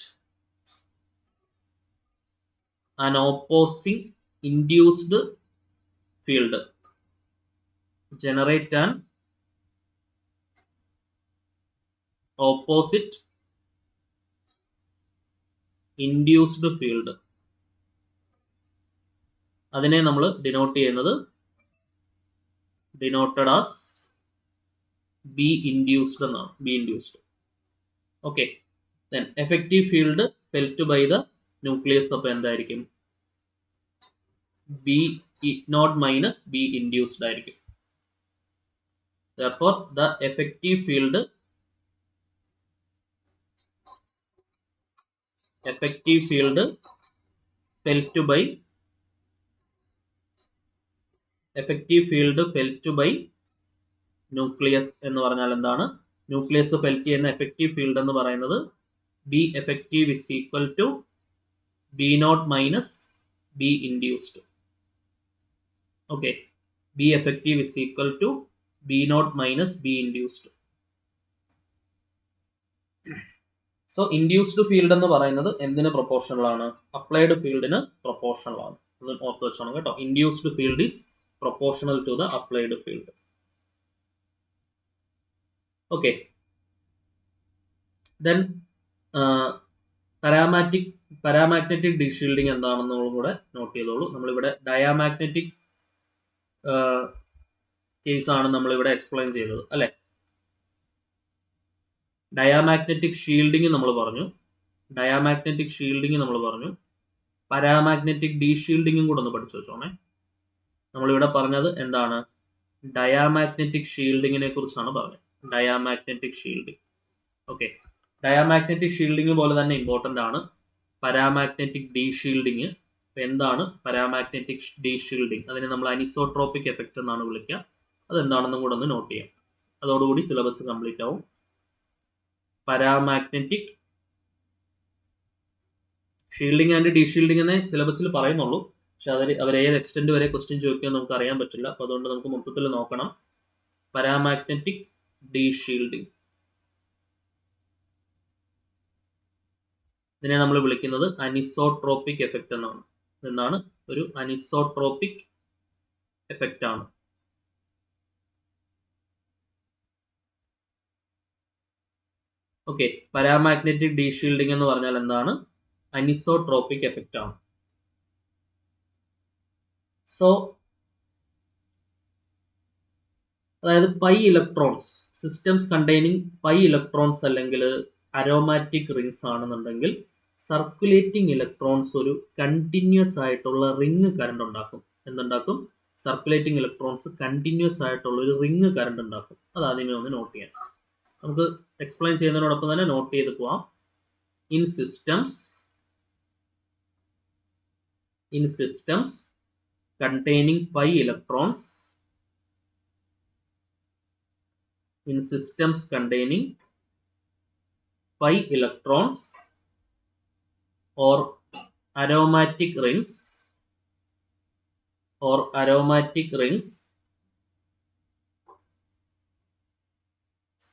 an opposing induced field. Generate an opposite induced field. അതിനെ നമ്മൾ ഡിനോട്ട് ചെയ്യുന്നത് ഡിനോട്ടഡ് ആസ് B induced എന്നാണ്. B induced. Okay, then effective field felt by the nucleus, അപ്പോൾ എന്തായിരിക്കും? B0 minus B induced ആയിരിക്കും. Therefore, the effective field felt by nucleus എന്ന് പറഞ്ഞാൽ എന്താണ്? ന്യൂക്ലിയസ് ഫെൽറ്റ് ചെയ്യുന്ന എഫക്റ്റീവ് ഫീൽഡ് എന്ന് പറയുന്നത് B effective is equal to B0 minus B induced. Okay, B effective is equal to B0 minus B induced. So induced field എന്ന് പറയുന്നത് എന്തിന് proportional ആണ്? അപ്ലൈഡ് ഫീൽഡിന് പ്രൊപ്പോർഷണൽ ആണ്. അത് ഓർത്ത് വെച്ചോണം കേട്ടോ. Induced field is proportional to the applied field. Okay, then paramagnetic deshielding എന്താണെന്നുള്ളത് കൂടെ നോട്ട് ചെയ്തോളൂ. നമ്മളിവിടെ ഡയാമാഗ്നറ്റിക് കേസാണ് നമ്മളിവിടെ എക്സ്പ്ലെയിൻ ചെയ്തത് അല്ലേ. ഡയാമാഗ്നറ്റിക് ഷീൽഡിങ് നമ്മൾ പറഞ്ഞു, പാരാമാഗ്നറ്റിക് ഡീഷീൽഡിങ്ങും കൂടെ ഒന്ന് പഠിച്ചു വെച്ചോണേ. നമ്മളിവിടെ പറഞ്ഞത് എന്താണ്? ഡയാമാഗ്നറ്റിക് ഷീൽഡിങ്ങിനെ കുറിച്ചാണ് പറഞ്ഞത്. Diamagnetic shielding. Okay, diamagnetic shielding പോലെ തന്നെ ഇമ്പോർട്ടൻ്റ് ആണ് പാരാമാഗ്നറ്റിക് ഡീഷീൽഡിങ്. എന്താണ് പാരാമാഗ്നറ്റിക് ഡീഷീൽഡിങ്? അതിനെ നമ്മൾ അനിസോട്രോപിക് എഫക്റ്റ് എന്നാണ് വിളിക്കുക. അതെന്താണെന്നും കൂടെ ഒന്ന് നോട്ട് ചെയ്യാം. അതോടുകൂടി സിലബസ് കംപ്ലീറ്റ് ആവും. പാരാമാഗ്നറ്റിക് ഷീൽഡിങ് ആൻഡ് ഡീഷീൽഡിങ് എന്നേ സിലബസിൽ പറയുന്നുള്ളൂ. പക്ഷെ അവർ ഏത് എക്സ്റ്റെൻഡ് വരെ ക്വസ്റ്റ്യൻ ചോദിക്കുമെന്ന് നമുക്ക് അറിയാൻ പറ്റില്ല. അപ്പോൾ അതുകൊണ്ട് നമുക്ക് മൊത്തത്തിൽ നോക്കണം. പാരാമാഗ്നറ്റിക് ഡീഷീൽഡിങ്, ഇതിനെ നമ്മൾ വിളിക്കുന്നത് അനിസോട്രോപിക് എഫക്റ്റ് എന്നാണ്. എന്താണ്? ഒരു അനിസോട്രോപിക് എഫക്റ്റ് ആണ്. ഓക്കെ, പാരാമാഗ്നറ്റിക് ഡീഷീൽഡിങ് എന്ന് പറഞ്ഞാൽ എന്താണ്? അനിസോട്രോപിക് എഫക്റ്റ് ആണ്. സോ അതായത് pi electrons, systems containing pi electrons അല്ലെങ്കിൽ അരോമാറ്റിക് റിങ്സ് ആണെന്നുണ്ടെങ്കിൽ സർക്കുലേറ്റിംഗ് ഇലക്ട്രോൺസ് ഒരു കണ്ടിന്യൂസ് ആയിട്ടുള്ള റിങ് കറണ്ട് ഉണ്ടാക്കും. എന്തുണ്ടാക്കും? സർക്കുലേറ്റിംഗ് ഇലക്ട്രോൺസ് കണ്ടിന്യൂസ് ആയിട്ടുള്ള ഒരു റിങ് കറണ്ട് ഉണ്ടാക്കും. അത് ആദ്യമേ ഒന്ന് നോട്ട് ചെയ്യാം. നമുക്ക് എക്സ്പ്ലെയിൻ ചെയ്യുന്നതിനോടൊപ്പം തന്നെ നോട്ട് ചെയ്ത് പോവാം. In systems containing pi electrons, in systems containing pi electrons or aromatic rings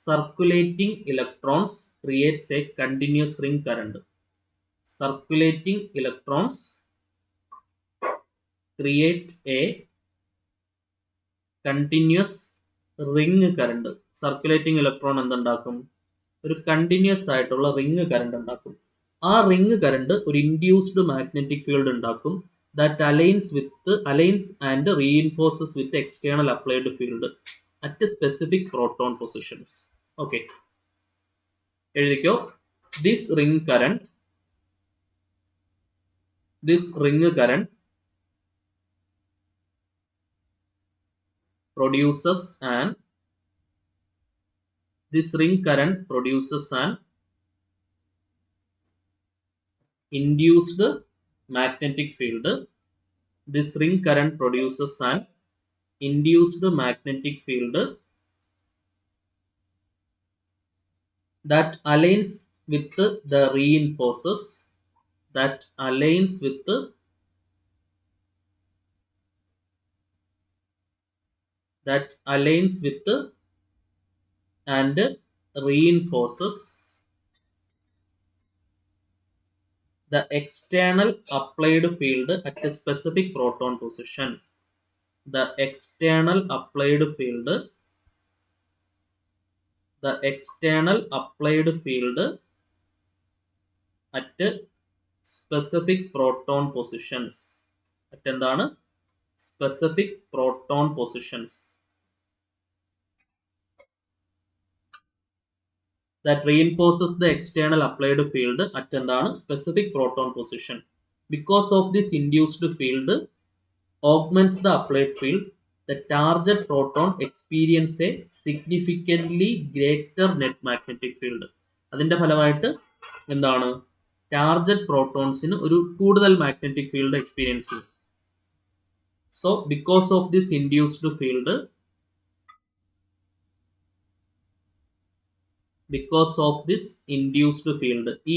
circulating electrons creates a continuous ring current. Circulating electrons create a continuous ring current. Circulating electron എന്തുണ്ടാക്കും? ഒരു continuous ആയിട്ടുള്ള ring current ഉണ്ടാക്കും. ആ ring current ഒരു induced magnetic field ഉണ്ടാക്കും. That aligns and reinforces with external applied field at specific proton positions. Okay, എഴുതിക്കോ. This ring current produces an induced magnetic field. This ring current produces an induced magnetic field that aligns with the reinforces and reinforces the external applied field at a specific proton position. The external applied field at specific proton positions. At എന്താണ്? Specific proton positions. That reinforces the external applied field at എന്താണ്? Specific proton position. Because of this induced field augments the applied field, the target proton experience a significantly greater net magnetic field. അതിന്റെ ഫലമായിട്ട് എന്താണ്? Target പ്രോട്ടോൺസിന് ഒരു കൂടുതൽ magnetic field experience ചെയ്യും. So because of this induced field ഈ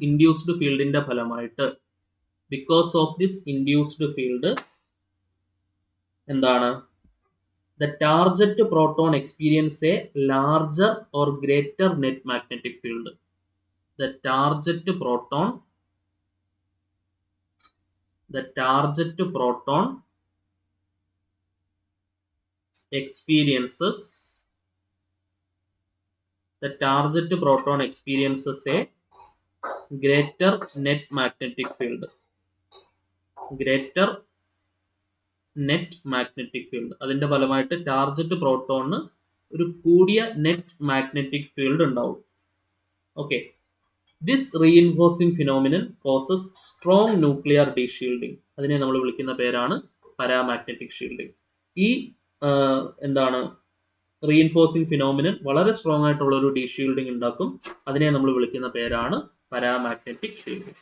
induced ഫീൽഡിന്റെ ഫലമായിട്ട് എന്താണ്? The target proton experience a larger or greater net magnetic field. The target proton experiences a greater net magnetic field. അതിന്റെ ഫലമായിട്ട് target പ്രോട്ടോണിന് ഒരു കൂടിയ നെറ്റ് മാഗ്നറ്റിക് ഫീൽഡ് ഉണ്ടാവും. Okay, this reinforcing phenomenon causes strong nuclear deshielding. അതിനെ നമ്മൾ വിളിക്കുന്ന പേരാണ് പാരാമാഗ്നറ്റിക് ഷീൽഡിംഗ്. ഈ എന്താണ് റീഇൻഫോഴ്സിംഗ് ഫിനോമിനൻ വളരെ സ്ട്രോങ് ആയിട്ടുള്ള ഒരു ഡീഷീൽഡിംഗ് ഉണ്ടാക്കും. അതിനെ നമ്മൾ വിളിക്കുന്ന പേരാണ് paramagnetic shielding.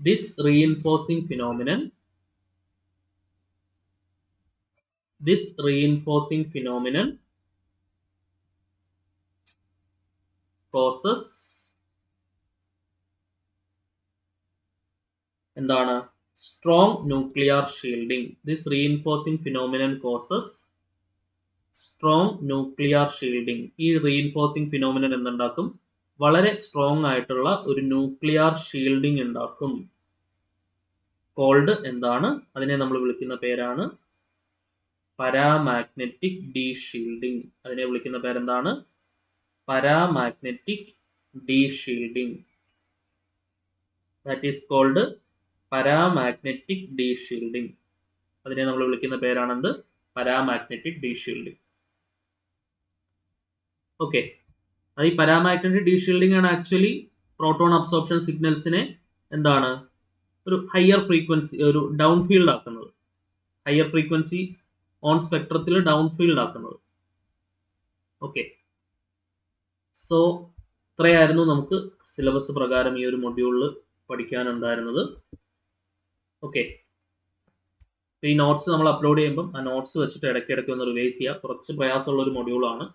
This reinforcing phenomenon causes എന്താണ്? strong nuclear shielding. This reinforcing phenomenon causes strong nuclear shielding. ഈ reinforcing phenomenon എന്തുണ്ടാക്കും? വളരെ സ്ട്രോങ് ആയിട്ടുള്ള ഒരു ന്യൂക്ലിയർ ഷീൽഡിംഗ് ഉണ്ടാക്കും. കോൾഡ് എന്താണ്? അതിനെ നമ്മൾ വിളിക്കുന്ന പേരാണ് പാരാമാഗ്നറ്റിക് ഡീഷീൽഡിംഗ്. അതിനെ വിളിക്കുന്ന പേരെന്താണ്? Paramagnetic deshielding. That is called paramagnetic deshielding. അതിനെ നമ്മൾ വിളിക്കുന്ന പേരാണെന്ത്? Paramagnetic deshielding. ഓക്കെ, ഈ പാരാമാഗ്നറ്റിക് ഡീഷീൽഡിംഗ് ആണ് ആക്ച്വലി പ്രോട്ടോൺ അബ്സോർപ്ഷൻ സിഗ്നൽസിനെ എന്താണ് ഒരു ഹയർ ഫ്രീക്വൻസി, ഒരു ഡൗൺ ഫീൽഡ് ആക്കുന്നത്. ഹയർ ഫ്രീക്വൻസി ഓൺ സ്പെക്ട്രത്തിൽ ഡൗൺ ഫീൽഡ് ആക്കുന്നത്. ഓക്കെ, സോ ഇത്രയായിരുന്നു നമുക്ക് സിലബസ് പ്രകാരം ഈ ഒരു മൊഡ്യൂളിൽ പഠിക്കാനുണ്ടായിരുന്നത്. ഓക്കെ, ഈ നോട്ട്സ് നമ്മൾ അപ്ലോഡ് ചെയ്യുമ്പം ആ നോട്ട്സ് വെച്ചിട്ട് ഇടയ്ക്കിടയ്ക്ക് ഒന്ന് റിവൈസ് ചെയ്യുക. കുറച്ച് പ്രയാസമുള്ള ഒരു മൊഡ്യൂളാണ്.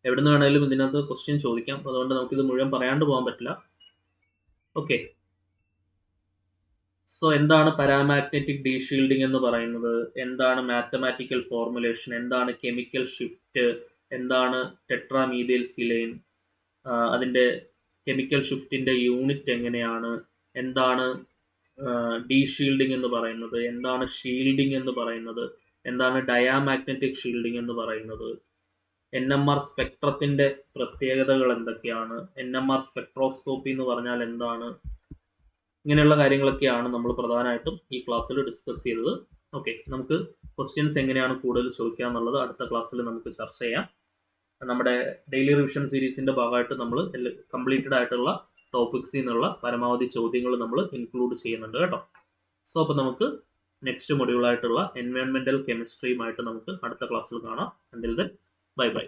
എവിടെ നിന്ന് വേണമെങ്കിലും ഇതിനകത്ത് ക്വസ്റ്റ്യൻ ചോദിക്കാം, അതുകൊണ്ട് നമുക്കിത് മുഴുവൻ പറയാണ്ട് പോകാൻ പറ്റില്ല. ഓക്കെ, സോ എന്താണ് പാരാമാഗ്നറ്റിക് ഡീഷീൽഡിംഗ് എന്ന് പറയുന്നത്, എന്താണ് മാത്തമാറ്റിക്കൽ ഫോർമുലേഷൻ, എന്താണ് കെമിക്കൽ ഷിഫ്റ്റ്, എന്താണ് ടെട്രാമീഥൈൽ സിലൈൻ, അതിൻ്റെ കെമിക്കൽ ഷിഫ്റ്റിൻ്റെ യൂണിറ്റ് എങ്ങനെയാണ്, എന്താണ് ഡീഷീൽഡിംഗ് എന്ന് പറയുന്നത്, എന്താണ് ഷീൽഡിംഗ് എന്ന് പറയുന്നത്, എന്താണ് ഡയാമാഗ്നറ്റിക് ഷീൽഡിംഗ് എന്ന് പറയുന്നത്, NMR സ്പെക്ട്രത്തിൻ്റെ പ്രത്യേകതകൾ എന്തൊക്കെയാണ്, NMR സ്പെക്ട്രോസ്കോപ്പി എന്ന് പറഞ്ഞാൽ എന്താണ്, ഇങ്ങനെയുള്ള കാര്യങ്ങളൊക്കെയാണ് നമ്മൾ പ്രധാനമായിട്ടും ഈ ക്ലാസ്സിൽ ഡിസ്കസ് ചെയ്തത്. ഓക്കെ, നമുക്ക് ക്വസ്റ്റ്യൻസ് എങ്ങനെയാണ് കൂടുതൽ ചോദിക്കുക എന്നുള്ളത് അടുത്ത ക്ലാസ്സിൽ നമുക്ക് ചർച്ച ചെയ്യാം. നമ്മുടെ ഡെയിലി റിവിഷൻ സീരീസിൻ്റെ ഭാഗമായിട്ട് നമ്മൾ കംപ്ലീറ്റഡ് ആയിട്ടുള്ള ടോപ്പിക്സിൽ നിന്നുള്ള പരമാവധി ചോദ്യങ്ങൾ നമ്മൾ ഇൻക്ലൂഡ് ചെയ്യുന്നുണ്ട് കേട്ടോ. സോ അപ്പോൾ നമുക്ക് നെക്സ്റ്റ് മൊഡ്യൂളായിട്ടുള്ള എൻവയോൺമെൻറ്റൽ കെമിസ്ട്രിയുമായിട്ട് നമുക്ക് അടുത്ത ക്ലാസ്സിൽ കാണാം. Until then bye bye.